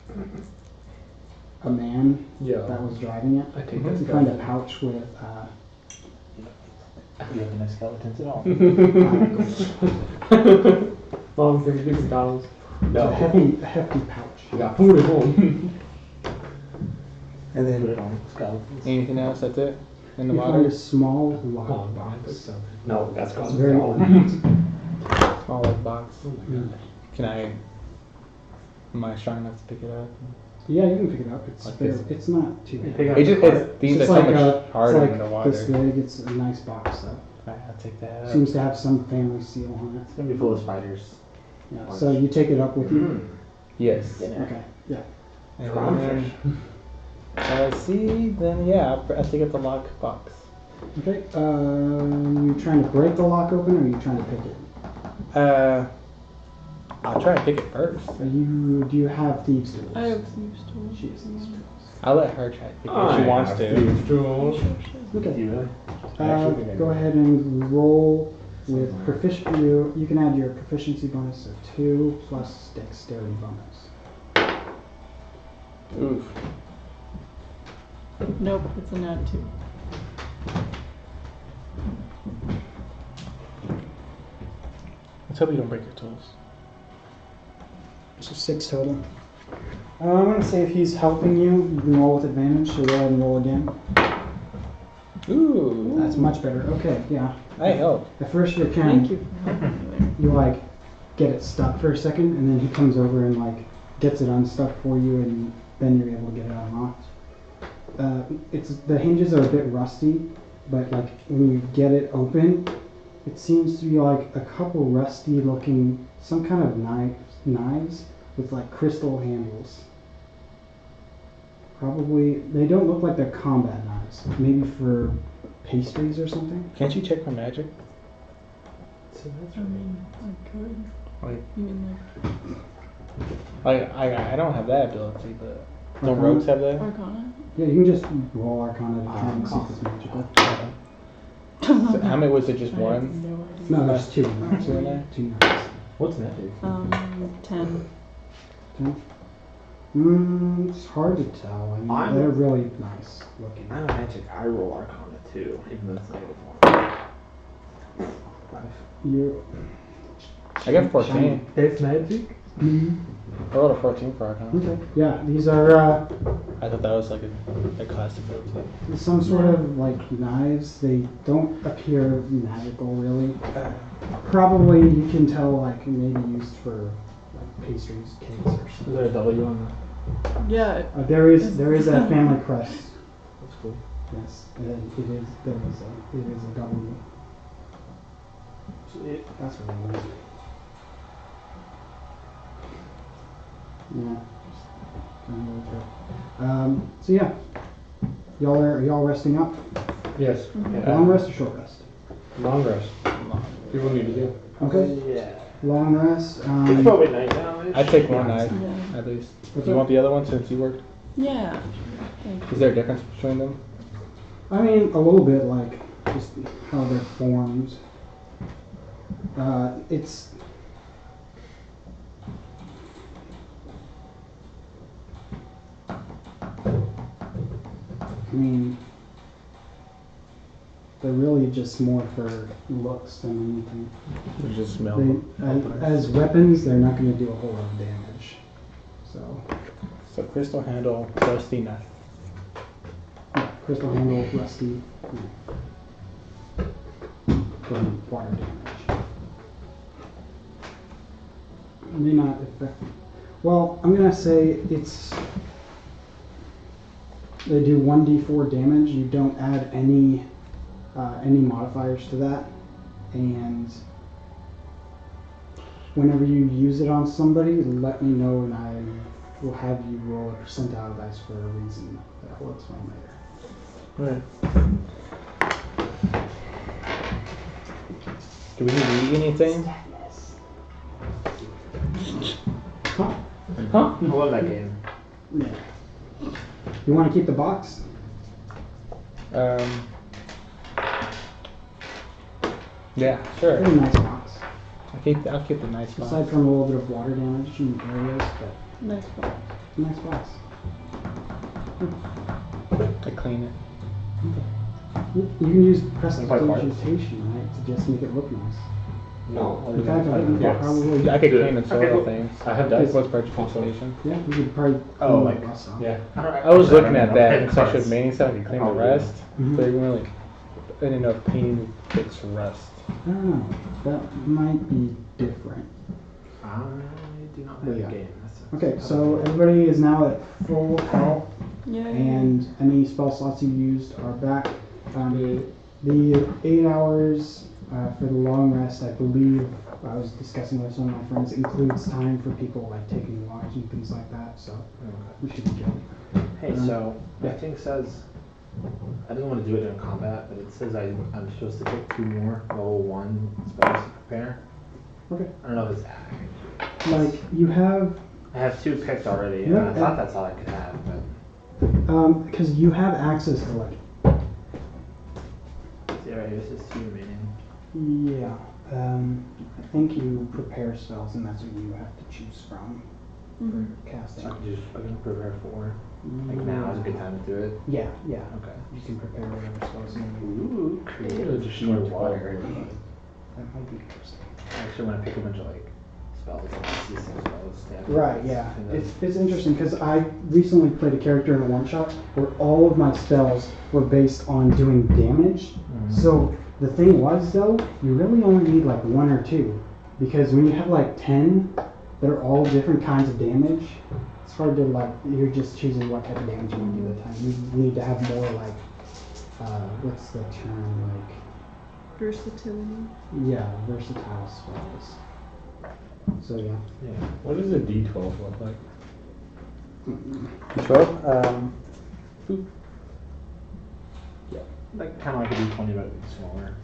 a man that was driving it.
I take
You find a pouch with,
You have no skeletons at all.
Mom, can we do McDonald's?
a hefty pouch.
We got food at home.
And
Put
then
it on skeletons.
anything else? That's it in the
You find
water.
a small
Oh,
lock
no, I put
box.
something.
No, that's
It's
called
very
skeleton.
old.
Small like box.
Oh my god.
Can I? Am I strong enough to pick it up?
Yeah, you can pick it up. It's
Like
very,
this.
it's not too bad.
Pick up
It just
the cart.
things are
It's
so
like
much
it's
harder
like
in the
this
water.
big. It's a nice box though.
Alright, I'll take that.
Seems to have some family seal on
It's gonna be full of spiders.
it. Yeah. So you take it up with you.
Yes.
Okay. Yeah.
And
Crawfish.
see, then yeah, I take up the lock box.
Okay. You trying to break the lock open, or are you trying to pick it?
I'll try and pick it first.
Do you have thieves' tools?
I have thieves tools.
She has thieves' tools.
I'll let her try to pick it if she wants to.
Okay.
You really?
Go ahead and roll with proficiency. You can add your proficiency bonus of 2 plus dexterity bonus.
Oof.
Nope, it's a nat 2.
Let's hope you don't break your tools.
So 6 total. I'm going to say if he's helping you, you can roll with advantage, so go ahead and roll again.
Ooh.
That's much better. Okay, yeah.
I help.
At first you're
Thank
carrying,
you for helping me there.
you like get it stuck for a second, and then he comes over and like gets it unstuck for you, and then you're able to get it unlocked. The hinges are a bit rusty, but like when you get it open, it seems to be like a couple rusty looking, some kind of knives with like crystal handles. Probably, they don't look like they're combat knives. Maybe for pastries or something.
Can't you check for magic?
I mean, I could.
Like,
You mean
I don't have that ability, but don't
Arcana?
rogues have that?
Arcana?
Yeah, you can just roll Arcana to try and see if it's magical.
So how many was it? Just
I
one?
have no idea.
No, there's 2.
Two in there?
2 knives.
What's magic?
10.
It's hard to tell. I mean,
I'm-
they're really nice looking.
I'm magic. I roll Arcana too, even though it's negative 1.
You.
I got 14.
It's magic?
I rolled a 14 for Arcana.
Okay. Yeah, these are
I thought that was like a class ability.
some sort of like knives. They don't appear magical, really. Probably you can tell like maybe used for like pastries, cakes, or
Is
something.
there a W on that?
Yeah,
There is a family crest.
That's cool.
Yes, it is a W.
Sweet.
That's what it is. Yeah. So yeah, are y'all resting up?
Yes.
Long rest or short rest?
Long rest. People need to do.
Okay.
Yeah.
Long rest.
It's probably night now.
I take one night
yeah.
at least.
What's
Do you
that?
want the other one since you worked?
Yeah. Thank
Is
you.
there a difference between them?
I mean, a little bit like just how they're formed. It's. I mean, just more for looks than anything.
You just smell
They,
them.
as weapons, they're not going to do a whole lot of damage. So,
Crystal handle, rusty knife.
yeah, crystal handle, rusty, for water damage. May not affect. Well, I'm gonna say they do 1d4 damage. You don't add any modifiers to that, and whenever you use it on somebody, let me know, and I will have you roll a percentile dice for a reason that I'll explain later.
Right. Do we need anything?
Huh?
Huh?
I love that game.
Yeah. You want to keep the box?
Yeah, sure.
Pretty nice box.
I'll keep the nice box.
Aside from a little bit of water damage in areas, but
Nice box.
it's a nice box.
I clean it.
You can use
Like
prestidigitation, right, to just make it look nice.
No.
In fact, I think
Yes.
probably.
I could clean and
Okay,
several
cool.
things.
I have
That
dice.
was prestidigitation.
Yeah, we could probably.
Oh,
clean
like-
the rest off.
Yeah.
I
I was looking at
don't
that
know.
in such a meaning so I could clean the
Oh,
rest.
Mhm.
But really, I didn't know if cleaning would fix rust.
I don't know. That might be different.
I do not
But
have
yeah.
a game.
Okay, so everybody is now at full health,
Yeah.
and any spell slots you used are back. The 8 hours for the long rest, I believe, I was discussing with some of my friends, includes time for people like taking walks and things like that, so we should be good.
Hey, so my
yeah.
thing says I didn't want to do it in combat, but it says I'm supposed to pick 2 more level 1 spells to prepare.
Okay.
I don't know if it's accurate.
Like, you have,
I have 2 picked already, and
Yeah,
I thought that's all I could have, but
because you have access to like,
see right here, it says 2 remaining.
yeah, I think you prepare spells and that's what you have to choose from
Mhm.
for casting.
So I can prepare 4. Like now is a good time to do it.
Yeah, yeah.
Okay.
You can prepare whatever spells you need.
Ooh, creative. Destroy water.
That might be interesting.
I actually want to pick a bunch of like spells, like ceasing spells. stab
Right,
spells,
yeah.
and then-
It's interesting because I recently played a character in a one-shot where all of my spells were based on doing damage.
Mhm.
So the thing was, though, you really only need like 1 or 2. Because when you have like 10 that are all different kinds of damage, it's hard to like, you're just choosing what type of damage you want to do at the time. You need to have more like, what's the term, like,
Versatility.
yeah, versatile spells. So yeah.
Yeah.
What does a D12 look like?
12?
Like kind of like a D20, but smaller.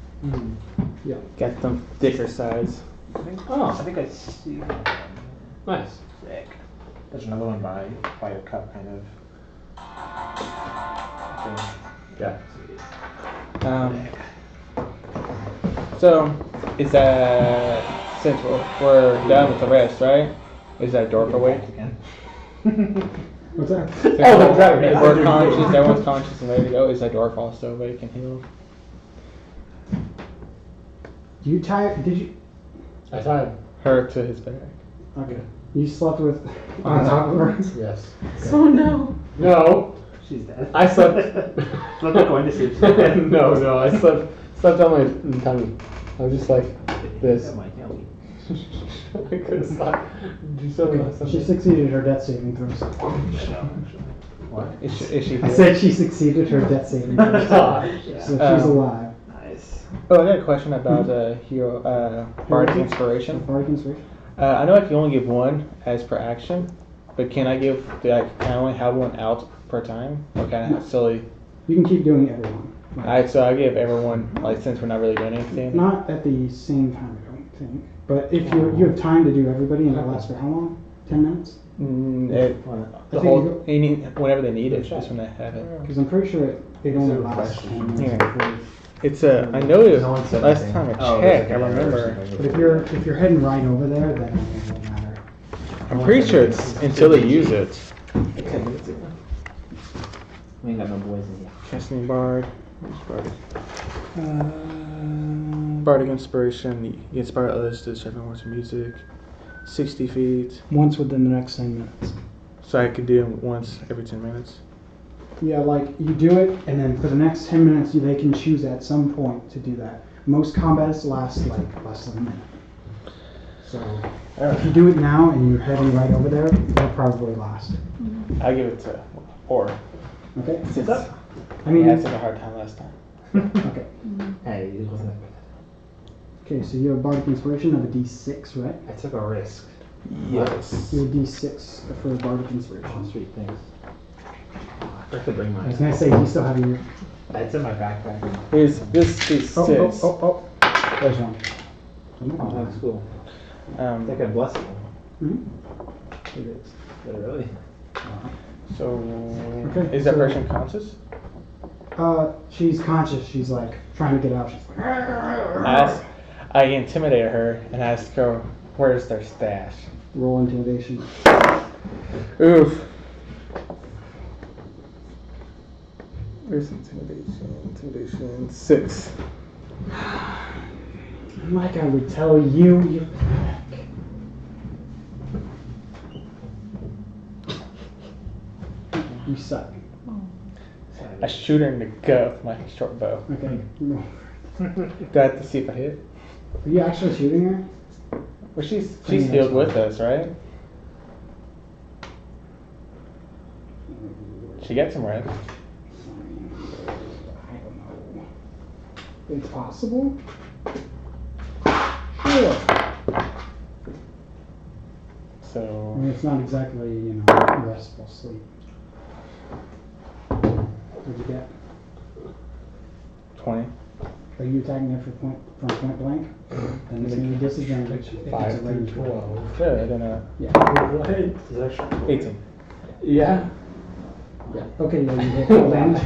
Yeah.
Got some thicker sides.
I think.
Oh.
I think I see one.
Nice.
Sick. There's another one by your cup, kind of.
Yeah.
So, is that, since we're done with the rest, right? Is that door awake?
Again.
What's that?
Oh, we're conscious, everyone's conscious and ready to go. Is that door still awake and healed?
Did you?
I tied.
Her to his back.
Okay. You slept with on top of her?
Yes.
Oh no.
No.
She's dead.
I slept.
I'm not going to sleep.
no, I slept on my tummy. I was just like this.
That might kill me.
I couldn't stop. Did you still know something?
She succeeded her death saving throws.
What?
Is she
I
healed?
said she succeeded her death saving throws.
Yeah.
So she's alive.
Nice.
Oh, I got a question about hero, Bardic Inspiration.
Bardic Inspiration?
I know I can only give 1 as per action, but can I only have 1 out per time? Or can I silly?
You can keep doing everyone.
Alright, so I give everyone, like, since we're not really doing anything.
Not at the same time, I don't think. But if you have time to do everybody, and it lasts for how long? 10 minutes?
The whole, whenever they need it, just when they have it.
Because I'm pretty sure it only
Is it
lasts
refresh?
10 minutes.
Yeah.
before-
It's I know it
No one said
last
anything.
time I
Oh,
checked, I
there's like an error or
remember.
something.
But if you're heading right over there, then it won't matter.
I'm pretty sure it's until they use it.
We ain't got no boys in here.
Casting Bard. Where's Bard? Bardic inspiration. You inspire others to serve words of music. 60 feet.
Once within the next 10 minutes.
So I could do it once every 10 minutes.
Yeah, like you do it, and then for the next 10 minutes, they can choose at some point to do that. Most combats last like less than a minute. So if you do it now and you're heading right over there, it'll probably last.
I'll give it to Or.
Okay.
Since
I
I
mean,
had such a hard time last time.
okay.
Hey, it wasn't.
Okay, so you have Bardic Inspiration of a D6, right?
I took a risk.
Yes.
You have D6 for Bardic Inspiration.
Oh, sweet, thanks. I have to bring
I
mine.
was gonna say, you still have your.
It's in my backpack.
Here's this is
Oh,
six.
There's one.
Oh, that's cool. It's like
Um,
a blessing.
Mm-hmm. It is.
Really?
so
Okay,
is that
so-
person conscious?
She's conscious. She's like trying to get out. She's like,
I intimidated her and asked her where's their stash.
roll intimidation.
Oof. Where's intimidation? Intimidation 6.
Like I would tell you, you. You suck.
I shoot her in the gut with my short bow.
Okay.
Do I have to see if I hit?
Are you actually shooting her?
Well, she's
Yeah,
healed
that's
with us, right? She gets some red.
I don't know. It's possible. Sure. I
So
mean, it's not exactly, restful sleep. What'd you get?
20.
Are you attacking her from point blank? Then it's going to be disadvantage if it's a
5
range.
through 12. Good, I don't know.
Yeah.
18.
Yeah.
Yeah. Okay, yeah, you hit full damage.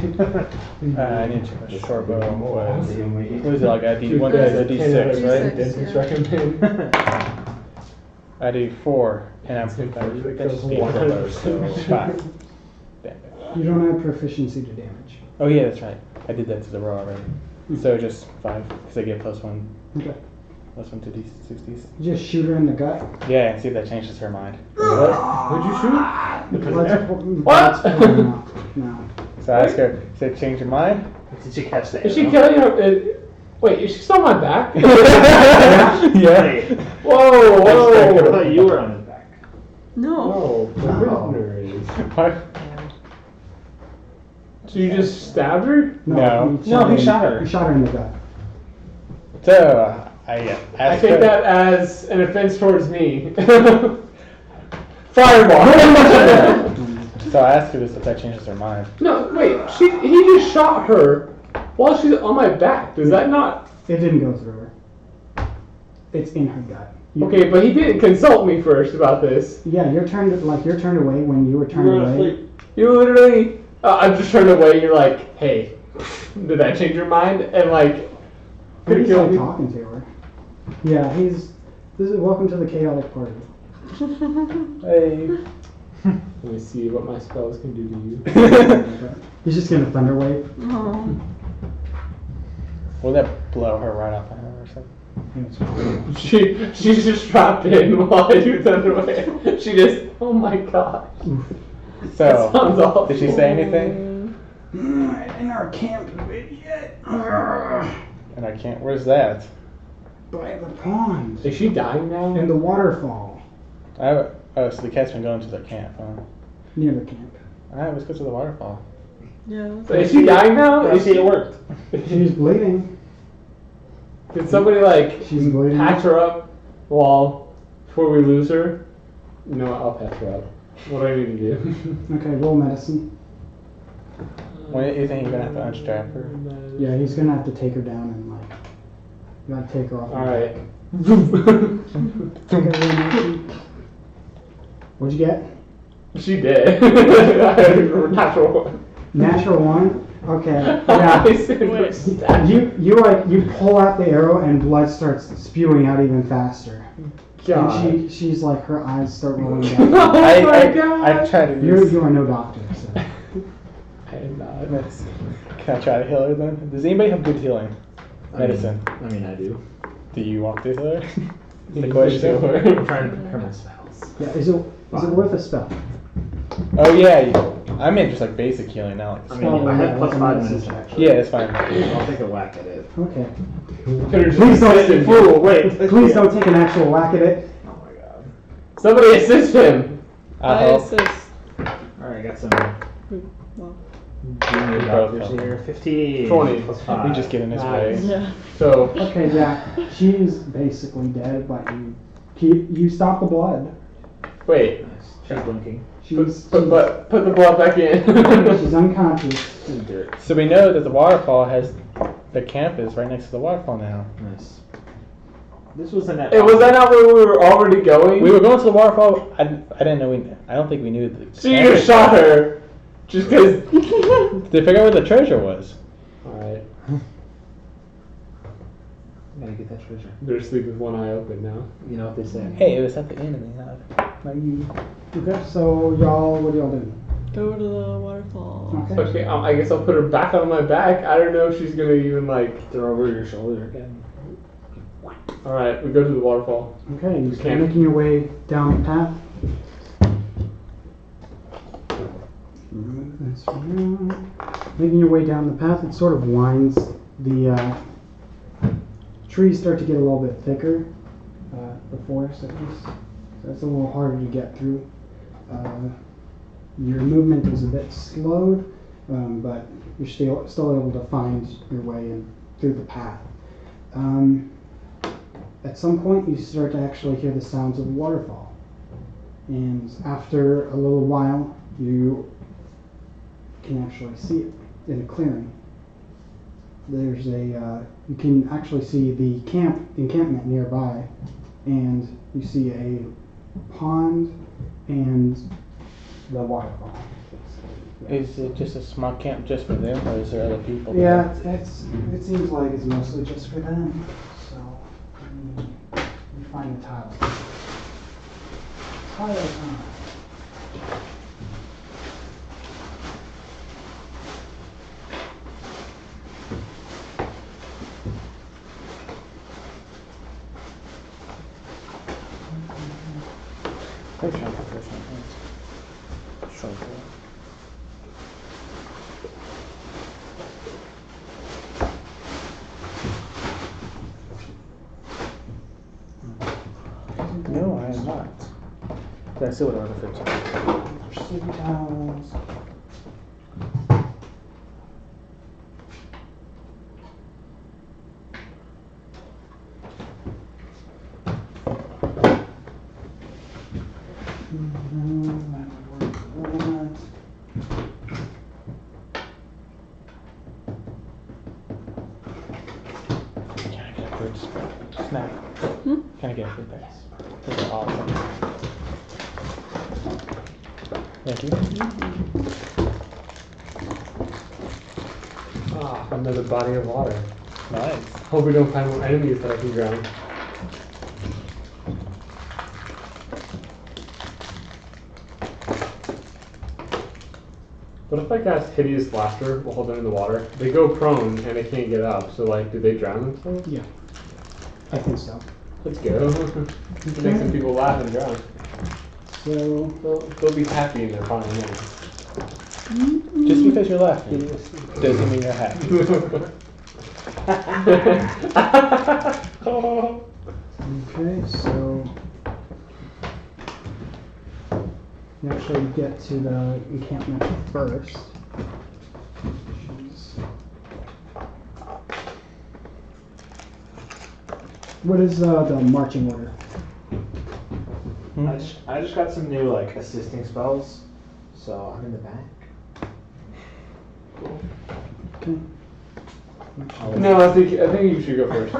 I need to check my short bow. What
Dude,
is it, like a D1, a D6, right?
Dentist recommend.
I do 4, and I'm that's just being low, so 5. Damn it.
You don't have proficiency to damage.
Oh yeah, that's right. I did that to the row already. So just 5, because I get +1
Okay.
to D60s.
You just shoot her in the gut.
Yeah, and see if that changes her mind.
What? Who'd you shoot?
What? No.
So I ask her, does it change your mind?
Did you catch that?
Is she killing her? Wait, is she still on my back?
Yeah.
Whoa,
I
whoa.
thought you were on his back.
No.
No, the prisoner is.
What?
So you just stabbed her?
No.
he
No, he
her-
shot her.
He shot her in the gut.
So I
I
asked
take
her.
that as an offense towards me. Fireball!
So I asked her this if that changes her mind.
No, wait, he just shot her while she's on my back. Does that not...
It didn't go through her. It's in her gut.
Okay, but he didn't consult me first about this.
Yeah, you're turned away when you were turned away.
You literally... I'm just turned away, you're like, hey, did that change your mind? And like...
But he's
kill
like
me.
talking to her. Yeah, this is welcome to the chaotic party.
Hey.
Let me see what my spells can do to you.
He's just gonna thunder wave.
Oh.
Will that blow her right off of her or something?
She's just trapped in while I do Thunderwave. She just, oh my god. That
So,
sounds awful.
did she say anything?
In our camp, you idiot.
And I can't. Where's that?
By the pond.
Is she dying now?
And the waterfall.
Oh, so the cat's been going to the camp, huh?
Near the camp.
Alright, let's go to the waterfall.
Yeah.
Is she dying now?
I
Is
see
she,
it worked.
She's bleeding.
did somebody like
She's bleeding.
patch her up before we lose her? No, I'll patch her up. What do I need to do?
Okay, roll medicine.
When do you think you're gonna have to unstrap her?
Yeah, he's gonna have to take her down and like, you gotta take her off.
Alright.
Okay, roll medicine. What'd you get?
She did. Natural one.
Natural 1. Okay.
Yeah.
You pull out the arrow and blood starts spewing out even faster.
God.
And she's like, her eyes start rolling down.
Oh my god.
I tried to use.
You are no doctor, so.
I am not.
Can I try to heal her then? Does anybody have good healing?
Medicine.
I mean, I do.
Do you want this there? The
I'm
question.
I'm trying to prepare my spells.
Yeah, is it worth a spell?
Oh yeah, I meant just like basic healing now.
I mean, I have plus 5 minutes actually.
Yeah, it's fine.
I'll take a whack at it.
Okay.
Please don't.
Fool, wait. Please don't take an actual whack at it.
Oh my god.
Somebody assist him.
I'll
I
help.
assist.
Alright, I got some
Well,
junior doctors here. 15.
20.
Plus 5.
We just get in his way.
yeah.
So,
Okay, yeah. She's basically dead, but you stop the blood.
wait.
Nice. She's blinking.
She's
Put the blood back in.
she's unconscious.
This is dirt.
So we know that the waterfall has the camp is right next to the waterfall now.
Nice. This was the net.
Hey, was that not where we were already going?
We were going to the waterfall. I didn't know. I don't think we knew the.
So you just shot her. Just because.
They figure out where the treasure was.
Alright.
Gotta get that treasure.
They're asleep with one eye open now.
You know what they say.
Hey, it was at the enemy, not you.
Okay, so what y'all do?
Go to the waterfall.
Okay.
Okay, I guess I'll put her back on my back. I don't know if she's gonna even like.
Throw over your shoulder again.
Alright, we go to the waterfall.
Okay, you start
Camp.
making your way down the path. Remove this for now. Making your way down the path, it sort of winds. The trees start to get a little bit thicker. The forest, at least. So it's a little harder to get through. Your movement is a bit slowed, but you're still able to find your way in through the path. At some point, you start to actually hear the sounds of the waterfall. And after a little while, you can actually see it in a clearing. There's you can actually see the encampment nearby, and you see a pond and the waterfall.
Is it just a small camp just for them, or is there other people? there?
Yeah, it seems like it's mostly just for them. So, you find the tiles. Tile time.
First one. Sure. No, I am not. Did I see what order fits on?
City tiles.
Can I get a fruit snack? Can I get a fruit base? Those are awesome. Thank you.
Ah, another body of water.
Nice.
Hope we don't find more enemies that I can drown. What if I cast Hideous Laughter while they're in the water? They go prone and they can't get up, so like, do they drown themselves?
Yeah, I think so.
Let's go. Make some people laugh and drown.
So,
They'll be happy and they're fine.
Just because you're laughing doesn't mean you're happy.
okay, so you actually get to the encampment first. What is the marching order?
I just got some new like assisting spells, so I'm in the back.
Okay.
No, I think you should go first.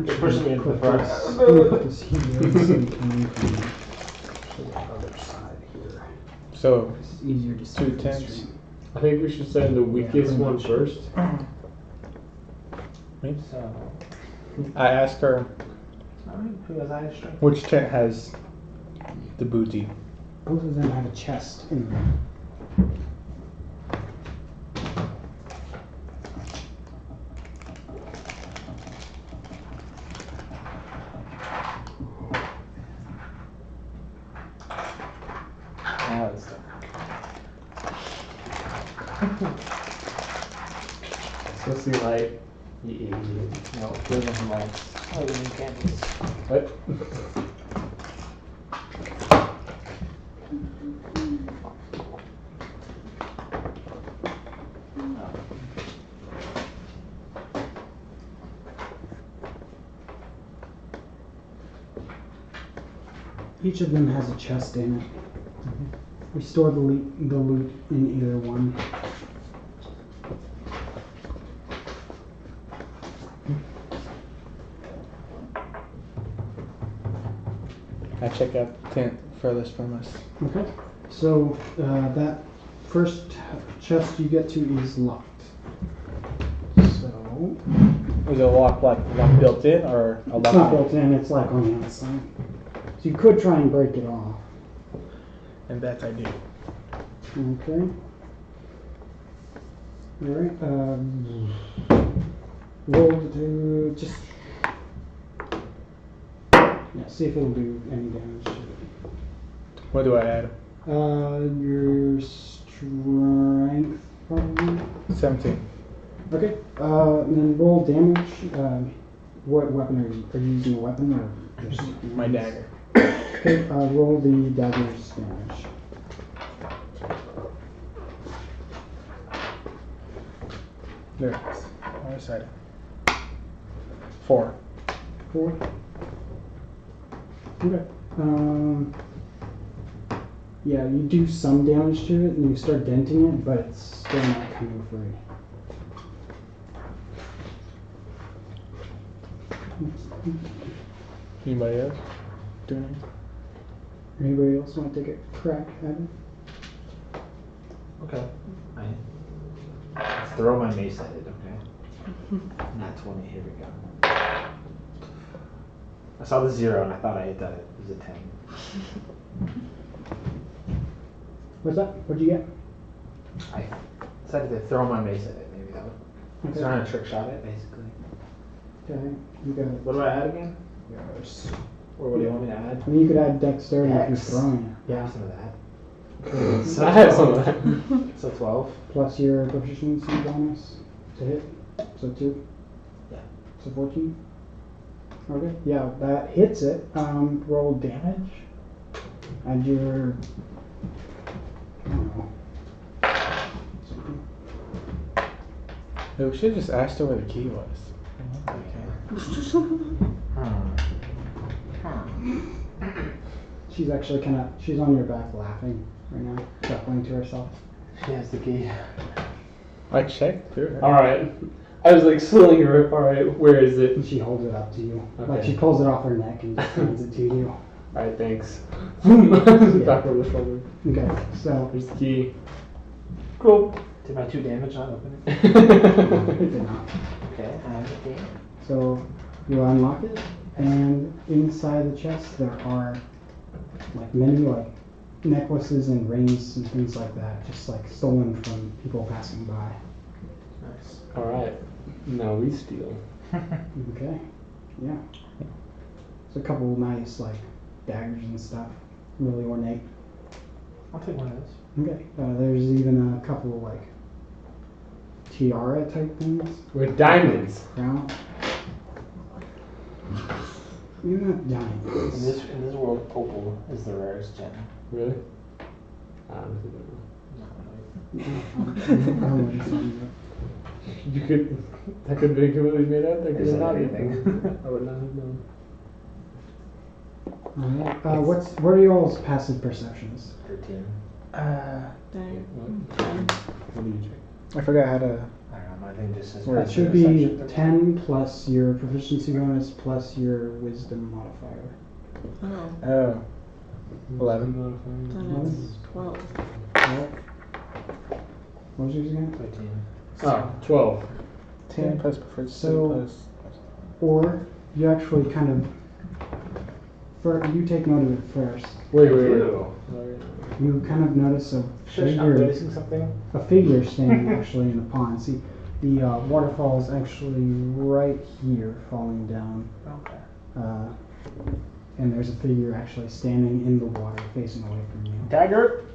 You're pushing me into the front.
This here, so you can move to the other side here.
So,
It's easier to see.
2
from the
tents.
stream.
I think we should send the weakest one first.
Me?
So,
I asked her
alright, who has eye strength?
which tent has the booty.
Both of them have a chest in them.
Now it's stuff.
Supposed to be light. You idiot.
No, there's nothing like. Oh, you need candles.
What?
Each of them has a chest in it. We store the loot in either one.
I check out the tent furthest from us.
Okay. So that first chest you get to is locked. So
Is it a lock like built in or a lock?
it's not built in. It's like on the outside. So you could try and break it off.
And that I do.
Okay. Alright. Roll to just. Yeah, see if it'll do any damage to it.
What do I add?
Your strength, probably.
17.
Okay. And then roll damage. What weapon are you? Are you using a weapon or just
My dagger.
Okay. Roll the dagger's damage.
There it is. Other side. 4.
4. Okay. Yeah, you do some damage to it and you start denting it, but it's still not coming free.
Anybody else doing anything?
Anybody else want to take a crack at it?
Okay. I throw my mace at it, okay? Not 20, here we go. I saw the 0 and I thought I hit that. It was a 10.
What's that? What'd you get?
I decided to throw my mace at it. Maybe that would.
Okay.
Trying to trick shot it, basically.
Okay. You got it.
What do I add again?
Yours.
Or what do you want me to add?
I mean, you could add dexterity if you're
Dex.
throwing it.
Yeah, some of that.
I have some of that.
So 12.
Plus your proficiency bonus to hit. So 2.
Yeah.
So 14. Okay. Yeah, that hits it. Roll damage. Add your. I don't know. Something.
Hey, we should have just asked her where the key was.
She's actually kind of. She's on your back laughing right now, chuckling to herself.
She has the key.
I checked through her.
Alright. I was like slowing her. Alright, where is it?
And she holds it up to you. Like
Okay.
she pulls it off her neck and just hands it to you.
Alright, thanks. Back over the shoulder.
Okay, so.
There's the key. Cool.
Did my 2 damage not open it?
It did not.
Okay, I have the key.
So you unlock it, and inside the chest there are like many like necklaces and rings and things like that, just like stolen from people passing by.
Nice.
Alright. Now we steal.
Okay, yeah. There's a couple nice like daggers and stuff, really ornate.
I'll take one of those.
Okay, there's even a couple like tiara type things.
With diamonds.
Crown. You're not dying.
In this world, opal is the rarest gem.
Really? I honestly don't know. You could. That could be completely made up. That could
Is
have
that
not been.
anything?
I would not have known.
Alright. What are y'all's passive perceptions?
13.
Dang.
What do you check?
I forgot how to.
I don't know, my thing just says.
Or
It
passive
should be
perception 13.
10 plus your proficiency bonus plus your wisdom modifier.
Oh,
Oh. 11.
then it's 12.
What was yours again?
13.
Oh, 12.
10 plus preferred
So-
plus.
Or you actually kind of. You take note of it first.
Wait.
Ew.
You kind of notice a
Shush, I'm
figure,
noticing something.
standing actually in the pond. See, the waterfall is actually right here, falling down.
Okay.
And there's a figure actually standing in the water, facing away from you.
Dagger?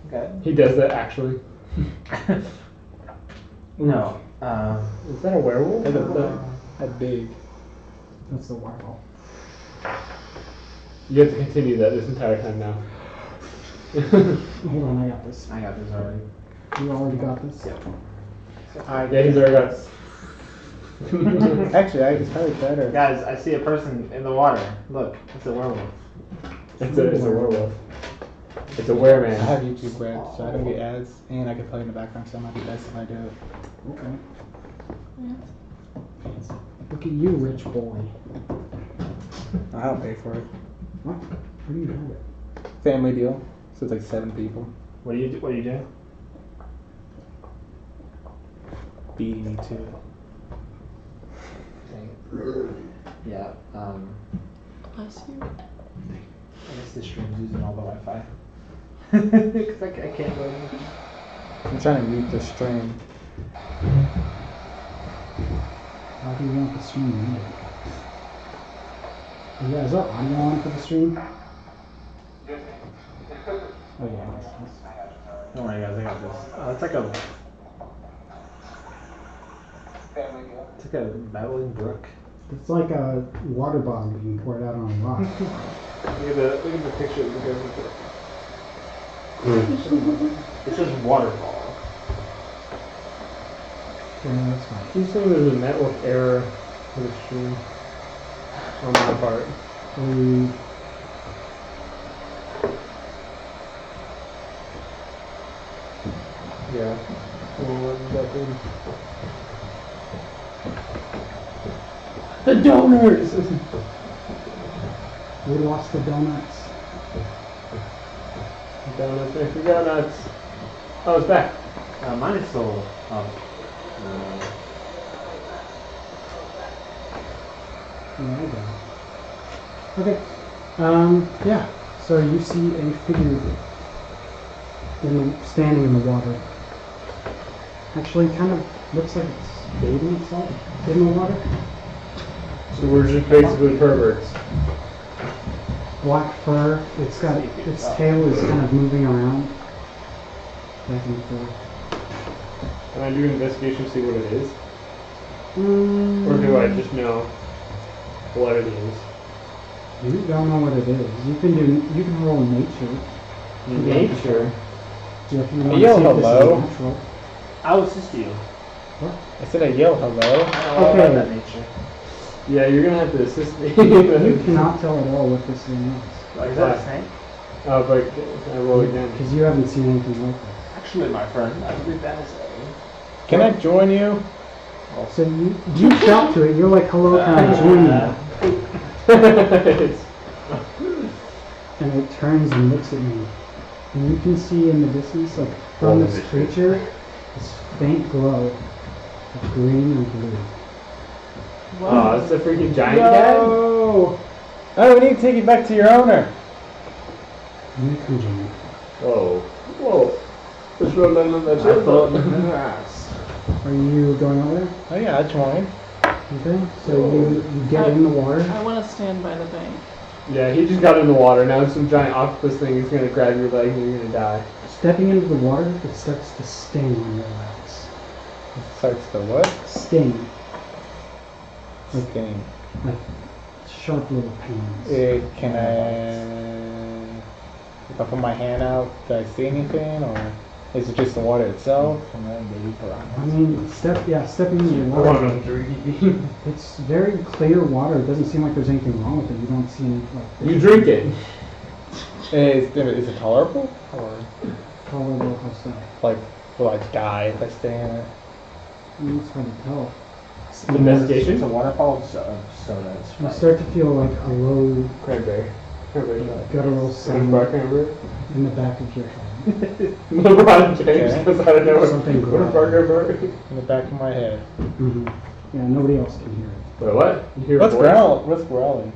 Okay.
He does that actually.
No.
Is that a werewolf?
That big.
That's the waterfall.
You have to continue that this entire time now.
Hold on, I got this.
I got this already.
You already got this?
Yep.
Yeah, he's already got.
Actually, it's probably better.
Guys, I see a person in the water. Look, it's a werewolf.
It's a werewolf. It's a
I
wereman.
have YouTube Red, so I don't get ads, and I can play in the background, so it might be best if I do it.
Okay. Look at you, rich boy.
I'll pay for it.
What? What do you have it?
Family deal, so it's like 7 people.
What do you do? What do you do?
Beating me too.
Yeah.
Bless you.
I guess this stream's using all the Wi-Fi. Because I can't go in.
I'm trying to mute the stream.
How do you want the stream muted? Oh, yeah, is our audio on for the stream? Oh yeah,
Don't worry, guys. I got this. It's like a. It's like a babbling brook.
it's like a water bottle being poured out on a rock.
Look at the picture of the guy. It says waterfall.
Yeah, that's fine.
He's saying there's a network error for the stream on my part. Yeah.
The donors!
We lost the donuts.
Donuts, make the donuts. Oh, it's back.
Mine is still up.
Yeah, I got it. Okay. Yeah. So you see a figure standing in the water. Actually, kind of looks like it's bathing itself in the water.
So we're just basically perverts.
Black fur. Its tail is kind of moving around, back and forth.
Can I do an investigation to see what it is?
Mm,
Or do I just know what it is?
You don't know what it is. You can roll nature.
Nature?
Yeah, if you want to
Yo,
see if this
hello.
is natural.
I'll assist you.
I said a yo, hello.
I don't know all
Okay.
about that nature.
Yeah, you're gonna have to assist me.
You cannot tell at all what this thing is.
Like, is that a snake?
Oh, but I roll again.
Because you haven't seen anything like that.
Actually, my friend, I believe that is
Can I join you?
So you shout to it. You're like, "Hello, can I join you?" And it turns and looks at me. And you can see in the distance, like from this creature, this faint glow of green and blue.
Oh, it's a freaking giant cat?
No! Oh, we need to take it back to your owner.
And you come join me.
Whoa. Whoa. Just roll down on that
I thought you knew ass.
Are you going over there?
Oh yeah, I joined.
Okay. So you get in the water.
I want to stand by the bank.
Yeah, he just got in the water. Now some giant octopus thing is gonna grab your leg and you're gonna die.
Stepping into the water, it starts to sting on your legs.
It starts to what?
Sting.
Okay.
Like sharp little pains.
Can I... If I put my hand out, do I see anything? Or is it just the water itself?
I mean, stepping into the water. It's very clear water. It doesn't seem like there's anything wrong with it. You don't see any like.
You drink it.
Is it tolerable? Or
Tolerable, how so?
like, will I die if I stay in it?
I mean, it's hard to tell.
Investigation?
It's a waterfall soda.
You start to feel like a low
Cranberry. Cranberry.
guttural sound
Bark cranberry.
in the back of your head.
LeBron James
Okay.
goes out of nowhere.
Something
What a
growling.
burger.
In the back of my head.
Mm-hmm. Yeah, nobody else can hear it.
Wait, what? You hear a
What's
voice?
What's growling?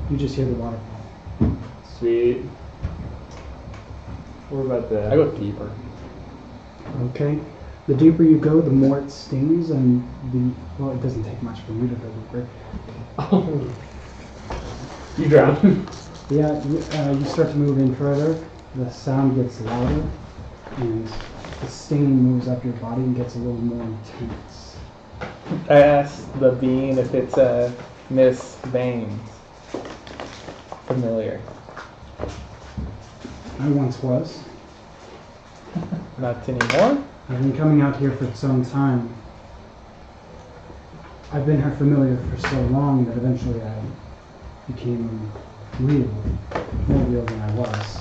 You just hear the waterfall.
Sweet. What about
I
that?
go deeper.
Okay. The deeper you go, the more it stings, and well, it doesn't take much for you to go deeper.
You drown.
Yeah, you start to move in further. The sound gets louder, and the stinging moves up your body and gets a little more intense.
I asked the bean if it's Miss Baines. Familiar.
I once was.
Not anymore?
I've been coming out here for some time. I've been her familiar for so long that eventually I became real, more real than I was.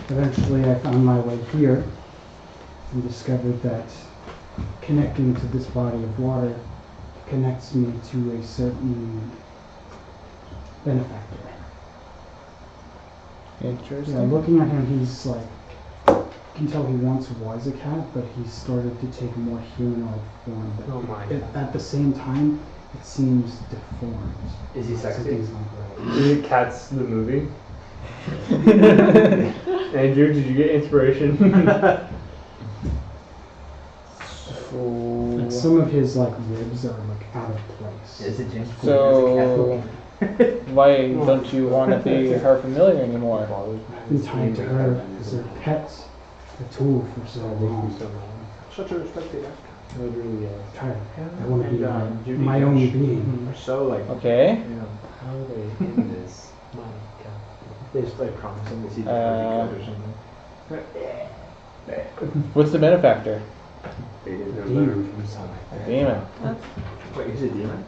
Eventually I found my way here and discovered that connecting to this body of water connects me to a certain benefactor.
Interesting.
Yeah, looking at him, he's like, you can tell he once was a cat, but he started to take a more humanoid form. But
Oh my
at the same time, it seems deformed.
Is he sexy?
Something's not right.
Is it Cats the movie? Andrew, did you get inspiration?
And some of his like ribs are like out of place.
Is it James?
So, why don't you want to be her familiar anymore?
I've been tied to her as a pet, a tool for so long.
Such a respected actor.
Literally,
Tired. I want to be
Judy
my own
Dench.
being.
Are so like,
Okay.
you know, how are they in this? My God. They just like promise them to see the cut or something.
What's the benefactor?
Demon.
Demon.
Wait, he's a demon?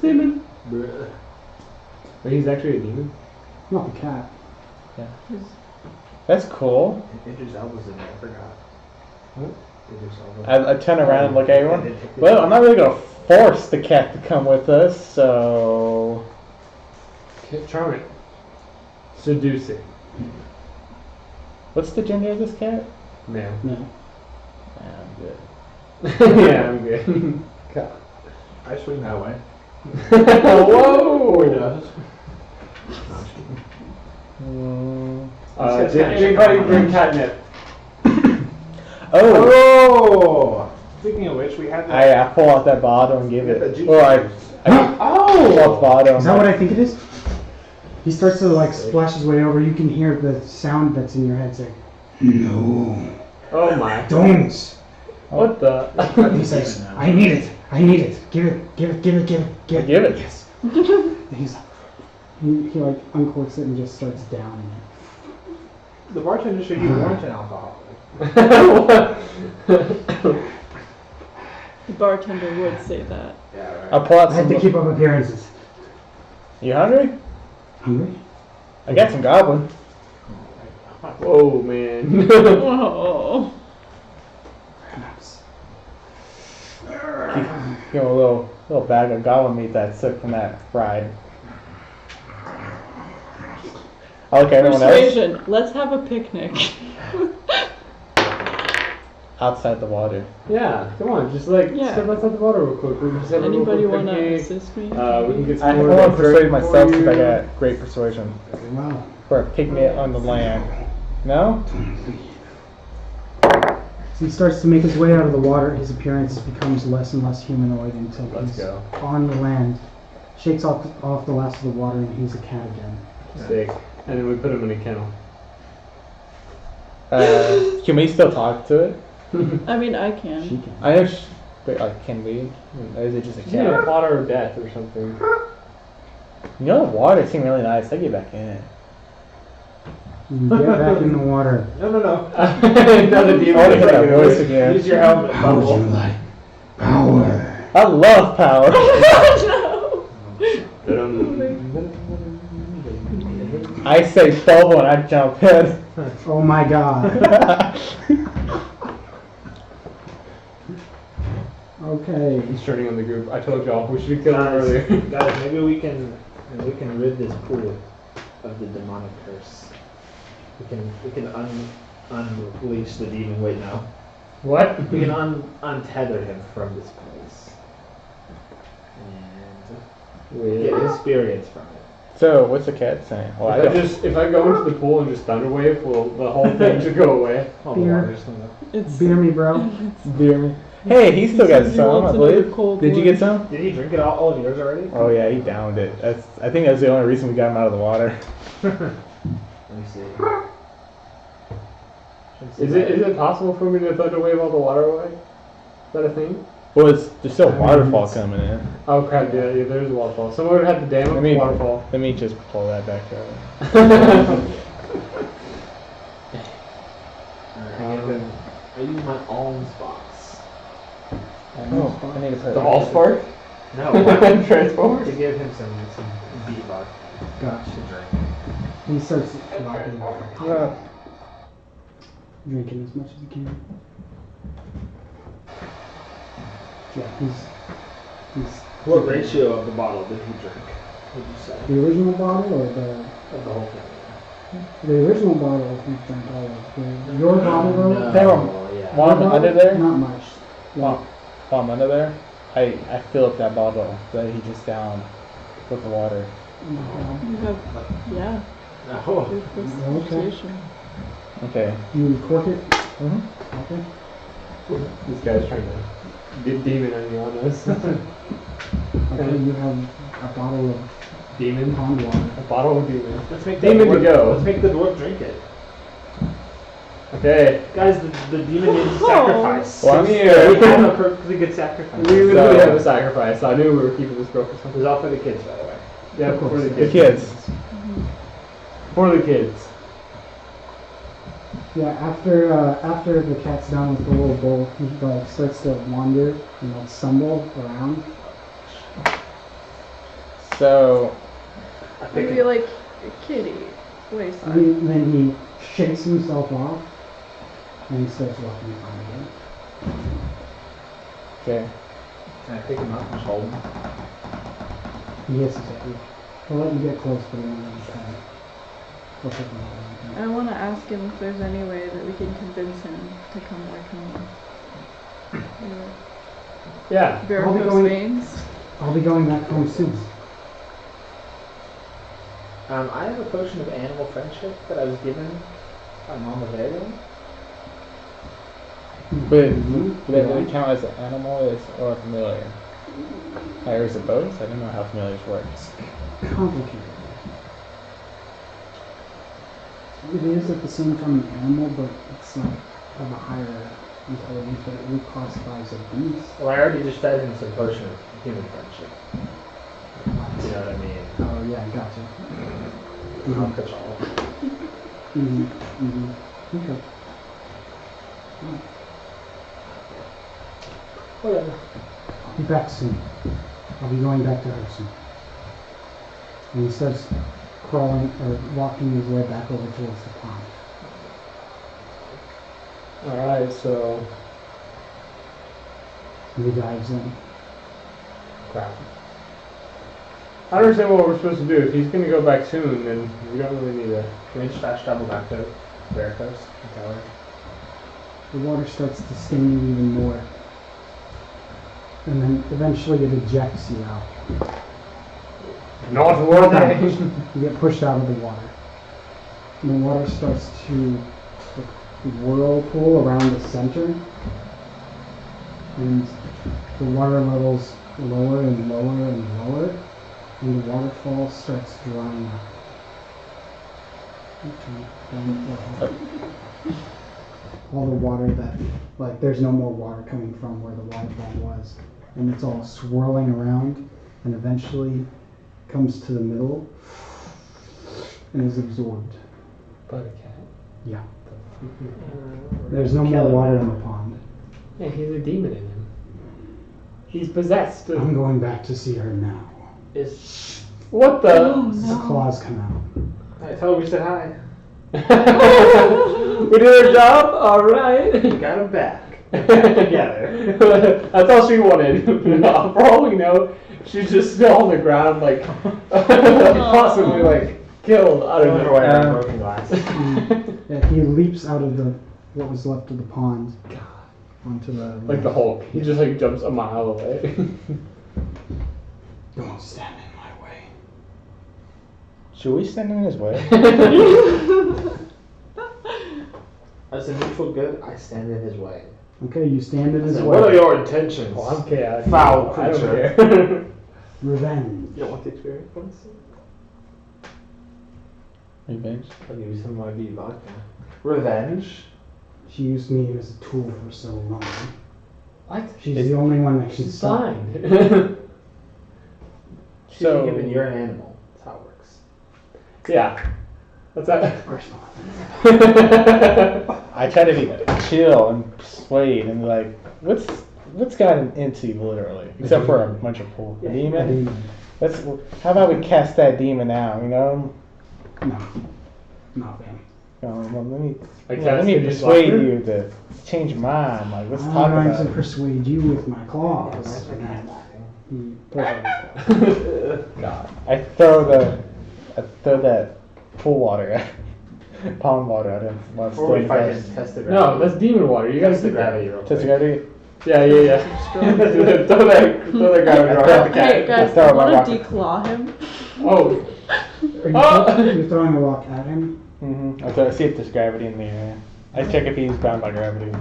Demon.
Bruh.
Wait, he's actually a demon?
Not the cat.
That's cool.
Idris Elba's in there, I forgot.
What?
Idris Elba.
I turn around and look at everyone. Well, I'm not really going to force the cat to come with us, so...
Okay, charm it. Seduce it.
What's the gender of this cat?
Male.
No.
I'm good.
Yeah, I'm good. God.
I swing that way.
Whoa!
Or does.
Did anybody bring catnip?
Oh!
Oh! Speaking of which, we had that.
I pull out that bottle and give
Yeah, the
it.
juice
Or I pull out
Oh!
the bottle.
Is that what I think it is? He starts to like splash his way over. You can hear the sound that's in your head saying, "No,
Oh my.
don't."
What the?
He says, "I need it. I need it. Give it. Give it. Give it. Give it. Give it."
Give it.
Yes. And he's he like uncorks it and just starts downing it.
The bartender said you weren't an alcoholic.
The bartender would say that.
Yeah, right.
I'll pull out
I had
some.
to keep up appearances.
You hungry?
Hungry?
I got some goblin.
Whoa, man.
Oh.
Perhaps.
Give him a little bag of goblin meat that I took from that ride. I look at everyone else
Persuasion. Let's have a picnic.
outside the water.
Yeah, come on, just like
Yeah.
step outside the water real quick. We can just have
Anybody
a little
want to
picnic.
assist me?
We can get
I
some more.
want to
of that
persuade
drink
myself
for
since I
you.
got great persuasion
Very well.
for a picnic on the land. No?
So he starts to make his way out of the water. His appearance becomes less and less humanoid until
Let's
he's
go.
on the land. Shakes off the last of the water and he's a cat again.
Sick. And then we put him in a kennel.
Can we still talk to it?
I mean, I
She
can.
can.
I know. Wait, can we? Or is it just a
Yeah,
cat?
water or death or something.
You know, the water seemed really nice. I get back in it.
You get back in the water.
No.
Another demon.
I want to hear that voice again.
Use your helmet.
How would you like power?
I love power. I say bubble and I jump in.
Oh my god. Okay.
He's turning on the group. I told y'all we should have killed him earlier.
Guys, maybe we can rid this pool of the demonic curse. We can unleash the demon. Wait, no.
What?
We can untether him from this place and get experience from it.
So, what's the cat saying? Well, I don't.
If I go into the pool and just thunderwave, will the whole thing just go away?
Oh,
Beer.
water's not-
It's
Beer me, bro.
Beer me. Hey, he still got
He
some,
wants
I
another
believe.
cold
Did you
one.
get some?
Did he drink it all of yours already?
Oh yeah, he downed it. I think that's the only reason we got him out of the water.
Let me see.
Is it possible for me to thunder wave all the water away? Is that a thing?
Well, there's still a
I mean,
waterfall
it's-
coming in.
Oh crap! Yeah, there's a waterfall. Someone would have to dam up
Let me-
the waterfall.
Let me just pull that back up.
I use my alms box.
Oh, I need to put
The Allspark?
No,
Transformers?
to give him some beat luck
Gotcha.
to drink.
He starts lapping water.
Yeah.
Drinking as much as he can. Yeah, he's
What ratio of the bottle did he drink? Would you say?
the original bottle or
Of the whole thing.
the original bottle. He drank all of your bottle though.
Hey,
Oh, yeah.
Mom,
Your
under
bottle?
there?
Not much.
Mom, under there? I fill up that bottle that he just downed with the water.
You have, yeah,
No.
good presentation.
Okay.
You cork it.
Mhm.
Okay.
This guy's trying to get demon on you on this.
Okay. You have a bottle of
Demon?
pond water.
A bottle of demon.
Let's make
Demon to
dwarf,
go.
Let's make the dwarf drink it.
Okay.
Guys, the demon needs sacrifice.
Well, I'm
Come
We
here.
have a perfectly good sacrifice.
We really have a sacrifice. I knew we were keeping this girl for
It
something.
was all for the kids, by the way.
Yeah,
Of
for
course.
the
The
kids.
kids.
For the kids.
Yeah. After the cat's done with the little bowl, he like starts to wander and like stumble around.
So,
I think
Maybe like a kitty. Wayside.
Then he shakes himself off and he starts walking around again.
okay.
Can I pick him up and hold him?
He hisses at you. He'll let you get close, but he won't let you try. He'll pick him up.
I want to ask him if there's any way that we can convince him to come back home.
Yeah.
Varicose
going-
veins.
I'll be going back home soon.
I have a potion of animal friendship that I was given by Mama Verde.
But does it count as an animal or a familiar? Or is it both? I don't know how familiars work.
Complicated. It is at the same time an animal, but it's like of a higher intelligence, but it reclassifies as a beast.
Well, I already just fed him some potion of human friendship. You know what I mean?
Oh yeah, gotcha.
I'll catch all.
Okay.
Whatever.
I'll be back soon. I'll be going back to her soon. And he starts crawling or walking his way back over towards the pond.
Alright, so.
And he dives in.
Crap. I don't understand what we're supposed to do. If he's gonna go back soon, then we don't really need to.
Can we just fast travel back to Varicose and tell her?
The water starts to sting you even more. And then eventually it ejects you out.
Not worth it.
You get pushed out of the water. And the water starts to whirlpool around the center. And the water levels lower and lower and lower. And the waterfall starts drying up. All the water that, like, there's no more water coming from where the waterfall was. And it's all swirling around and eventually comes to the middle and is absorbed.
But a cat.
Yeah. There's no more water in the pond.
Yeah, he's a demon in him. He's possessed.
I'm going back to see her now.
Is
What the?
The claws come out.
I told her we said hi.
We did our job? Alright.
We got him back. Together.
That's all she wanted. For all we know, she's just still on the ground, like, possibly, like, killed. I don't know.
Broken glass.
Yeah, he leaps out of the what was left of the pond onto the
Like the Hulk. He just, like, jumps a mile away.
Don't stand in my way.
Should we stand in his way?
As a neutral good, I stand in his way.
Okay, you stand in his
So
way.
what are your intentions?
Well, I'm chaotic.
Foul
I don't
creature.
care.
Revenge.
You don't want the experience points?
Revenge.
I'll give you some of my V vodka. Revenge?
She used me as a tool for so long.
What?
She's the only one that can
She's
stop.
blind.
So-
Given you're an animal. That's how it works.
Yeah. What's that?
Personal.
I try to be chill and persuade and be like, what's gotten into you literally? Except for a bunch of pool. A demon? How about we cast that demon out, you know?
No. Not them.
Well, let me
Cascade
persuade
Locker?
you to change your mind. Like, let's
I'm
talk
going
about
to
it.
persuade you with my claws.
God. I throw that pool water at pond water at him. While it's
Before we
still
fight
in
him,
the
test the
No,
gravity.
that's demon water. You gotta
Test the
keep that.
gravity real
Test
quick.
the gravity?
Yeah. throw that gravity rock at the cat.
Hey guys,
throw
I
my
want
rock.
to declaw him.
Oh.
You're throwing a rock at him?
Mm-hmm. I see if there's gravity in the area. I check if he's bound by gravity.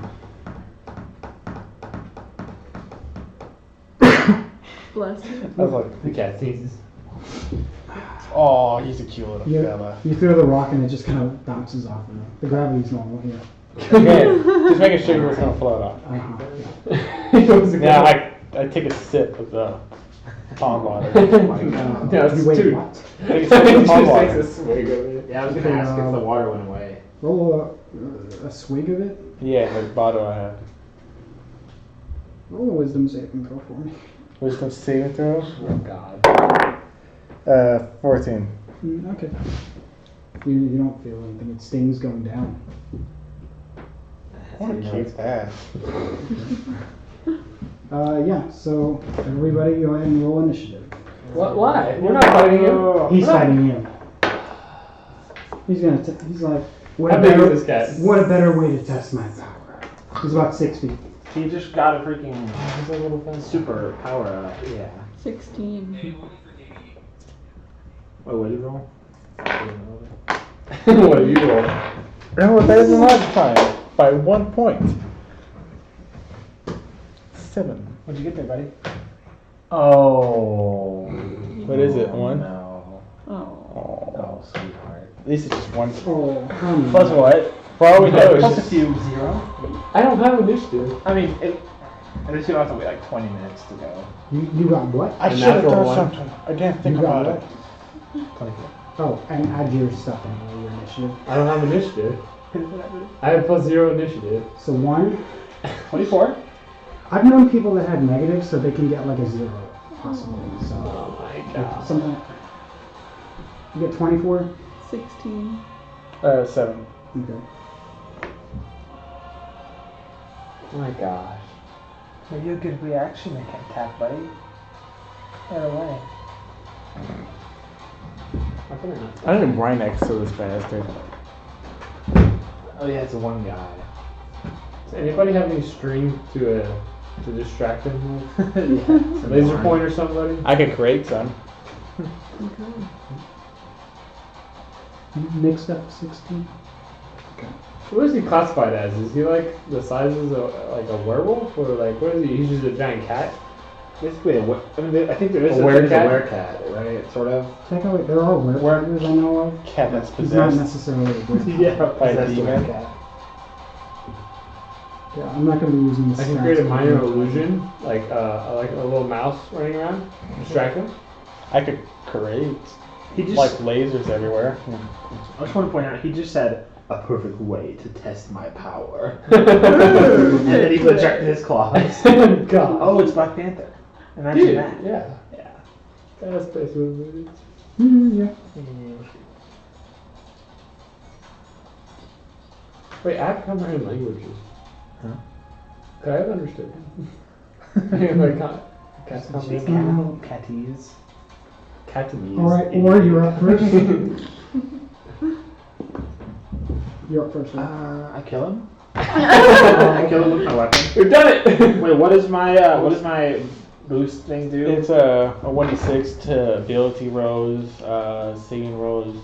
Bless you.
I was like,
The cat sneezes.
oh, he's a cute little
You,
fella.
you throw the rock and it just kind of bounces off of him. The gravity's normal here.
Okay, just making sure he was gonna float off.
Uh-huh.
Yeah, I take a sip of the pond water.
No, it's
You wait,
two.
what?
Take a sip of the pond
Just takes
water.
a swig of it.
Yeah, I was gonna ask if the water went away.
Roll a swig of it.
Yeah, the bottle I have.
Roll a wisdom saving throw for me.
Wisdom saving throw?
Oh god.
14.
Okay. You don't feel anything. It stings going down.
I want to kick ass.
Yeah, so everybody go ahead and roll initiative.
What? Why? We're not fighting him.
He's fighting you. He's like, what
How
a
big
better,
is this cat?
what a better way to test my power. He's about 6 feet.
He just got a freaking super power up. Yeah.
16.
Wait, what did you roll?
What do you roll?
No, that is last time. By 1 point. 7.
What'd you get there, buddy? Oh.
What is it? 1?
No.
Oh.
Oh, sweetheart.
At least it's just 1.
Oh, how many?
Plus what?
For all we know, it's
Plus a
just...
few. 0?
I don't have initiative.
I mean, there's still have to wait like 20 minutes to go.
You got what?
I
A
should have
natural
done
one.
something. I didn't think
You got
about
what?
it.
24.
Oh, and add your stuff in your initiative.
I don't have initiative. I have +0 initiative.
So 1.
24?
I've known people that had negatives so they can get like a 0 possibly. So
Oh my god.
something. You get 24?
16.
7.
Okay.
Oh my gosh. Maybe a good reaction attack, buddy. Right away.
I didn't brain next to this bastard.
Oh yeah, it's one guy.
Does anybody have any string to distract him with?
Yeah.
Laser pointer somebody?
I could create some.
Okay.
Mixed up 16.
What is he classified as? Is he like the sizes of like a werewolf, or like what is he? He's just a giant cat.
Basically, I think there is
A
a
werecat?
werecat, right? Sort of.
Technically, there are werewolves I know of.
Cat that's
He's not
possessed.
necessarily a werewolf.
Yeah.
By a
Possessed
demon.
werecat.
Yeah, I'm not going to be using this.
I can create a minor illusion, like a little mouse running around, distract him.
I could create
He just.
like lasers everywhere.
I just want to point out, he just said a perfect way to test my power, and then he projected his claws.
God.
Oh, it's Black Panther. Imagine
Dude,
that.
yeah.
Yeah.
That's basically what it is.
Yeah.
Wait, I have comprehend languages.
Huh?
Could I have understood him? Like, cats comprehend
Catties.
Cantonese.
Alright, or you're up first. You're up first. Right?
I kill him. I kill him with my weapon.
We've done it!
Wait, what does my boost thing do?
It's a 1d6 to ability rolls, singing rolls,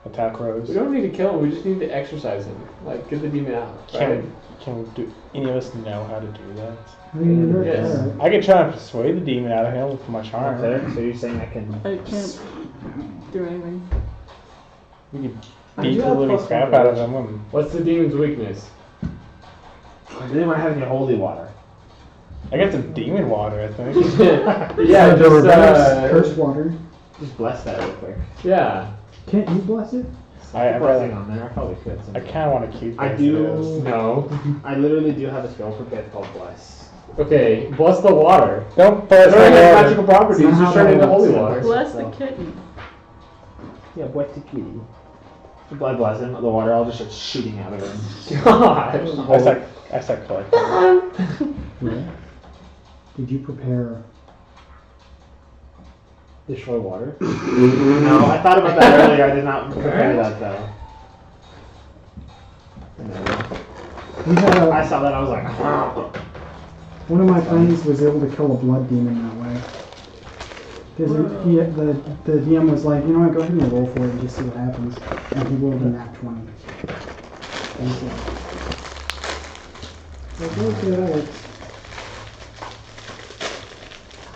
attack Rose.
We don't need to kill him. We just need to exercise him. Like, get the demon out. Right?
Can any of us know how to do that?
Yes.
I can try and persuade the demon out of him with my charm.
Okay, so you're saying I can...
I can't do anything.
We could beat the living crap out of him. And
What's the demon's weakness?
Does anyone have any holy water?
I got some demon water, I think.
Yeah, just,
curse water.
Just bless that real quick.
yeah.
Can't you bless it?
I
Blessing on there, I probably could.
I kind of want to keep.
I
this
do.
as is.
No.
I literally do have a spell prepared called bless.
Okay, bless the water.
Don't
It
bless
doesn't have
the
magical
water.
properties,
It's not
just turn
how
into
that
holy
works.
water.
Bless the kitten.
Yeah, bless the kitty. If I bless him, the water all just starts shooting out of him.
Gosh.
I start collecting.
Yeah. Did you prepare?
Destroy water? No, I thought about that earlier. I did not prepare that though. No.
We had
I saw that. I was like,
one of my friends was able to kill a blood demon that way. Because the DM was like, you know what, go ahead and roll for it and just see what happens. And he rolled a nat 20. And he's like, okay, that works.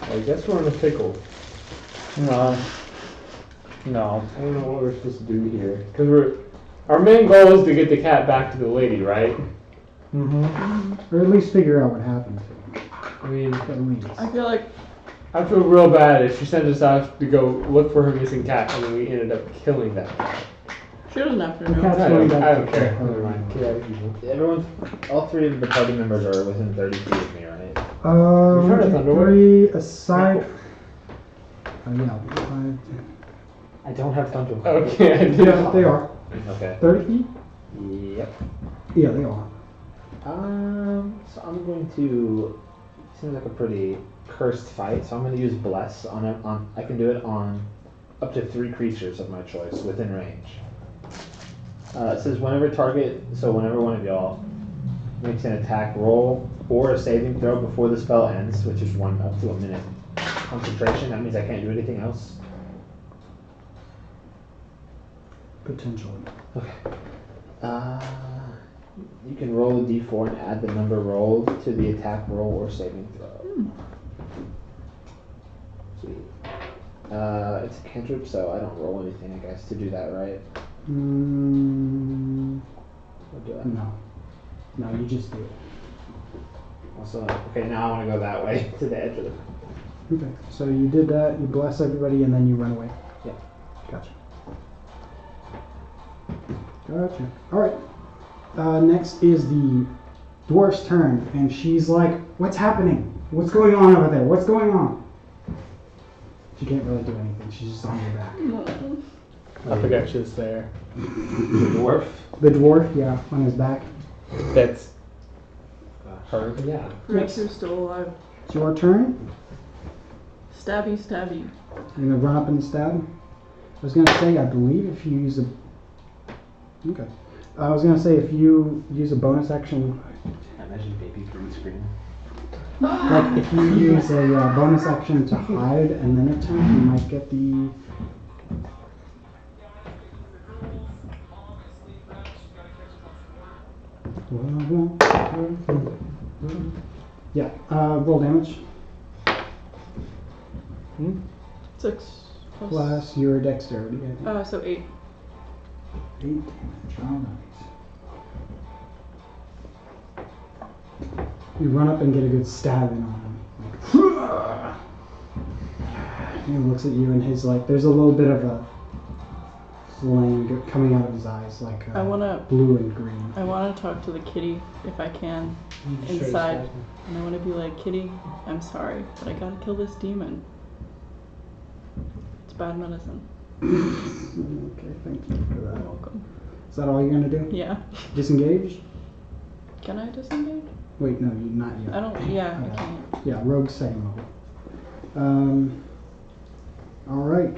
I guess we're in a pickle.
No.
I don't know what we're supposed to do here. Because our main goal is to get the cat back to the lady, right?
Mm-hmm.
Or at least figure out what happened.
I mean,
At least.
I feel like
I feel real bad if she sent us out to go look for her missing cat and then we ended up killing that cat.
she doesn't have to
The
know.
cat's
I
going
don't,
back
I
to
don't care.
her.
Never mind. Get out of here.
everyone, all three of the party members are within 30 feet of me, right?
You turned us underwear?
3 aside. Yeah, 5.
I don't have thunder.
Okay, I did.
Yeah, they are.
Okay.
30 feet?
Yep.
Yeah, they are.
So I'm going to. Seems like a pretty cursed fight, so I'm going to use bless on it. I can do it on up to 3 creatures of my choice within range. It says whenever one of y'all makes an attack roll or a saving throw before the spell ends, which is 1 up to a minute concentration. That means I can't do anything else.
Potentially.
Okay. You can roll a d4 and add the number rolled to the attack roll or saving throw. Sweet. It's a cantrip, so I don't roll anything, I guess, to do that, right? Or do I?
No. No, you just do it.
Also, okay, now I want to go that way to the edge of the.
Okay, so you did that, you bless everybody, and then you run away.
Yeah.
Gotcha. Gotcha. Alright. Next is the dwarf's turn, and she's like, what's happening? What's going on over there? What's going on? She can't really do anything, she's just on your back.
I forgot she was there.
The dwarf?
The dwarf, yeah, on his back.
That's her.
Yeah.
Makes her still alive.
It's your turn.
Stabby, stabby.
You're gonna run up and stab. I was gonna say, I believe if you use a. Okay. I was gonna say if you use a bonus action,
I imagine baby green screen.
like if you use a bonus action to hide and then attack, you might get the. Yeah. Roll damage.
6
Plus your dexterity. I think.
so 8.
8 damage. Alright. You run up and get a good stab in on him. He looks at you and his there's a little bit of a flame coming out of his eyes, like
I wanna
blue and green.
I wanna talk to the kitty if I can inside. And I wanna be like, kitty, I'm sorry, but I gotta kill this demon. It's bad medicine.
Okay, thank you for
You're
that.
welcome.
Is that all you're gonna do?
Yeah.
Disengage?
Can I disengage?
Wait, no, you not yet.
I don't I can't.
Yeah, rogue second level. Alright.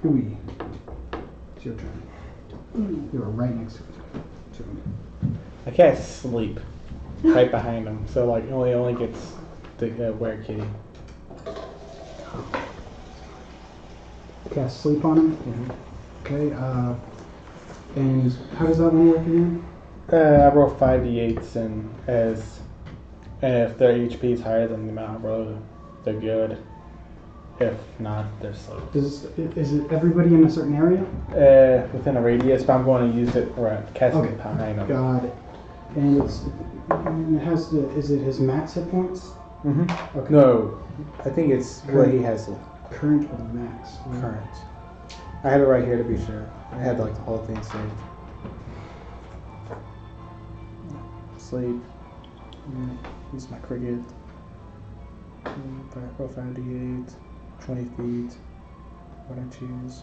Huey. It's your turn. You are right next to him.
I can't sleep right behind him, so like only gets the were kitty.
Cast sleep on him. Okay, and how does that one work again?
I roll 5d8s, and if their HP is higher than the amount I roll, they're good. If not, they're slow.
Is it everybody in a certain area?
Within a radius, but I'm going to use it or cast it behind them.
Got it. And it has the. Is it his max hit points?
Mm-hmm.
Okay.
No, I think it's what he has the
Current or max?
current. I have it right here to be sure. I had like the whole thing saved. Sleep. Use my cricket. Roll 5d8. 20 feet. What I choose.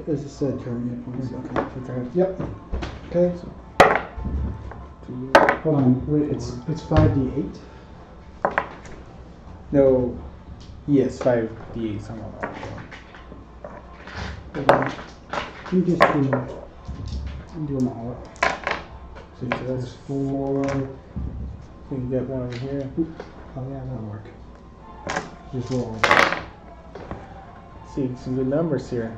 As it said, current hit points.
Okay.
Yep. Okay. Hold on. Wait. It's 5d8.
No. Yes, 5d8. Something like that.
You just do them all up.
So that's 4. We can get one over here.
Oh yeah, that'll work. Just roll.
See some good numbers here.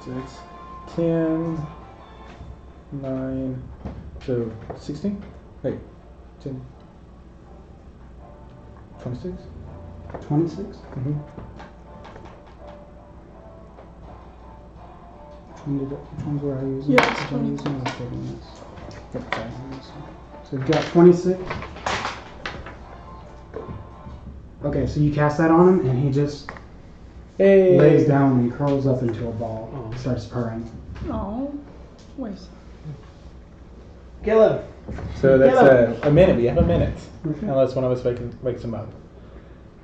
So it's 10, 9, so 16? Wait, 10, 26?
26.
Mm-hmm.
Which ones were I using?
Yeah, it's
Which one
20.
using? Okay,
Yep, sorry.
so you've got 26. Okay, so you cast that on him, and he just
Hey!
lays down and curls up into a ball. Starts purring.
Oh, wait.
Kill him.
So that's a minute. We have a minute. Unless one of us wakes him up.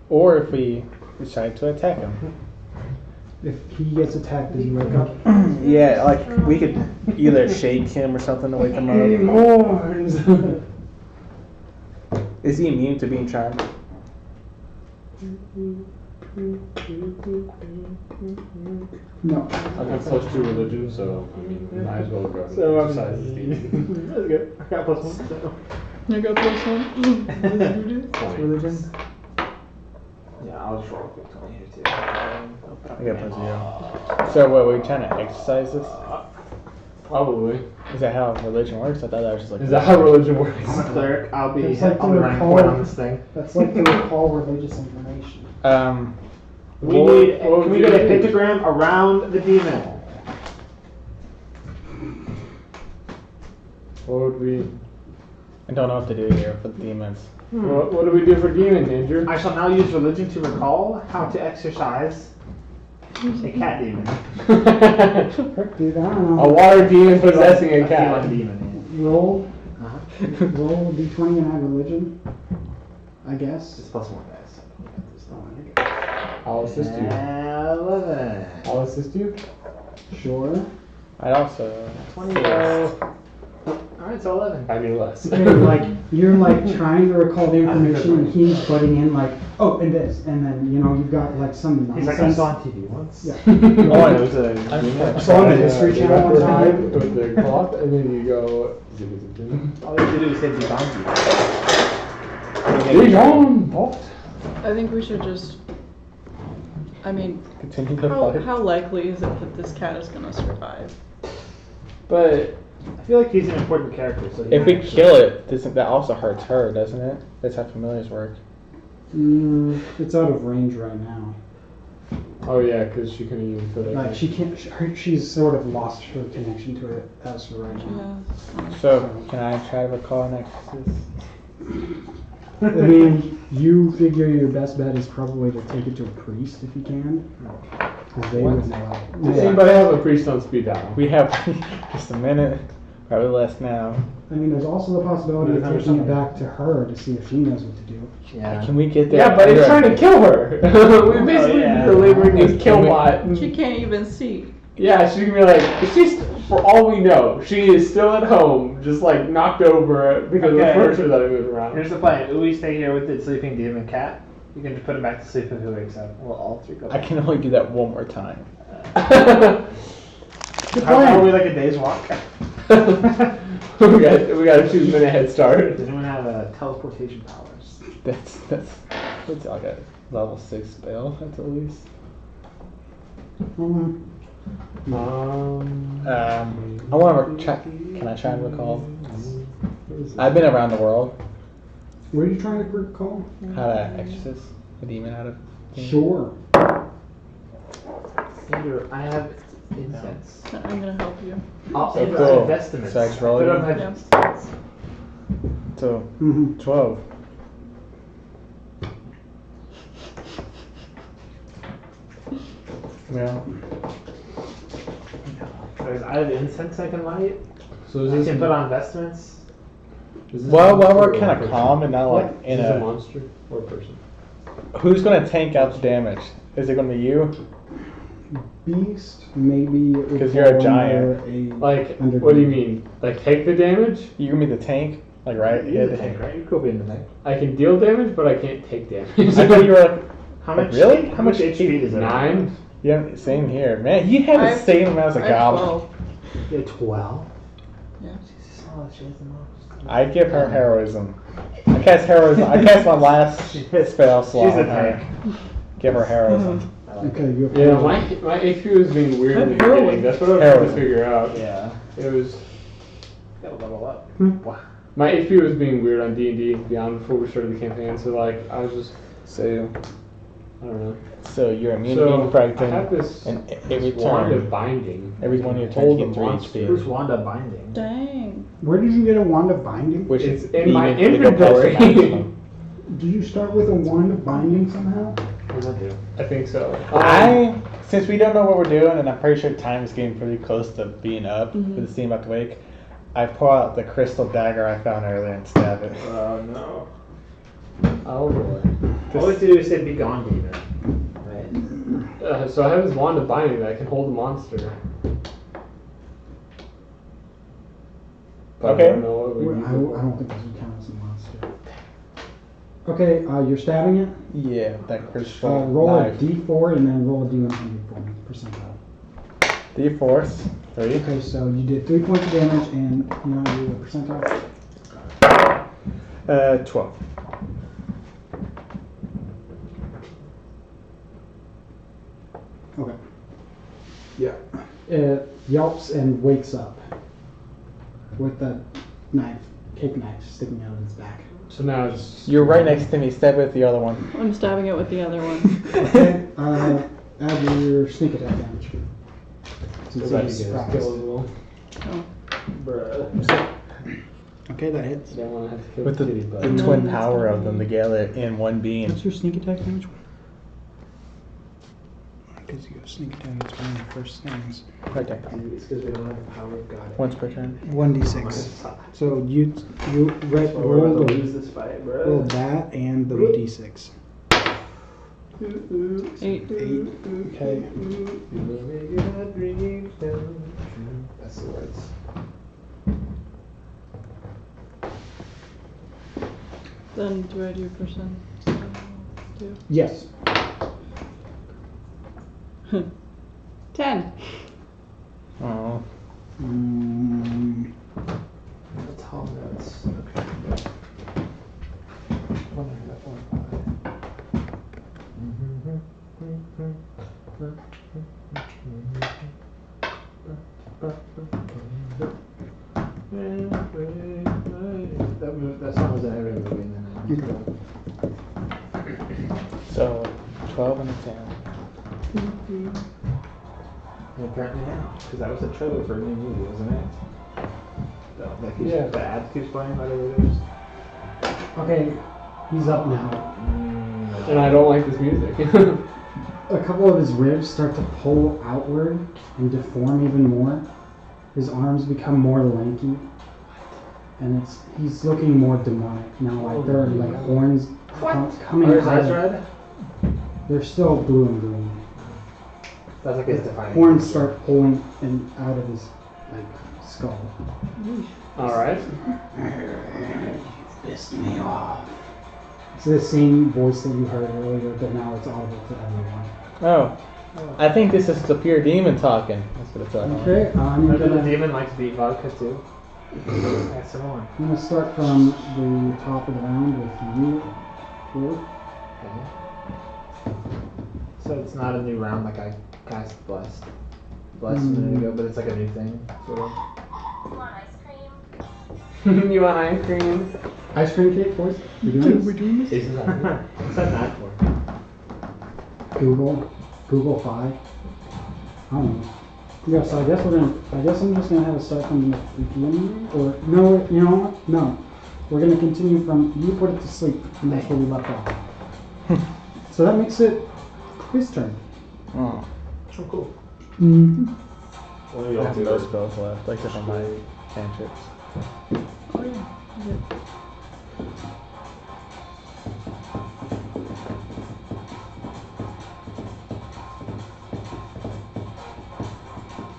Or if we decide to attack him.
If he gets attacked, does he wake up?
Yeah, like we could either shake him or something to wake him up.
Mourns.
Is he immune to being charmed?
No.
I got +2 religion, so I mean, might as well go and
So,
exercise this demon.
That's good. I got +1. So.
I got +1. What did you do?
20.
Religion?
Yeah, I'll just roll a quick 20 here too.
I got +0. So what, we're trying to exercise this?
Probably.
Is that how religion works? I thought that was just like...
Is that how religion works?
I'm a cleric. I'll be
It's like
running
the
point on this thing.
That's like to recall religious information.
We need. Can we get a pentagram around the demon?
What would we?
I don't know what to do here for the demons.
What do we do for demons, Andrew?
I shall now use religion to recall how to exercise a cat demon.
Dude, I don't know.
A water demon possessing a cat.
feline demon.
Roll a d20 and add religion. I guess.
It's +1, guys.
I'll assist you.
11.
I'll assist you.
Sure.
I'd also...
20. Alright, so 11.
I mean less.
You're like trying to recall the information, and he's butting in like, oh, and this, and then you've got like some
He's like, I
nonsense.
saw on TV once.
Yeah.
Oh, I know, it was a demon.
I saw on the History Channel one time.
With the cloth, and then you go.
All you have to do is say Dibanji.
I think we should just. I mean,
Continue the fight.
how likely is it that this cat is gonna survive?
But
I feel like he's an important character. So
If we kill it, that also hurts her, doesn't it? That's how familiars work.
It's out of range right now.
oh yeah, because she couldn't even put it.
Like she can't. She's sort of lost her connection to it as for right now.
Yeah.
So, can I try to recall an exorcist?
I mean, you figure your best bet is probably to take it to a priest if you can. Because they would know.
Does anybody have a priest on speed dial?
We have just a minute, probably less now.
I mean, there's also the possibility of taking it back to her to see if she knows what to do.
Yeah.
Can we get there?
Yeah, but he's trying to kill her. We basically delivering this kill bot.
She can't even see.
Yeah, she can be like, she's, for all we know, she is still at home, just like knocked over because of the furniture that I moved around.
Here's the plan. We stay here with the sleeping demon cat. You can just put him back to sleep if he wakes up. We'll all three go.
I can only do that one more time.
How are we like a day's walk?
we got a 2-minute head start.
Does anyone have teleportation powers?
That's like a level 6 spell. That's at least. I want to check. Can I try and recall? I've been around the world.
What are you trying to recall?
How to exorcise a demon out of.
Sure.
Andrew, I have incense.
I'm gonna help you.
I'll
So cool.
investments.
So I just roll
Put
it
on my
Yeah.
incense.
So
Mm-hmm.
12. Well,
Because I have incense I can light.
So is
I
this
can put on vestments.
is this
while
monster
we're
or
kind
a
of
person?
calm and not like
Is
in
this a
a.
monster or a person?
Who's gonna tank out the damage? Is it gonna be you?
Beast, maybe.
'Cause you're a giant.
Like,
Under-
what do you mean? Like, take the damage?
You gonna be the tank? Like right?
You're the
Yeah,
tank, right? You could be in the tank.
I can deal damage, but I can't take damage.
I thought you were like.
How
Like,
much?
really?
How much HP does that?
9?
Yeah, same here. Man, you have the
I've-
same amount as a
I have
goblin.
12.
You're 12.
Yeah.
Jesus, oh, she has the most.
I give her heroism. I cast heroism. I cast my last spell slot.
She's a
on her.
tank.
Give her heroism.
Okay, you have
Yeah, my HP was being weird in the
Heroism.
beginning. That's what I was trying to
Heroism.
figure out.
Yeah.
It was
Gotta level up.
my HP was being weird on D&D Beyond before we started the campaign. So like I was just
So,
I don't know.
so you're immune to
So
being
I have
frightened,
this,
and
this
every
wand of
turn,
binding.
every one of your turns
Hold
you
the
get 3
monster.
Who's
HP.
Wanda binding?
Dang.
Where did you get a wand of binding?
Which
It's
is
in my
even- it goes past the
inventory.
maximum.
Did you start with a wand of binding somehow?
What does that do?
I think so.
Since we don't know what we're doing, and I'm pretty sure time is getting pretty close to being up with the steam about to wake, I pull out the crystal dagger I found earlier and stab it.
Oh no.
Oh boy.
All we have to do is say be gone, demon. Right.
So I have this wand of binding that can hold a monster. But
Okay.
I don't know what we
I
use it for.
don't think this would count as a monster. Okay, you're stabbing it.
Yeah, that crystal
Roll
knife.
a d4 and then roll a d100 for me, percentile.
D4, 3.
Okay, so you did 3 points of damage and you want to do a percentile?
12.
Okay. Yeah. It yelps and wakes up with the knife, cake knife, sticking out of its back.
So now it's
You're right next to me. Stab it with the other one.
I'm stabbing it with the other one.
Okay, add your sneak attack damage. Since
glad
it's
you guys
practiced.
kill as well.
Oh.
Bruh.
Okay, that hits.
I don't want to have to kill
With the,
kitty,
the
but
No,
twin
that's
power
not
of them
me.
together in one being.
What's your sneak attack damage? Because you have sneak attack, it's one of the first things.
Right there.
It's because we don't have the power of God.
Once per turn.
1d6. So you
We're
roll
gonna
the
lose this fight, bro.
roll that and the d6.
8.
8. Okay.
That's the words.
Then do I do percent? Do.
Yes.
10.
Oh.
That's all notes. Okay. That song was in every movie in the 90s.
So, 12 and a 10.
And apparently now, because that was the trailer for a new movie, wasn't it? Like
Yeah.
the ad keeps playing, whatever it is.
Okay, he's up now.
and I don't like this music.
A couple of his ribs start to pull outward and deform even more. His arms become more lanky, and he's looking more demonic now. Like there are like horns coming
Are his
out.
eyes red?
They're still blue and green.
That's like his defining.
Horns start pulling out of his like skull.
All right.
Pissed me off. It's the same voice that you heard earlier, but now it's audible to everyone.
Oh. I think this is the pure demon talking. That's what it's talking about.
Okay, I'm
Remember the
gonna
demon likes to eat vodka too? Add some more.
start from the top of the round with you. 4.
So it's not a new round like I cast Blessed a minute ago, but it's like a new thing, sort of.
You want ice cream?
You want ice cream?
Ice cream cake, boys? We doing this?
Isn't that what's that mad for?
Google 5. I don't know. Yeah, so I guess I'm just gonna have a start from the beginning, or no, you know what? No. We're gonna continue from, you put it to sleep, and that's where we left off. So that makes it his turn.
Oh.
Oh, cool.
Mm-hmm.
What do
I
you
have
do?
no spells left, like just on my cantrips.
Oh yeah.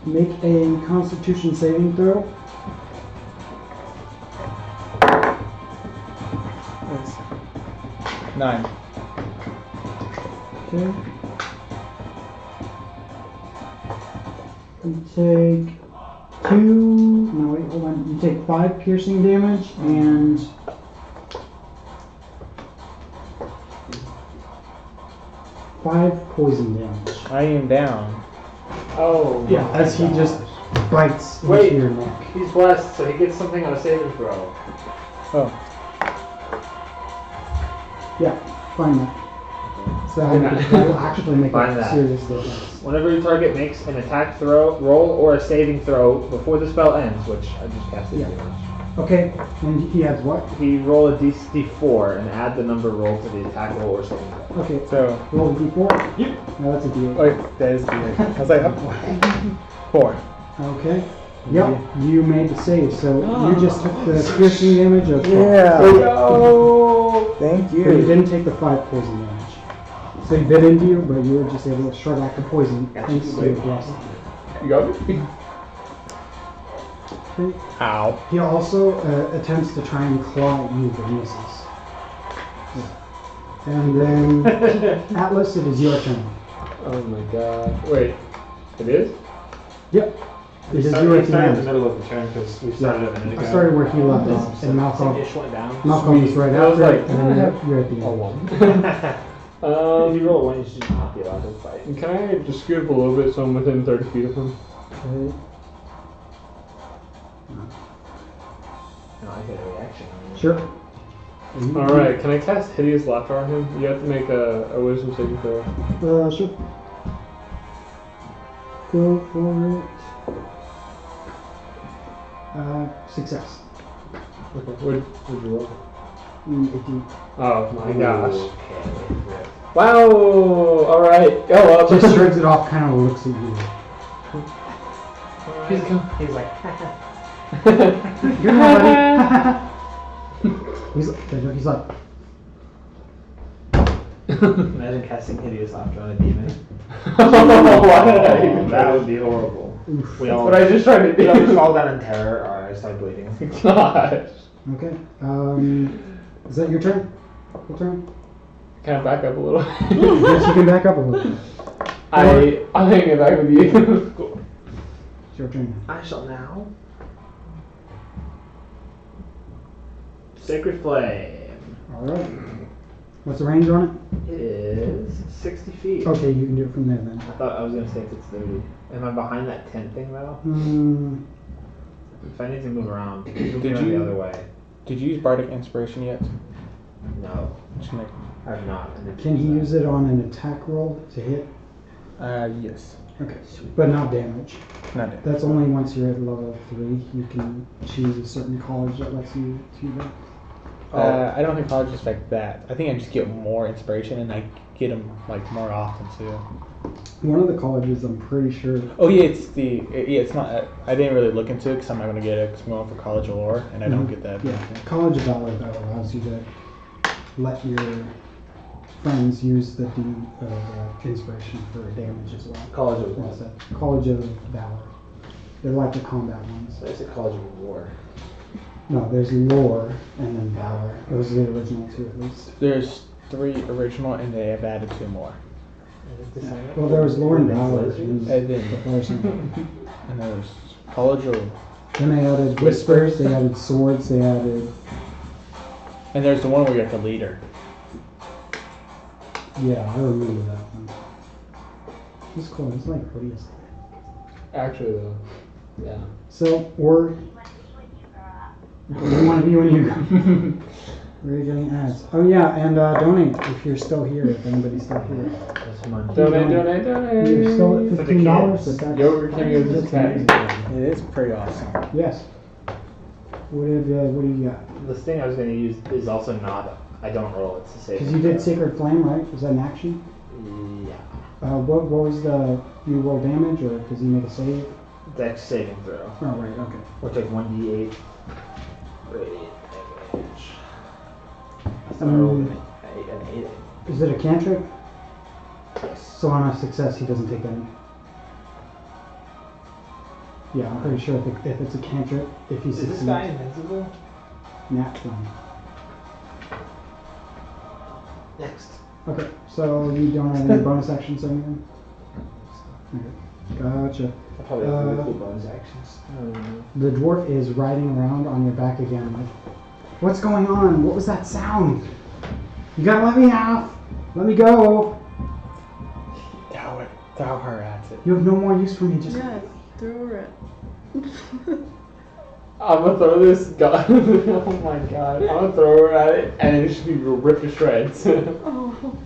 Make a Constitution saving throw.
Yes. 9.
Okay. You take 2. No, wait, hold on. You take 5 piercing damage and 5 poison damage.
I am down.
Oh.
Yeah, as he just bites
Wait.
into your neck.
He's blessed, so he gets something on a saving throw.
Oh.
Yeah, find that. So that will actually make
Find
a
that.
serious difference.
Whenever your target makes an attack throw, roll, or a saving throw before the spell ends, which I just cast it
Yeah.
pretty much.
Okay, and he adds what?
He roll a d4 and add the number rolled to the attack roll or saving throw.
Okay,
So,
roll a d4.
Yep.
No, that's a d8.
wait, that is the. I was like, 4.
Okay. Yep, you made the save, so you just took the piercing damage of 5.
Oh, thank
But you didn't take the 5 poison damage. So he bit into you, but you were just able to shrug out the poison thanks to your blessing.
You got me?
Okay.
Ow.
He also attempts to try and claw at you, but misses. Yeah. And then, Atlas, it is your turn.
Oh my god. Wait. It is?
Yep. It is your
started in the
command.
middle of the turn because we started a minute ago.
I started where he left off, and Malcolm
Ish went down.
is right
I was
after,
like,
and then you're at the
A
end.
1.
If you roll a 1, you should not be allowed to fight.
Can I just scoot up a little bit so I'm within 30 feet of him?
No, I get a reaction.
Sure.
Alright, can I cast Hideous Laughter on him? You have to make a wisdom saving throw.
Sure. Go for it. Success.
Okay, what'd you roll?
18.
Oh my gosh.
Okay.
Wow! Alright, go up.
Just shrugs it off, kind of looks at you.
He's like,
You're not buddy. he's like,
imagine casting Hideous Laughter on a demon.
Why did I even
That would be horrible. We all,
What I just tried to
we all just
do.
fall down in terror. Our eyes start bleeding.
Gosh.
okay. Is that your turn? Your turn?
Can I back up a little?
Yes, you can back up a little.
I'll hang it back with you.
It's your turn.
I shall now. Sacred Flame.
Alright. What's the range on
It is 60 feet.
it? Okay, you can do it from there then.
I thought I was going to say if it's 30. Am I behind that tent thing though? If I need to move around, move
Did
around
you-
the other way.
Did you use Bardic Inspiration yet?
No,
Just make,
I have not.
Can he use it on an attack roll to hit?
yes.
Okay. But not damage.
Not it.
That's only once you're at level 3. You can choose a certain college that lets you do that.
I don't think college is like that. I think I just get more inspiration and I get them like more often too.
One of the colleges, I'm pretty sure.
Oh yeah, it's not. I didn't really look into it because I'm not gonna get it because I'm going for College of Lore and I don't get that.
Yeah, College of Valor that allows you to let your friends use the inspiration for damage as well.
College of
That's it. College of Valor. They're like the combat ones.
I said College of War.
No, there's Lore and then Valor. Those are the original 2 at least.
There's 3 original and they have added 2 more.
Well, there was Lore and Valor.
And then and there's College of
Then they added Whispers, they added Swords, they added...
and there's the one where you have the leader.
Yeah, I remember that one. It's cool. It's like prettiest.
Actually, though, yeah.
So we're one of you when you go. We're getting ads. Oh yeah, and donate if you're still here. If anybody's still here.
That's money.
Donate.
You're still at $15, but that's
Yogurt King is
that's
this cat.
amazing.
It is pretty awesome.
Yes. What do you got?
The thing I was gonna use is also not. I don't roll. It's the same.
Because you did Sacred Flame, right? Was that an action?
Yeah.
What was you roll damage or does he make a save?
Dex saving throw.
Oh right, okay.
We'll take 1d8 radiant damage. I
Um,
rolled an 8.
Is it a cantrip?
Yes.
So on a success, he doesn't take any. Yeah, I'm pretty sure if it's a cantrip, if he
Is
succeeds.
this guy invincible?
Nat 20.
Next.
Okay, so you don't have any bonus actions or anything? Okay, gotcha.
I probably have really cool bonus actions.
The dwarf is riding around on your back again, like, what's going on? What was that sound? You gotta let me off! Let me go!
Throw her at it.
You have no more use for me, just...
Yeah, throw her at.
I'm gonna throw this gun. Oh my god. I'm gonna throw her at it and it should be ripped to shreds.
Oh.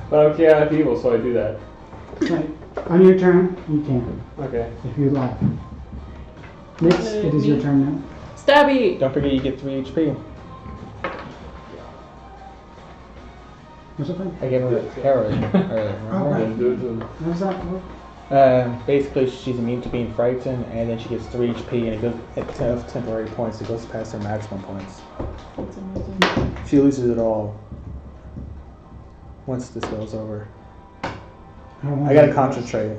But I'm chaotic evil, so I do that.
Right. On your turn, you can,
Okay.
if you'd like. Nix, it is your turn now.
Stabby!
Don't forget you get 3 HP.
What's that thing?
I gave her arrow earlier.
Oh, right.
Then do it to them.
How does that work?
Basically, she's immune to being frightened, and then she gets 3 HP, and it goes at 10 temporary points. It goes past her maximum points.
That's amazing.
She loses it all once the spell's over. I gotta concentrate,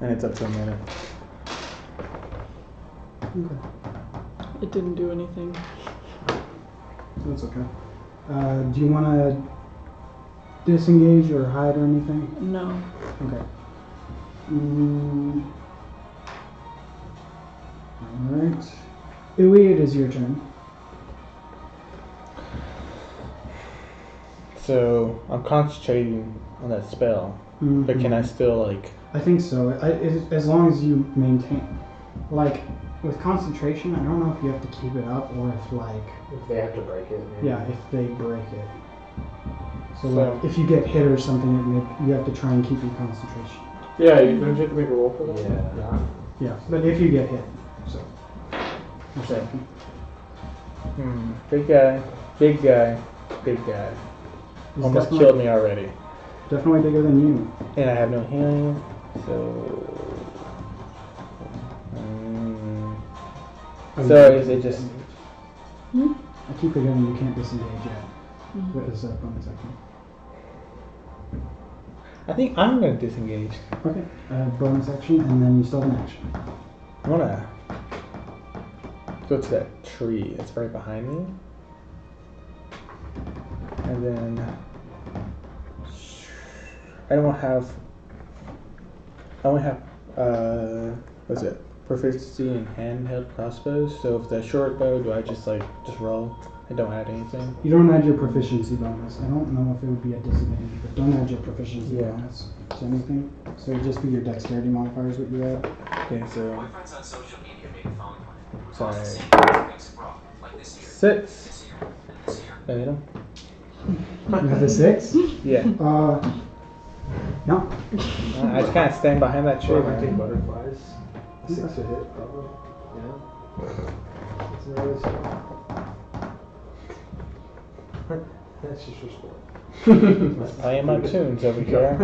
and it's up to a minute.
Okay.
It didn't do anything.
That's okay. Do you want to disengage or hide or anything?
No.
Okay. Alright. Uwe, it is your turn.
So I'm concentrating on that spell, but can I still like?
I think so. As long as you maintain, like, with concentration, I don't know if you have to keep it up or if like,
If they have to break it. Maybe.
yeah, if they break it. So
So-
like, if you get hit or something, you have to try and keep your concentration.
Yeah, you don't you have to make a roll for that?
Yeah.
Yeah, but if you get hit, so. Okay.
Big guy, big guy, big guy.
He's
Almost
definitely-
killed me already,
Definitely bigger than you.
and I have no healing. So. So is it just?
I keep forgetting you can't disengage yet. What is that bonus action?
I think I'm gonna disengage.
Okay, bonus action, and then you still have an action.
I wanna go to that tree that's right behind me, and then I only have what's it? Proficiency in handheld crossbows. So if the short bow, do I just roll and don't add anything?
You don't add your proficiency bonus. I don't know if it would be a disadvantage, but don't add your proficiency bonus to anything. So it'd just be your dexterity modifier is what you add.
Okay, so
Boyfriends on social media make a phone plan.
sorry,
The same thing makes a bra, like this year,
6.
this year, and this year.
Did I hit him?
You have a 6?
Yeah.
No.
I just kind of stand behind that tree.
Or I might take
man.
butterflies. 6 a hit, probably. Yeah. That's another spell. That's just for sport.
Playing my tunes over here.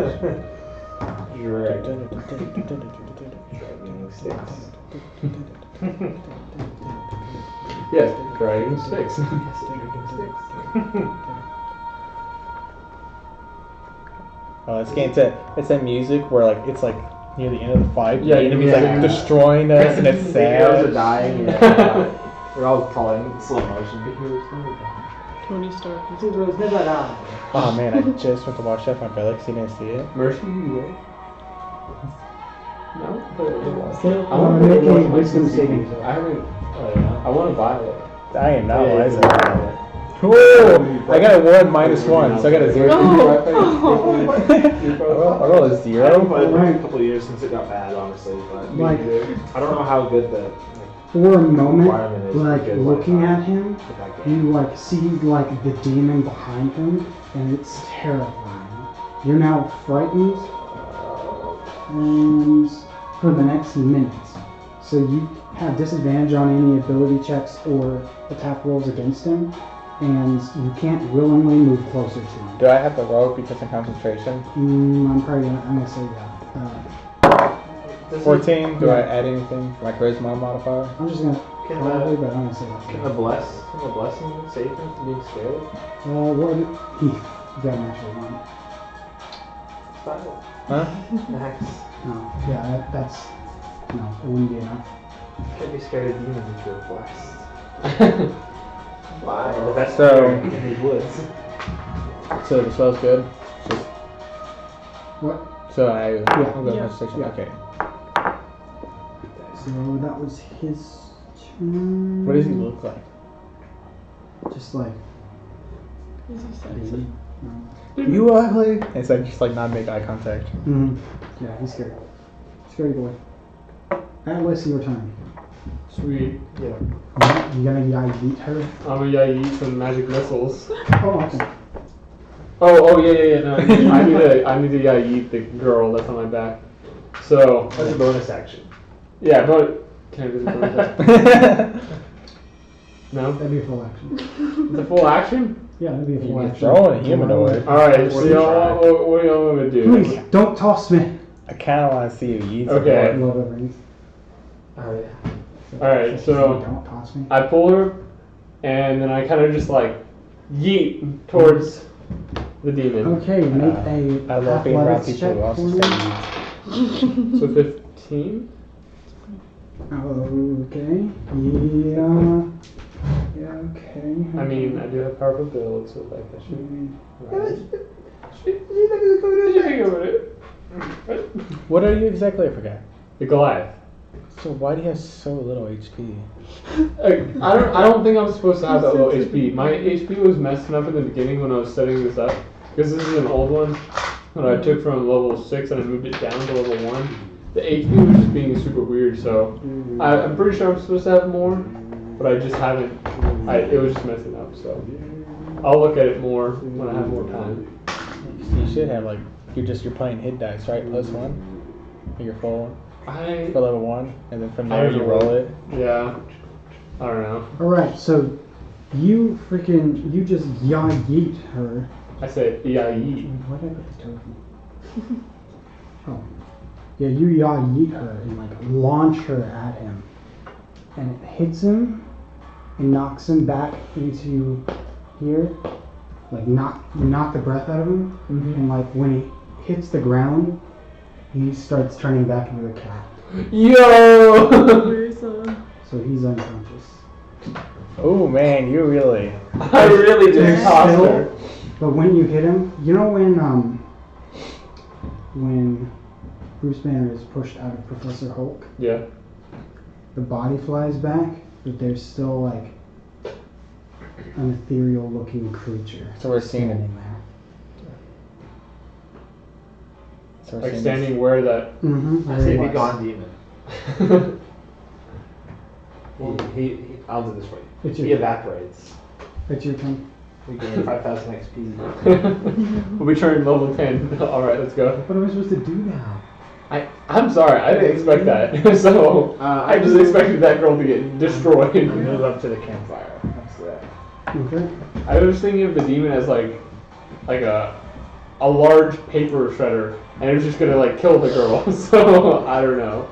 Dragging 6.
Yes, dragon 6.
Oh, it's getting to it's that music where it's like near the end of the fight.
Yeah,
the enemy's
yeah.
like destroying us, and it's
The heroes are
sad.
dying. Yeah. We're all falling in slow motion.
Tony Stark.
Heroes never die.
Oh man, I just went to watch that for my brother 'cause he didn't see it.
Mercy, you there? No?
I want to make a wisdom saving throw.
I haven't. Oh, yeah. I want to buy it.
I am not
Yeah,
wise.
yeah.
Whoa! I got a 1 minus 1, so I got a 0. I roll a 0.
It's been a couple of years since it got bad, honestly. But
Like,
I don't know how good the
for a moment,
environment is.
like
good
looking
Wi-Fi
at him,
with that
you
game.
like see like the demon behind him, and it's terrifying. You're now frightened, and for the next minute, so you have disadvantage on any ability checks or attack rolls against him, and you can't willingly move closer to him.
Do I have to roll because of concentration?
I'm gonna say that.
14. Do I add anything? My charisma modifier?
I'm just gonna
Can
probably,
the
but I'm gonna say that.
can the blessing save him from being scared?
What? He got an actual one.
Huh?
Max.
No, yeah, that's no, it wouldn't be enough.
Can't be scared of demons if you're blessed. Why? The best
So-
player in these woods.
So the spell's good?
What?
So I'll go
Yeah.
concentration.
Yeah.
Okay.
So that was his turn.
What does he look like?
Just like
Is he sexy?
baby.
You ugly. It's like just like not make eye contact.
Mm-hmm. Yeah, he's scary. Scary boy. Atlas, your turn.
Sweet.
Yeah.
You gonna yeet her?
I'm gonna yeet some magic missiles.
Oh, okay.
Oh yeah. No, I need to yeet the girl that's on my back. So
That's a bonus action.
yeah, but can I do the bonus action? No,
That'd be a full action.
it's a full action.
Yeah, that'd be a full
You're
action.
throwing a humanoid.
All right,
Worth
so
a
y'all,
try.
what y'all want to
Please,
do?
don't toss me.
I kind of want to see you yeet.
Okay.
some
Lord of the Rings.
Oh yeah.
Alright, so-
Don't toss me.
I pull her, and then I kind of just like yeet towards the demon.
Okay, make a
more. I love being around
athletics
people
check
who also
for
say
me.
yeet.
So 15.
Okay. Yeah. Yeah. Okay.
I mean, I do have powerful build, so like that should.
What are you exactly? I forgot.
The Goliath.
So why do you have so little HP?
I don't think I'm supposed to have that low HP. My HP was messing up in the beginning when I was setting this up, because this is an old one that I took from level 6 and I moved it down to level 1. The HP was just being super weird, so I'm pretty sure I'm supposed to have more, but I just haven't. It was just messing up, so I'll look at it more when I have more time.
You should have like you're playing hit dice, right? +1. You're full
I
for level 1, and then from
I
there
don't
you
know.
roll it.
Yeah, I don't know.
Alright, so you just yeet her.
I said yeet.
Where did I put the token? Oh. Yeah, you yeet her and like launch her at him. And it hits him and knocks him back into here. Like knock the breath out of him. And like when he hits the ground, he starts turning back into a cat.
Yo!
Where's
So he's unconscious.
Oh man, you really.
I really just tossed
Still,
her.
but when you hit him, you know when Bruce Banner is pushed out of Professor Hulk,
Yeah.
the body flies back, but there's still like an ethereal looking creature.
So we're seeing it.
standing there.
So we're
Like
seeing
standing where that.
Mm-hmm.
I say be gone, demon. He I'll do this for you.
It's
He
your,
evaporates.
it's your turn.
We gain 5,000 XP.
We'll be turning level 10. Alright, let's go.
What am I supposed to do now?
I'm sorry, I didn't expect that. So, I just expected that girl to get destroyed.
Move up to the campfire. That's that.
Okay.
I was thinking of the demon as like a large paper shredder, and it was just gonna like kill the girl. So, I don't know.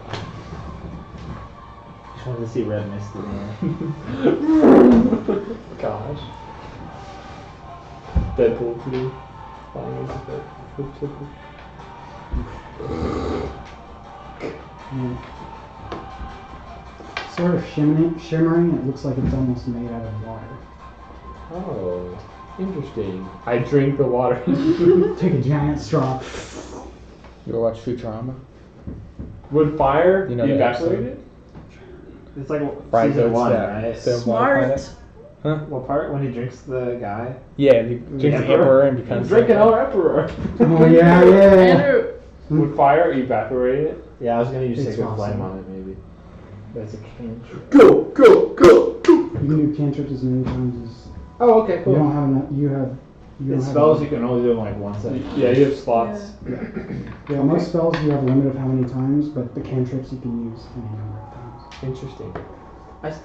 Just wanted to see red mist in there.
Gosh. Deadpool 2. Flying into Deadpool.
Sort of shimmering. It looks like it's almost made out of water.
Oh, interesting. I drink the water.
Take a giant straw.
You ever watch Futurama?
Would fire
You know
be
the
evaporated?
It's like
Fried
season
goats
1,
that
right?
live on water planet? Huh?
What part? When he drinks the guy?
Yeah, he drinks the emperor and becomes.
Drinking our emperor.
Oh yeah.
Andrew,
Would fire evaporate it?
Yeah, I was gonna use
It's
Sacred
awesome.
Flame on it maybe. But it's a cantrip.
You can do cantrips as many times as
Oh, okay,
you
cool.
don't have enough. You have. You don't
It's
have
spells
enough.
you can only do in like one set.
Yeah, you have slots.
Yeah, most spells you have a limit of how many times, but the cantrips you can use any number of times.
Interesting.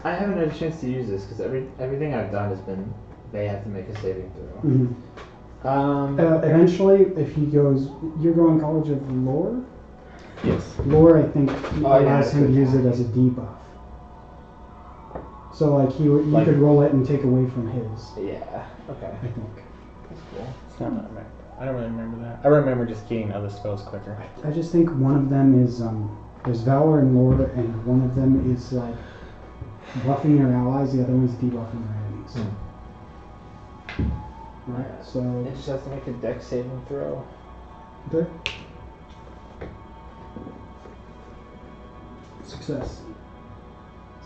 I haven't had a chance to use this because everything I've done has been they have to make a saving throw.
Mm-hmm. Eventually, if he goes, you're going College of Lore?
Yes.
Lore, I think,
Oh, yeah,
allows
that's
him to
good.
use it as a debuff. So, like, you
Like-
could roll it and take away from his,
Yeah. Okay.
I think.
That's cool.
It's not that bad. I don't really remember that. I remember just getting other spells quicker.
I just think one of them is, there's Valor and Lore, and one of them is, like, buffing your allies, the other one's debuffing your enemies. Right, so...
It just has to make a dex saving throw.
Okay. Success.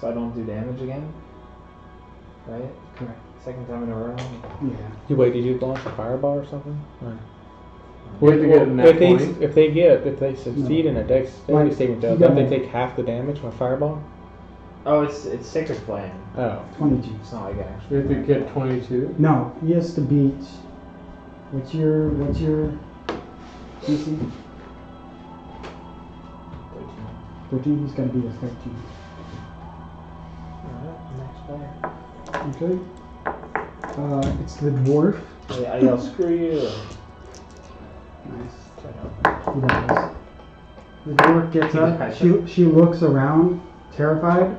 So I don't do damage again? Right?
Correct.
Second time in a row?
Yeah.
Wait, did you launch a fireball or something? Or?
We have to get in that
if they
point.
if they succeed in a dex
Like,
saving throw,
you
don't they
gotta-
take half the damage from a fireball?
Oh, it's Sacred Flame.
Oh.
22.
It's not like
We
actually.
have to get 22.
No, he has to beat. What's your DC? 13. He's got to beat a 13.
Alright, next player.
Okay. It's the dwarf.
I yell, screw you.
Nice. He does. The dwarf gets up. She looks around, terrified.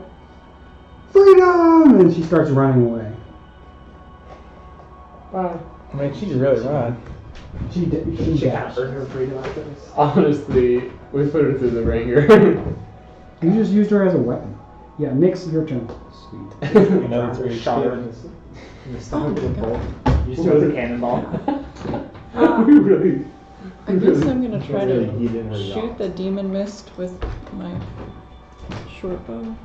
Freedom! And she starts running away.
Bye.
I mean, she's really run.
She
She kind of
dashed.
earned her freedom after this.
Honestly, we put her through the ringer.
You just used her as a weapon. Yeah, Nick's your turn. Sweet.
Another 3
Shot her
HP.
in the stomach with a bolt. Used her as a cannonball.
we really.
I guess I'm gonna try
Really
to
heat in her
shoot
yacht.
the demon mist with my short bow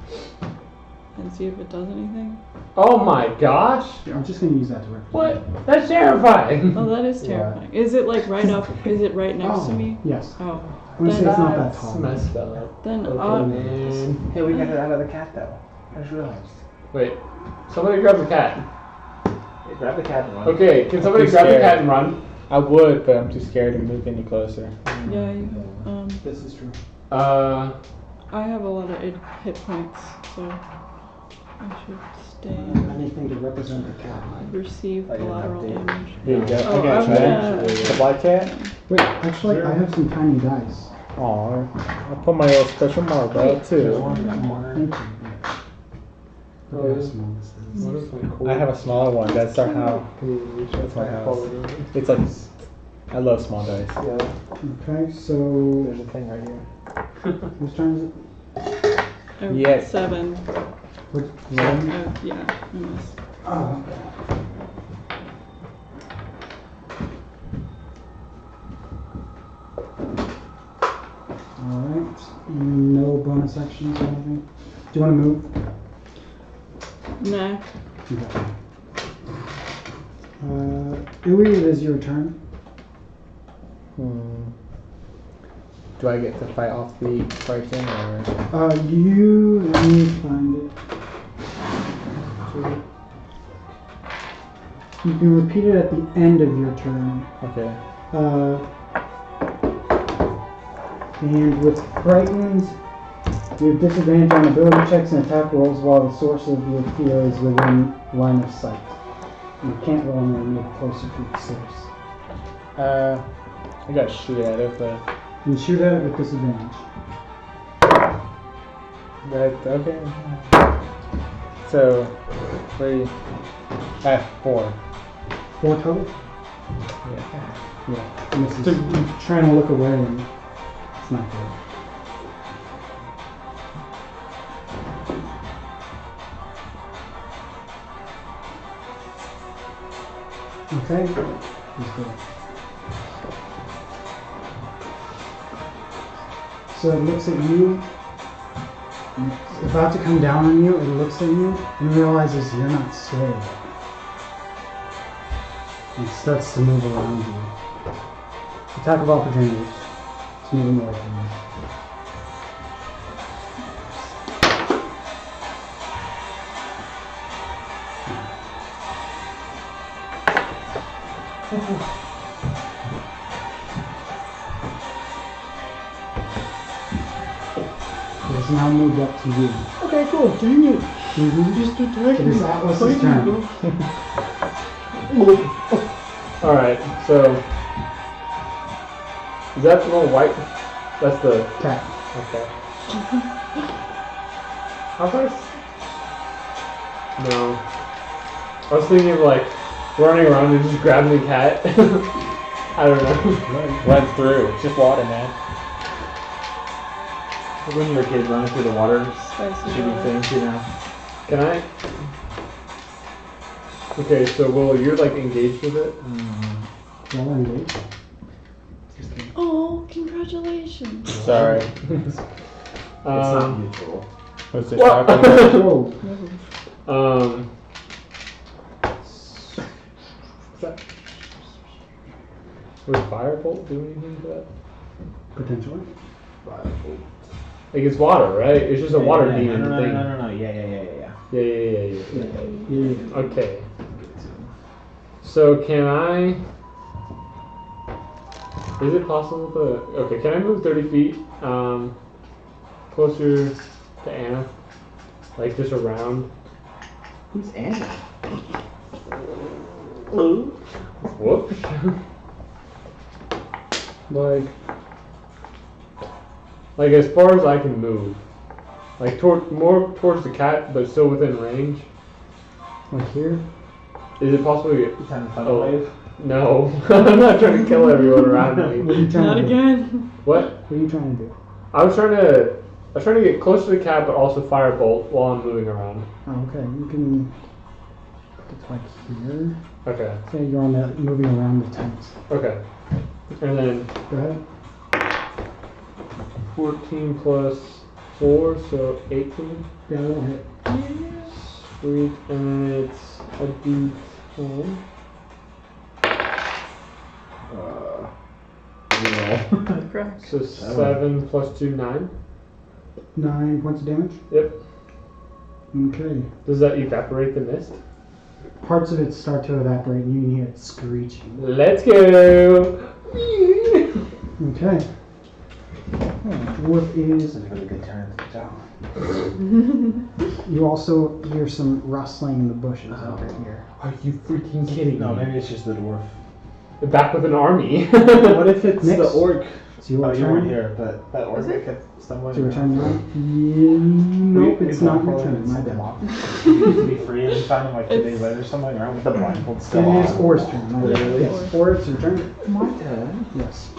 and see if it does anything.
Oh my gosh!
I'm just going to use that to represent.
What? That's terrifying!
Oh, that is terrifying. Is it like right up? Is it right next to me?
Yes.
Oh,
I'm going to say it's not that
That's
tall.
messed up.
then
Okay, man.
Hey, we got it out of the cat though. I just realized.
Wait, somebody grab the cat.
Hey, grab the cat and run.
Okay, can somebody
I'm
grab the
scared.
cat and run?
I would, but I'm too scared to move any closer.
yeah.
This is true.
I have a lot of hit points, so I should stay and
Anything to represent the cat.
receive
Oh, you're not
collateral
dead.
damage.
Here you go.
Oh,
I got
I'm
you.
gonna-
The black cat?
Wait, actually, I have some tiny dice.
Aw, I put my little special mark out too.
Thank you. Look at how small this is.
I have a smaller one. That's our house. That's my house. It's like I love small dice.
Okay, so
There's a thing right here.
whose turn is it?
Oh,
Yes.
7.
What?
Oh, yeah, I missed.
Oh, okay. Alright, no bonus actions or anything? Do you want to move?
Nah.
Okay. Uwe, it is your turn.
Do I get to fight off the Triton or?
Let me find it. You can repeat it at the end of your turn.
Okay.
And with frightened, you have disadvantage on ability checks and attack rolls while the source of your fear is within line of sight. You can't roll anywhere near closer to the source.
I got to shoot at it, but.
You can shoot at it with disadvantage.
Right, okay. So, 3. 4.
4 total?
Yeah.
Yeah. And this is you're trying to look away and it's not good. Okay. He's good. So it looks at you It's about to come down on you, it looks at you, and realizes you're not swayed. And it starts to move around you. Attack of opportunity. It's moving away from you. It has now moved up to you.
Okay, cool. Dang it.
Just attack. It is Atlas's turn.
Alright, so. Is that the little white? That's the
Cat.
Okay. How far? No. I was thinking of like running around and just grabbing the cat. I don't know.
Run through. It's just water, man.
When you were a kid running through the water,
Spicy
shooting
water.
things, you know.
Can I? Okay, so Will, you're like engaged with it?
Well engaged.
Oh, congratulations.
Sorry.
It's not mutual.
What's the
What?
shotgun?
Whoa.
Would Firebolt do anything to that?
Potentially.
Like it's water, right? It's just a water
Yeah,
demon
no,
thing.
No. Yeah.
Yeah.
Yeah.
Okay. So can I? Is it possible to? Okay, can I move 30 feet closer to Anna? Like just around?
Who's Anna?
Whoops. Like as far as I can move. Like more towards the cat, but still within range.
Like here?
Is it possible to get?
You trying to thunder wave?
No, I'm not trying to kill everyone around
What are
me.
you trying
Not
to do?
again.
What?
What are you trying to do?
I was trying to get close to the cat, but also firebolt while I'm moving around.
Oh, okay. You can. It's like here.
Okay.
Say you're on the moving around the tents.
Okay. And then
Go ahead.
14 plus 4, so 18.
Yeah, that'll hit.
Sweet. And then it's a D10.
Correct.
So 7 plus 2, 9.
9 points of damage.
Yep.
Okay.
Does that evaporate the mist?
Parts of it start to evaporate and you can hear it screeching.
Let's go!
Okay. Wolf is.
This is a really good turn. Good job.
You also hear some rustling in the bushes over here.
Are you freaking kidding
No,
me?
maybe it's just the dwarf.
They're back with an army.
What if it's
Next.
the orc?
It's your
Oh, you weren't
turn.
here, but that orc
Is it?
kept stumbling.
It's your
around.
turn now. Nope, it's not your
blindfolded
turn.
and
My
set
bad.
them off. To be free, and we found him like 2 days later, something around with the blindfold still on.
It is Or's turn. My bad.
Really?
Yes, Or, it's your turn.
My turn.
Yes.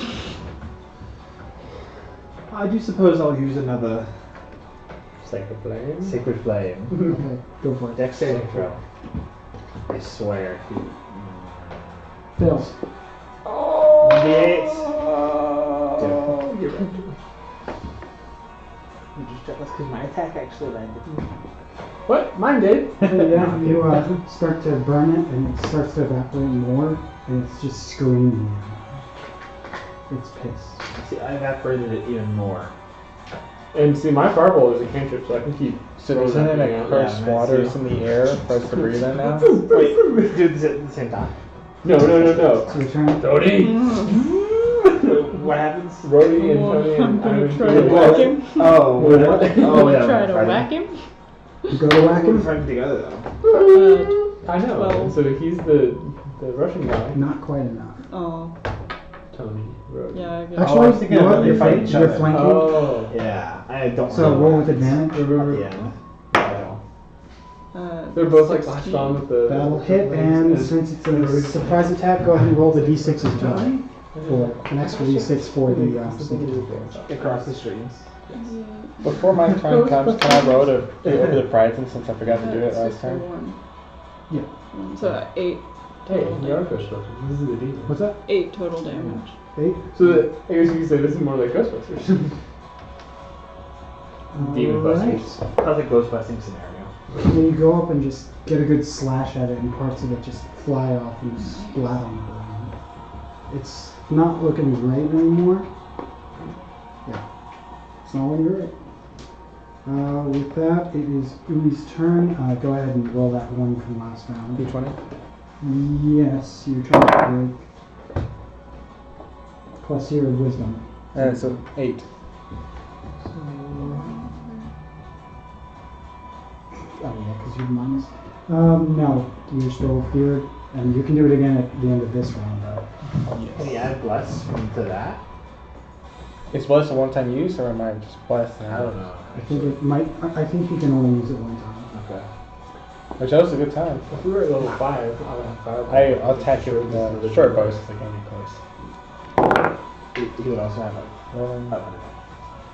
I do suppose I'll use another
Sacred flame.
sacred flame.
Okay, go for it.
Dex saving throw. I swear.
Fails.
Yes.
You're right.
I'm just jealous because my attack actually landed.
What? Mine did.
Yeah, you start to burn it and it starts to evaporate more and it's just screaming. It's pissed.
See, I evaporated it even more.
And see, my fireball is a cantrip, so I can keep.
So does it
throwing
like
that
crush
Yeah,
waters
too.
in the air for us to breathe in now?
Wait, do it at the same time.
No.
It's your turn.
Tony,
What happens?
Rody, and Tony,
I'm
and
gonna
Ivan
try
do
to
it.
whack him.
Oh,
What?
Oh, yeah.
Try to
Friday.
whack him.
You go to whack
We're
him?
fighting together though.
I know.
12.
And so he's the Russian guy.
Not quite enough.
Oh,
Tony, Rody.
yeah. I guess.
Actually,
I was thinking
you know
of
what?
when they fight each
You're
other.
flanking.
Oh.
Yeah, I don't.
So
remember
roll
what
with
happens
advantage.
at the end. Yeah.
They're both like
16.
lashed on with the.
That'll hit, and since it's a surprise attack, go ahead and roll the d6 as well. For an extra d6 for the sneak attack.
Across the streams.
Before my turn comes, can I roll to do over the prizes since I forgot to do it last time?
Yeah.
So 8.
Hey, you are Ghostbusters. This is the demon.
What's that?
8 total damage.
8?
So I guess you could say this is more like Ghostbusters. Demon
Alright.
busters.
Classic ghostbusting scenario.
Then you go up and just get a good slash at it, and parts of it just fly off and splat on the ground. It's not looking great anymore. Yeah, it's not looking great. With that, it is Uli's turn. Go ahead and roll that one from last round.
D20.
Yes, you're trying to break. Plus your wisdom.
So 8.
Oh yeah, because you're minus. No, you're still feared, and you can do it again at the end of this round, though.
Can you add bless to that?
Is blessed a one-time use, or am I just blessed and
I
out?
don't know.
I think it might. I think you can only use it one time.
Okay.
Which that was a good time.
If we were at level 5, I would have fireball.
I'll attack you with the short bows if I can be close.
He would also have a
11,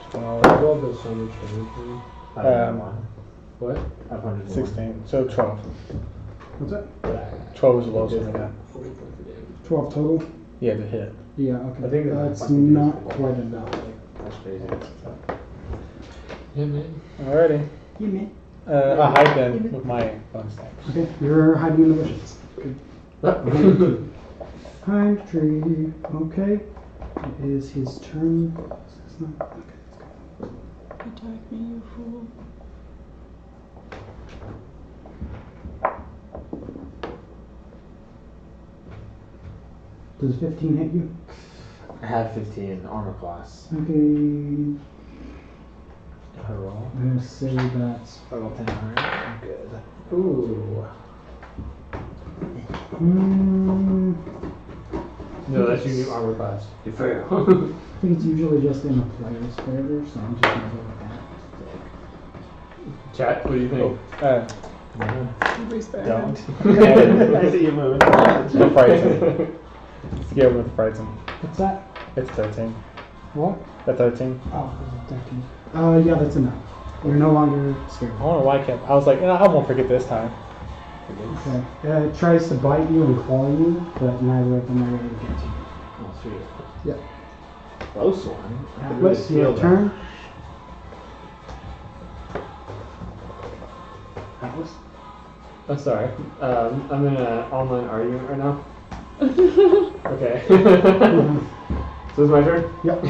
12
12,
is so much everything.
501.
What?
501.
16. So 12.
What's that?
12 was the lowest one I got.
40 points of damage.
12 total.
Yeah, to hit.
Yeah. Okay.
I think
That's
might be
not
useful.
quite enough.
That's crazy.
Yeah, man.
Alrighty.
You mean?
I hide then with my bonus action.
Okay, you're hiding in the bushes. Good. Pine tree. Okay. It is his turn. It's not. Okay.
Attack me, you fool.
Does 15 hit you?
I have 15 armor class.
Okay.
Do I roll?
I'm gonna say that's.
I roll 10 iron. I'm good.
Ooh. No, that's your new armor class.
You fail.
I think it's usually just in a player's favor, so I'm just gonna go with that.
Chat, what do you think?
Don't.
I see you moving.
The frights him. Yeah, with frights him.
What's that?
It's 13.
What?
The 13.
Oh, it's 13. Yeah, that's enough. You're no longer scared.
I don't know why I kept. I was like, I won't forget this time.
Okay. It tries to bite you and claw you, but neither of them are able to get to you.
Oh, sweet.
Yep.
Close one. I can really
Atlas,
feel
your
that.
turn. Atlas?
I'm sorry. I'm in an online argument right now. Okay. So it's my turn?
Yep.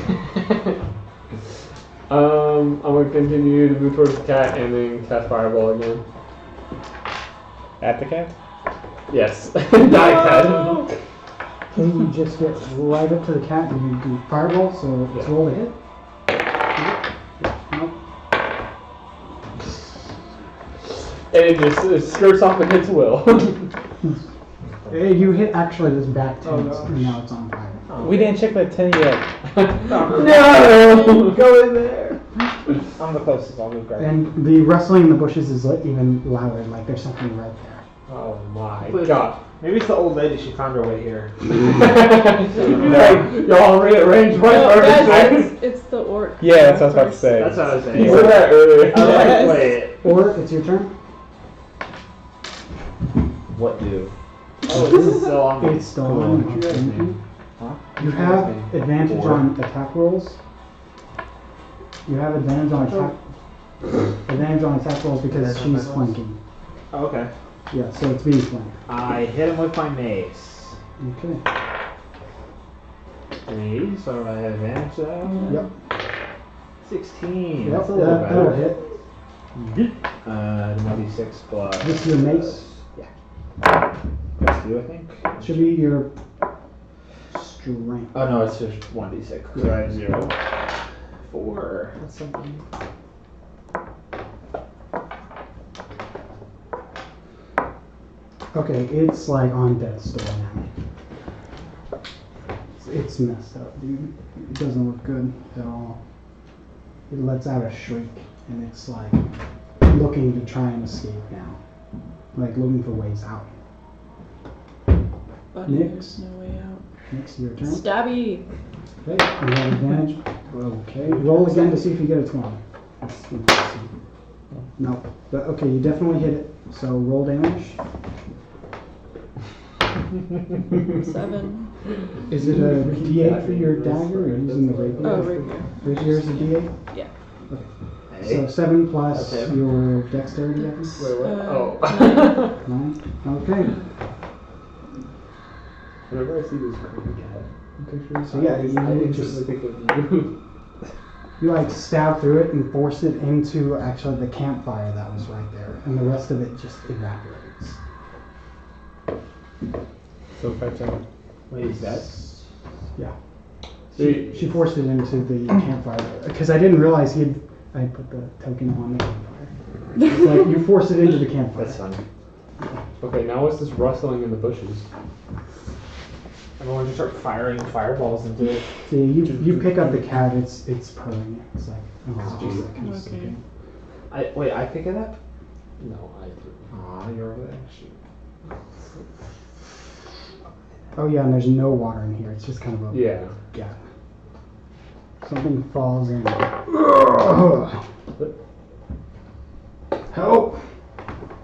I'm gonna continue to move towards the cat and then cast fireball again.
At the cat?
Yes. Die cat.
Okay, you just get right up to the cat and you do fireball, so let's roll a hit. Nope.
And it just skirts off and hits Will.
You hit actually this back tent,
gosh.
and now it's on fire.
We didn't check that 10 yet.
No! Go in there.
I'm the closest. I'll go grab it.
And the rustling in the bushes is even louder, like there's something right there.
Oh my god.
Maybe it's the old lady. She found her way here.
Y'all rearranged my
No, guys,
purpose.
it's the orc.
Yeah, that's what I was about to say.
That's what I was
You
saying.
said that earlier.
I was like, wait.
Or it's your turn.
What do? Oh, this is still on.
It's still on.
What you guys name? Huh?
You have advantage
Or-
on attack rolls. You have advantage on attack rolls because
That's
she's
not
flanking.
Oh, okay.
Yeah, so it's being flanked.
I hit him with my mace.
Okay.
3, so I have advantage there.
Yep.
16.
Yep,
That's a little
that'll
better.
hit.
The 1d6 plus.
This is your mace.
Yeah. Plus 2, I think.
Should be your strength.
Oh no, it's just 1d6. So I have 0. 4. That's something.
Okay, it's like on death's door now. It's messed up, dude. It doesn't look good at all. It lets out a shriek, and it's like looking to try and escape now. Like looking for ways out.
But
Nix.
there's no way out.
Next, your turn.
Stabby!
Okay, you have advantage. Okay, roll again to see if you get a 20. No, but okay, you definitely hit it. So roll damage.
7.
Is it a D8 for your dagger or using the rapier?
Oh, rapier.
Rapier's a D8?
Yeah.
So 7 plus
Okay.
your dexterity, I think.
Wait, what? Oh.
9. Okay.
Whenever I see this creepy cat pictures,
So yeah,
I
you
instantly think of you.
You like stab through it and force it into actually the campfire that was right there, and the rest of it just evaporates.
So if I tell
Wait, is that?
Yeah.
See,
She forced it into the campfire because I didn't realize I put the token on the campfire. It's like you force it into the campfire.
That's funny.
okay, now what's this rustling in the bushes?
Everyone just start firing fireballs into it.
See, you pick up the cat. It's purring. It's like, oh,
Jesus.
that kind of
Okay.
thing.
I pick it up?
No, I.
Aw, you're over there. Shoot.
Oh yeah, and there's no water in here. It's just kind of a
Yeah.
yeah. Something falls in. Help!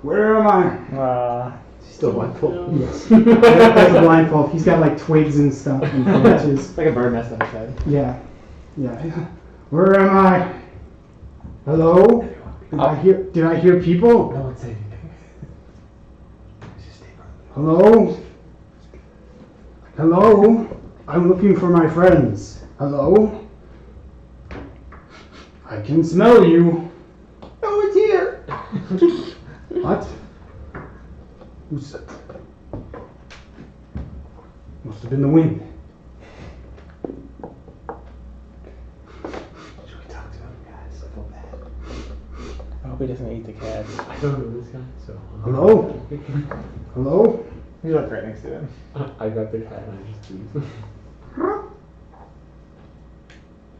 Where am I?
Still blindfolded.
Yes. That's a blindfold. He's got like twigs and stuff and branches.
It's like a bird nest on his head.
Yeah. Yeah. Where am I? Hello? Did I hear people?
No one say anything.
Hello? Hello? I'm looking for my friends. Hello? I can smell you.
No one's here!
What? Who's that? Must have been the wind.
Should we talk to him, guys? I feel bad.
I hope he doesn't eat the cat.
I don't know this guy, so.
Hello? Hello?
He's like right next to him.
I got the cat and I just leave.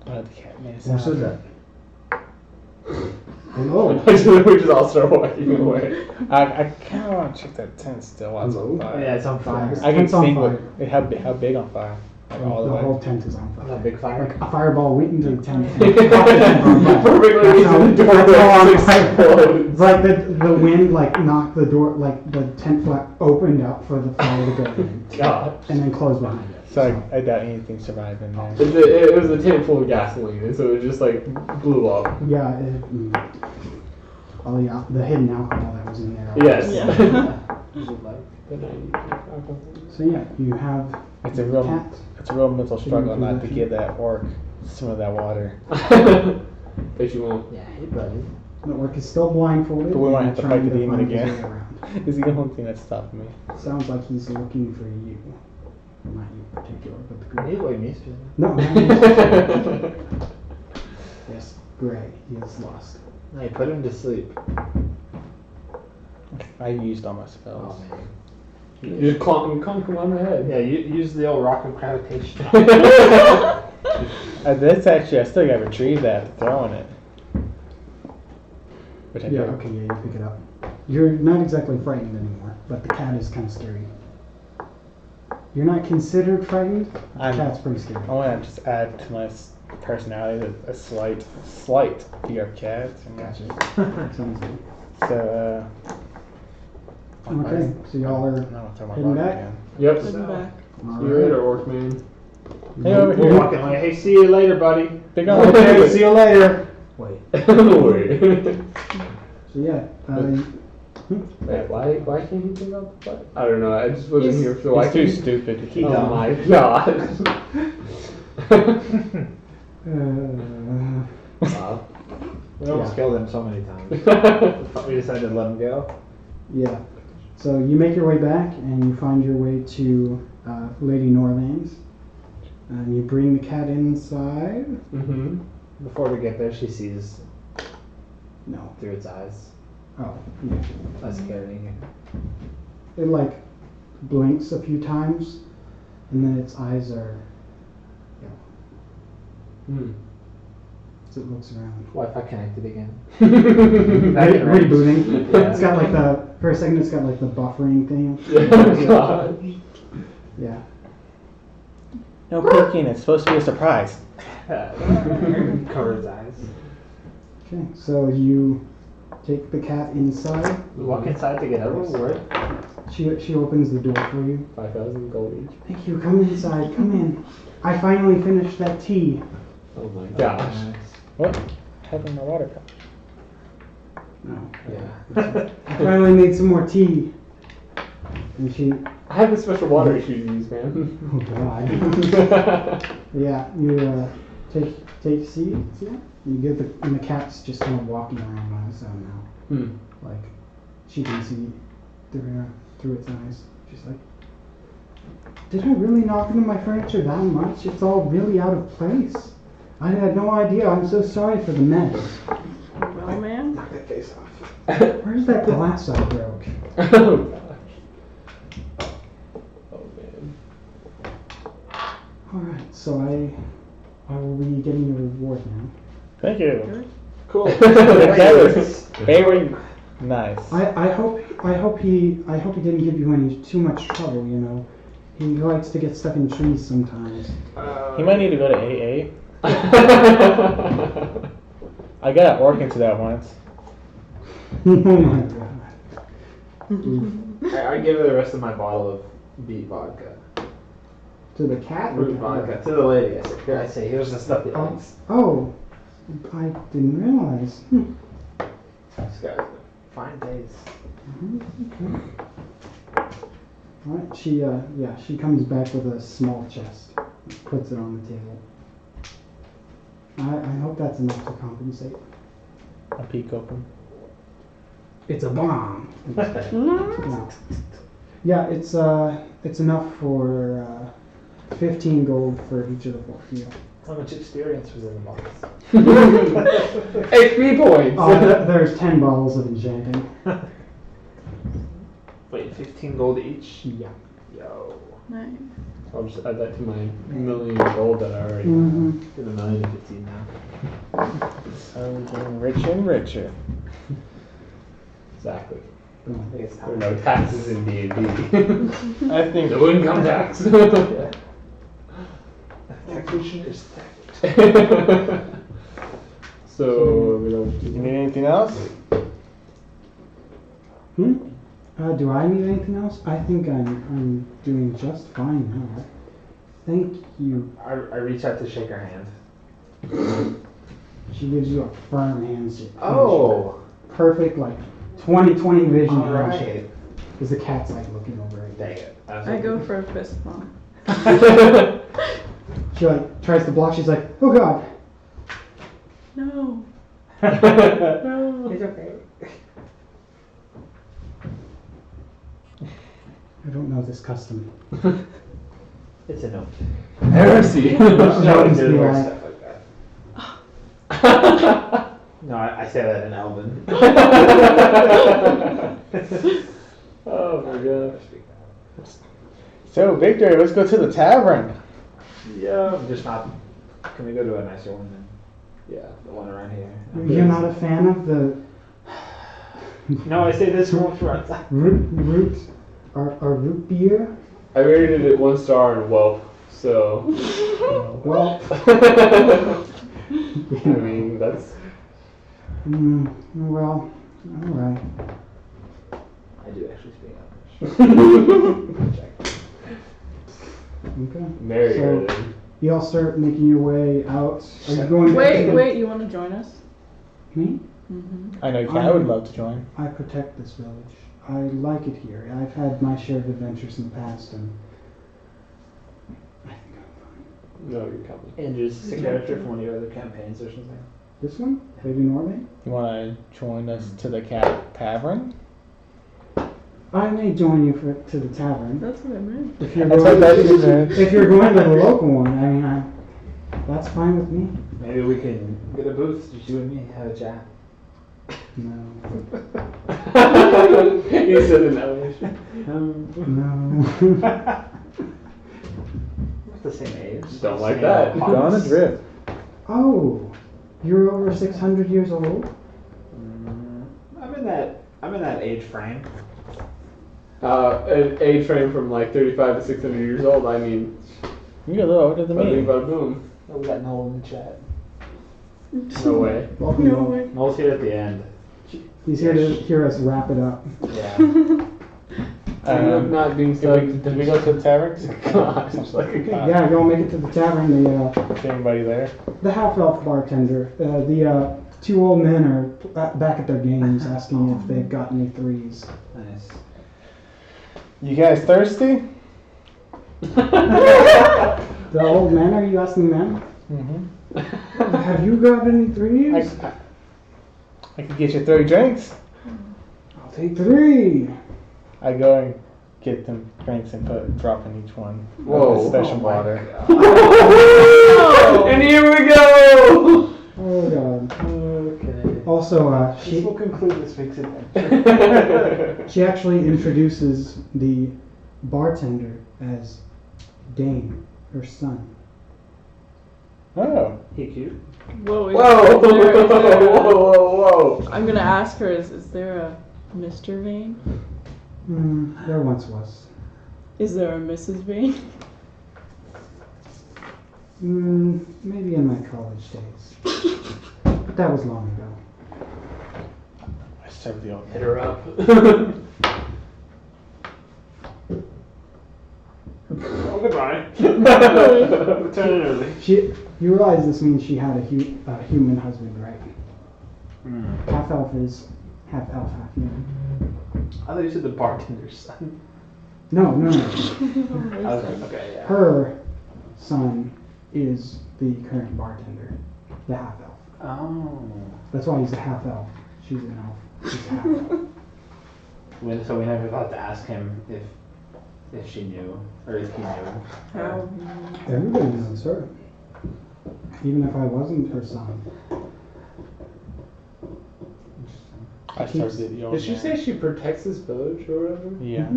The cat made a
Who said
sound.
that? Hello?
we just all start walking away.
I kind of want to check that tent still while it's on
Hello?
fire.
Yeah, it's on fire.
I can
Tent's on
see
fire.
how big on fire. Like all
The
the way.
whole tent is on fire.
Not a big fire.
Like a fireball went into the tent.
Perfectly
That's how-
reasoned door
that's how on
that
fire.
explodes.
It's like the wind like knocked the door, like the tent flap opened up for the fire to go in,
God.
and then closed behind it.
So I doubt anything survived in there.
It was a tank full of gasoline, and so it just like blew up.
Yeah, all the hidden alcohol that was in there.
Yes.
Yeah.
Is it like the 90 alcohol?
So yeah, you have
It's a real,
cat.
it's a real mental struggle not to
Position.
give that orc some of that water.
Bet you won't.
Yeah, hey, buddy.
The orc is still blindfolded.
But we might
and
have to
trying
fight the demon
find his
again.
way around.
Is the only thing that's stopping me.
Sounds like he's looking for you. Not you in particular, but the
He's
group.
waiting for me.
No, not you. Yes, Gray. He is lost.
Hey, put him to sleep.
I used all my spells.
Oh, man.
You just clunk him on the head.
Yeah, you use the old rock of gravitation.
That's actually, I still got to retrieve that after throwing it. Which I
Yeah,
did.
okay, yeah, you pick it up. You're not exactly frightened anymore, but the cat is kind of scary. You're not considered frightened? The
I'm-
cat's pretty scary.
I want to just add to my personality a slight fear of cats. And
Gotcha. Sounds good.
So,
Okay, so y'all are
I'm gonna throw my
heading
rock
back?
again.
Yep.
Heading back.
See you later, Orcman.
Hey, over
We're
here.
walking like, hey, see you later, buddy.
Big on
Okay, see you later.
Wait.
Wait.
So yeah,
Wait, why can't he think out the butt? I don't know. I just wasn't here for
He's too stupid to keep
Oh
on.
my god.
Wow. We almost
Yeah.
killed him so many times. We decided to let him go.
yeah. So you make your way back, and you find your way to Lady Norland's. And you bring the cat inside.
Mm-hmm.
Before we get there, she sees
No.
through its eyes.
Oh, yeah.
That's carrying
It like blinks a few times, and then its eyes are, as it looks around.
Wi-Fi connected again.
Rebooting.
Yeah.
It's got like for a second, it's got like the buffering thing.
Oh god.
Yeah.
No peeking, it's supposed to be a surprise.
Cover its eyes.
Okay, so you take the cat inside.
We walk inside to get out of the word.
She opens the door for you.
5,000 gold each.
Thank you. Come inside. Come in. I finally finished that tea.
Oh my gosh.
Nice.
What? Having my water cup.
No.
Yeah.
I finally made some more tea. And she,
I have a special water issue to use, man.
oh god. Yeah, you take a seat. See that? You get and the cat's just kind of walking around on its own now.
Hmm.
Like, she can see through its eyes. She's like, did I really knock into my furniture that much? It's all really out of place. I had no idea. I'm so sorry for the mess.
Well, man.
Knock that face off.
Where's that glass I broke?
Oh gosh. Oh man.
Alright, so I will be getting your reward now.
Thank you.
Cool.
That was very nice.
I hope he didn't give you any too much trouble, you know. He likes to get stuck in trees sometimes.
He might need to go to AA. I got orc into that once.
Oh my god.
I give her the rest of my bottle of beet vodka.
To the cat?
Root vodka. To the lady. I say, here's the stuff that likes.
Oh, I didn't realize.
This guy's got fine taste.
Okay. Alright, she comes back with a small chest, puts it on the table. I hope that's enough to compensate.
A peek open.
It's a bomb. No. Yeah, it's enough for 15 gold for each of the 4 of you.
How much experience was in the box?
HP points.
There's 10 bottles of enchanting.
Wait, 15 gold each?
Yeah.
Yo.
Nice.
I'll just add that to my million gold that I already have.
Mm-hmm.
Get a million to 15 now.
So we're getting richer and richer.
Exactly.
I think it's
There are
time.
no taxes in D&D.
I think
No income tax.
Taxation is theft.
So we don't.
you need anything else?
Do I need anything else? I think I'm doing just fine now. Thank you.
I reach out to shake her hand.
She gives you a firm handshake.
Oh.
Perfect, like 20/20 vision
All
handshake.
right.
Because the cat's like looking over it.
Dang it.
I go for a fist bump.
She like tries to block. She's like, oh god.
No. No.
It's okay.
I don't know this custom.
It's a no.
Heresy.
No, it's
Did
be
more
like,
stuff like that. No, I say that in Elven.
Oh my gosh.
So, Victor, let's go to the tavern.
Yeah, I'm just not. Can we go to a nicer one then?
Yeah.
The one around here.
you're not a fan of the
No, I say this one for
root root beer?
I rated it 1 star in Whelp, so.
Well,
I mean, that's.
well, all right.
I do actually speak English.
Okay.
Very
So-
good. then.
Y'all start making your way out. Are you going?
Wait, you want to join us?
Me?
Mm-hmm.
I know, I would love to join.
I protect this village. I like it here. I've had my share of adventures in the past, and I think I'm fine.
No, you're coming.
Andrew's a character from one of your other campaigns or something.
This one? Lady Norway?
You want to join us to the cat tavern?
I may join you to the tavern.
That's what I meant.
If you're
That's
going,
what that meant.
if you're going to the local one, I mean, that's fine with me.
Maybe we can get a booth, just you and me, have a chat.
No.
He said in Elvish.
No.
We're the same age.
Don't like that.
Gone adrift.
Oh, you're over 600 years old?
I'm in that age frame.
An age frame from like 35 to 600 years old. I mean,
You're a little older than
bada bing,
me.
bada boom.
Oh, we got Noel in the chat.
No way.
Welcome.
No
Noel.
way.
Noel's here at the end.
He's here to hear us wrap it up.
Yeah.
I'm not being
Did we go to the tavern?
Gosh, like a
Yeah, y'all make it to the tavern.
Is anybody there?
The half-elf bartender, two old men are back at their games asking if they've got any threes.
Nice.
You guys thirsty?
The old men, are you asking them?
Mm-hmm.
Have you got any threes?
I could get you 3 drinks.
I'll take 3.
I go and get them drinks and drop in each one.
Whoa.
With special water.
And here we go!
Oh god.
Okay.
Also,
This will conclude this week's adventure.
she actually introduces the bartender as Dane, her son.
Oh.
He cute.
Whoa,
Whoa! Whoa!
I'm gonna ask her, is there a Mr. Vane?
There once was.
Is there a Mrs. Vane?
Maybe in my college days. But that was long ago.
I served the old
Hit her up.
Oh, goodbye. Return early.
You realize this means she had a human husband, right? Half elf is half elf, half human.
I thought you said the bartender's son.
No.
Okay, yeah.
Her son is the current bartender, the half elf.
Oh.
That's why he's a half elf. She's an elf. He's a half elf.
So we never thought to ask him if she knew, or if he knew.
Everybody knows her. Even if I wasn't her son.
I served the old
Did she say she protects his village or whatever?
Yeah.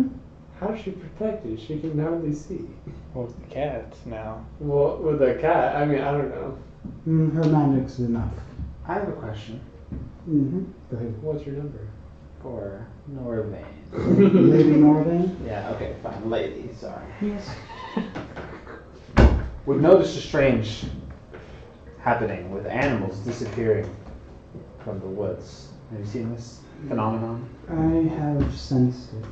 How does she protect it? She can hardly see.
Well, with the cats now.
Well, with a cat, I mean, I don't know.
Her magic's enough.
I have a question
Go ahead.
What's your number?
for Norvane.
Lady Norvane?
Yeah, okay, fine. Lady, sorry.
Yes.
We've noticed a strange happening with animals disappearing from the woods. Have you seen this phenomenon?
I have sensed it.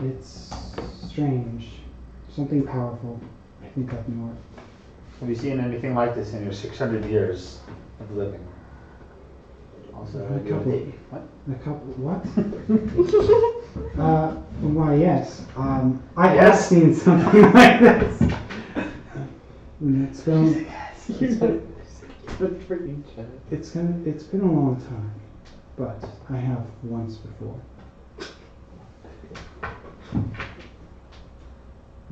It's strange. Something powerful, I think, up north.
Have you seen anything like this in your 600 years of living? Also,
A couple.
What?
A couple. What? Why, yes. I have
Yes?
seen something like this. It's been. It's been a long time, but I have once before.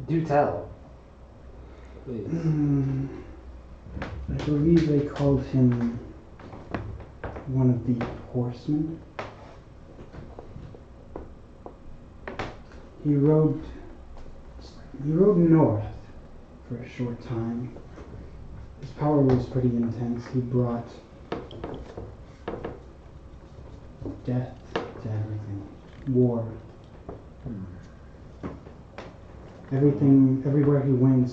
Do tell. Please.
I believe they called him one of the horsemen. He rode north for a short time. His power was pretty intense. He brought death to everything. War. Everything, everywhere he went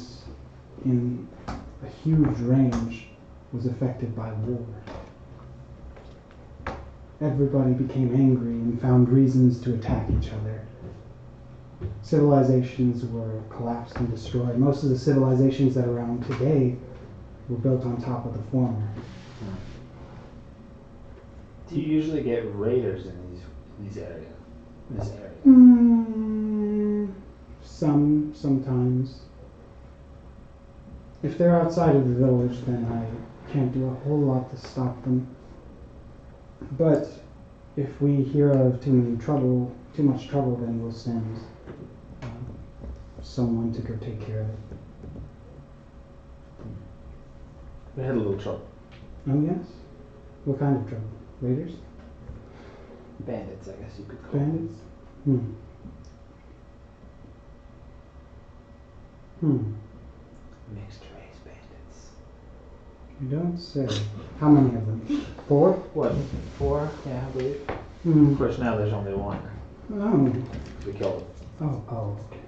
in a huge range was affected by war. Everybody became angry and found reasons to attack each other. Civilizations were collapsed and destroyed. Most of the civilizations that are around today were built on top of the former.
Do you usually get raiders in this area?
Sometimes. If they're outside of the village, then I can't do a whole lot to stop them. But if we hear of too much trouble, then we'll send someone to go take care of it.
We had a little trouble.
Oh yes? What kind of trouble? Raiders?
Bandits, I guess you could call them.
Bandits?
Mixed race bandits.
You don't say. How many of them? 4?
What? 4? Yeah, I believe. Of course, now there's only one.
Oh.
We killed him.
Oh, okay.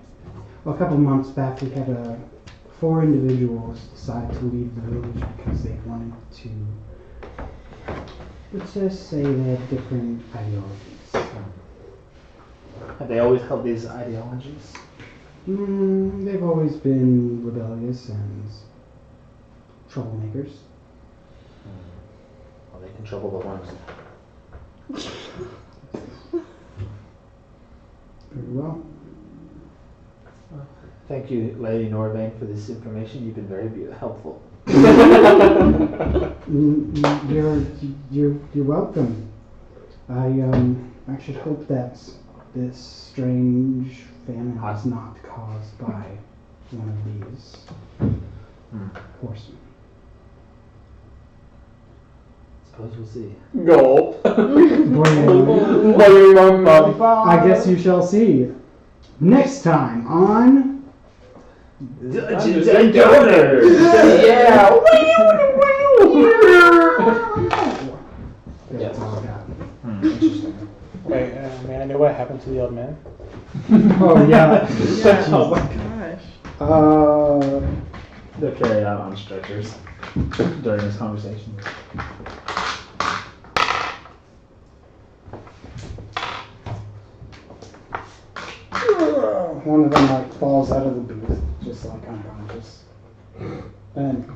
Well, a couple of months back, we had 4 individuals decide to leave the village because they wanted to, let's just say they had different ideologies.
Have they always held these ideologies?
They've always been rebellious and troublemakers.
they can trouble the ones.
Very well.
Thank you, Lady Norvane, for this information. You've been very helpful.
You're welcome. I should hope that this strange famine is not caused by one of these horsemen.
Suppose we'll see.
Gulp.
I guess you shall see. Next time on
Donors!
Yeah.
Yes.
Interesting.
Wait, may I know what happened to the old man?
Oh yeah.
Oh my gosh.
They're carried out on stretchers during this conversation.
One of them like falls out of the booth, just like unconscious, and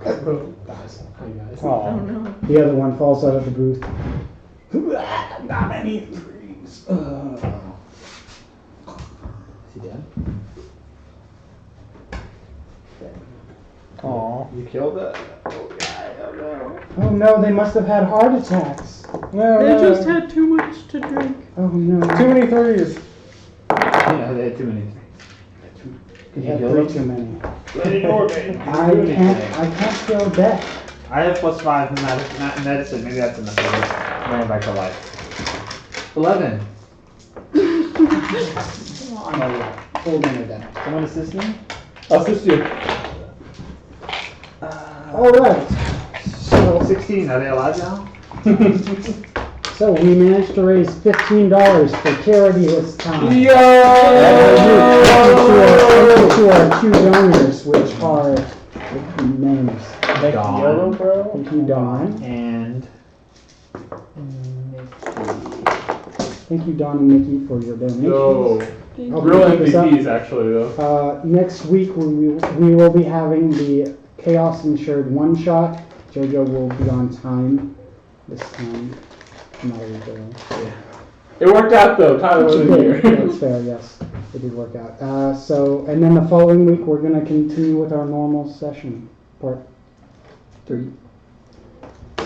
dies.
Hi guys.
Oh
Oh,
no.
The other one falls out of the booth. Not many threes.
Is he dead?
Aw.
You killed that old guy. Oh no.
Oh no, they must have had heart attacks.
No,
They
no.
just had too much to drink.
Oh no.
Too many threes.
Yeah, they had too many.
They
You
had
killed
three
them?
too many.
Lady Norvane.
I can't kill death.
I have +5 in medicine. Maybe that's enough. Bring back to life. 11.
Full minute death.
Someone assist me?
I'll assist you.
All right. So
16. Are they alive now?
So we managed to raise $15 for charity this time.
Yo!
Thank you to our two donors, which are names.
Thank
Dawn.
you, bro.
Thank you, Don.
And
Thank you, Don and Nikki, for your donations.
Yo.
I'll
Real
keep this up.
MVPs actually though.
Next week we will be having the Chaos Insured one shot. JoJo will be on time this time. Not a week early.
It worked out though. Tyler wasn't here.
That's fair, yes. It did work out. And then the following week we're going to continue with our normal session, part 3.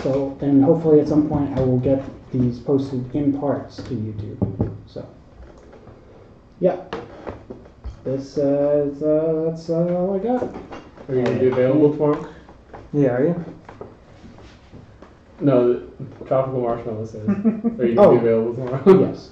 So, and hopefully at some point I will get these posted in parts to YouTube. So, yeah. That's all I got.
Are you gonna be available tomorrow?
Yeah, are you?
No, the Tropical Marshmallow says. Are you
Oh.
gonna be available tomorrow?
Yes.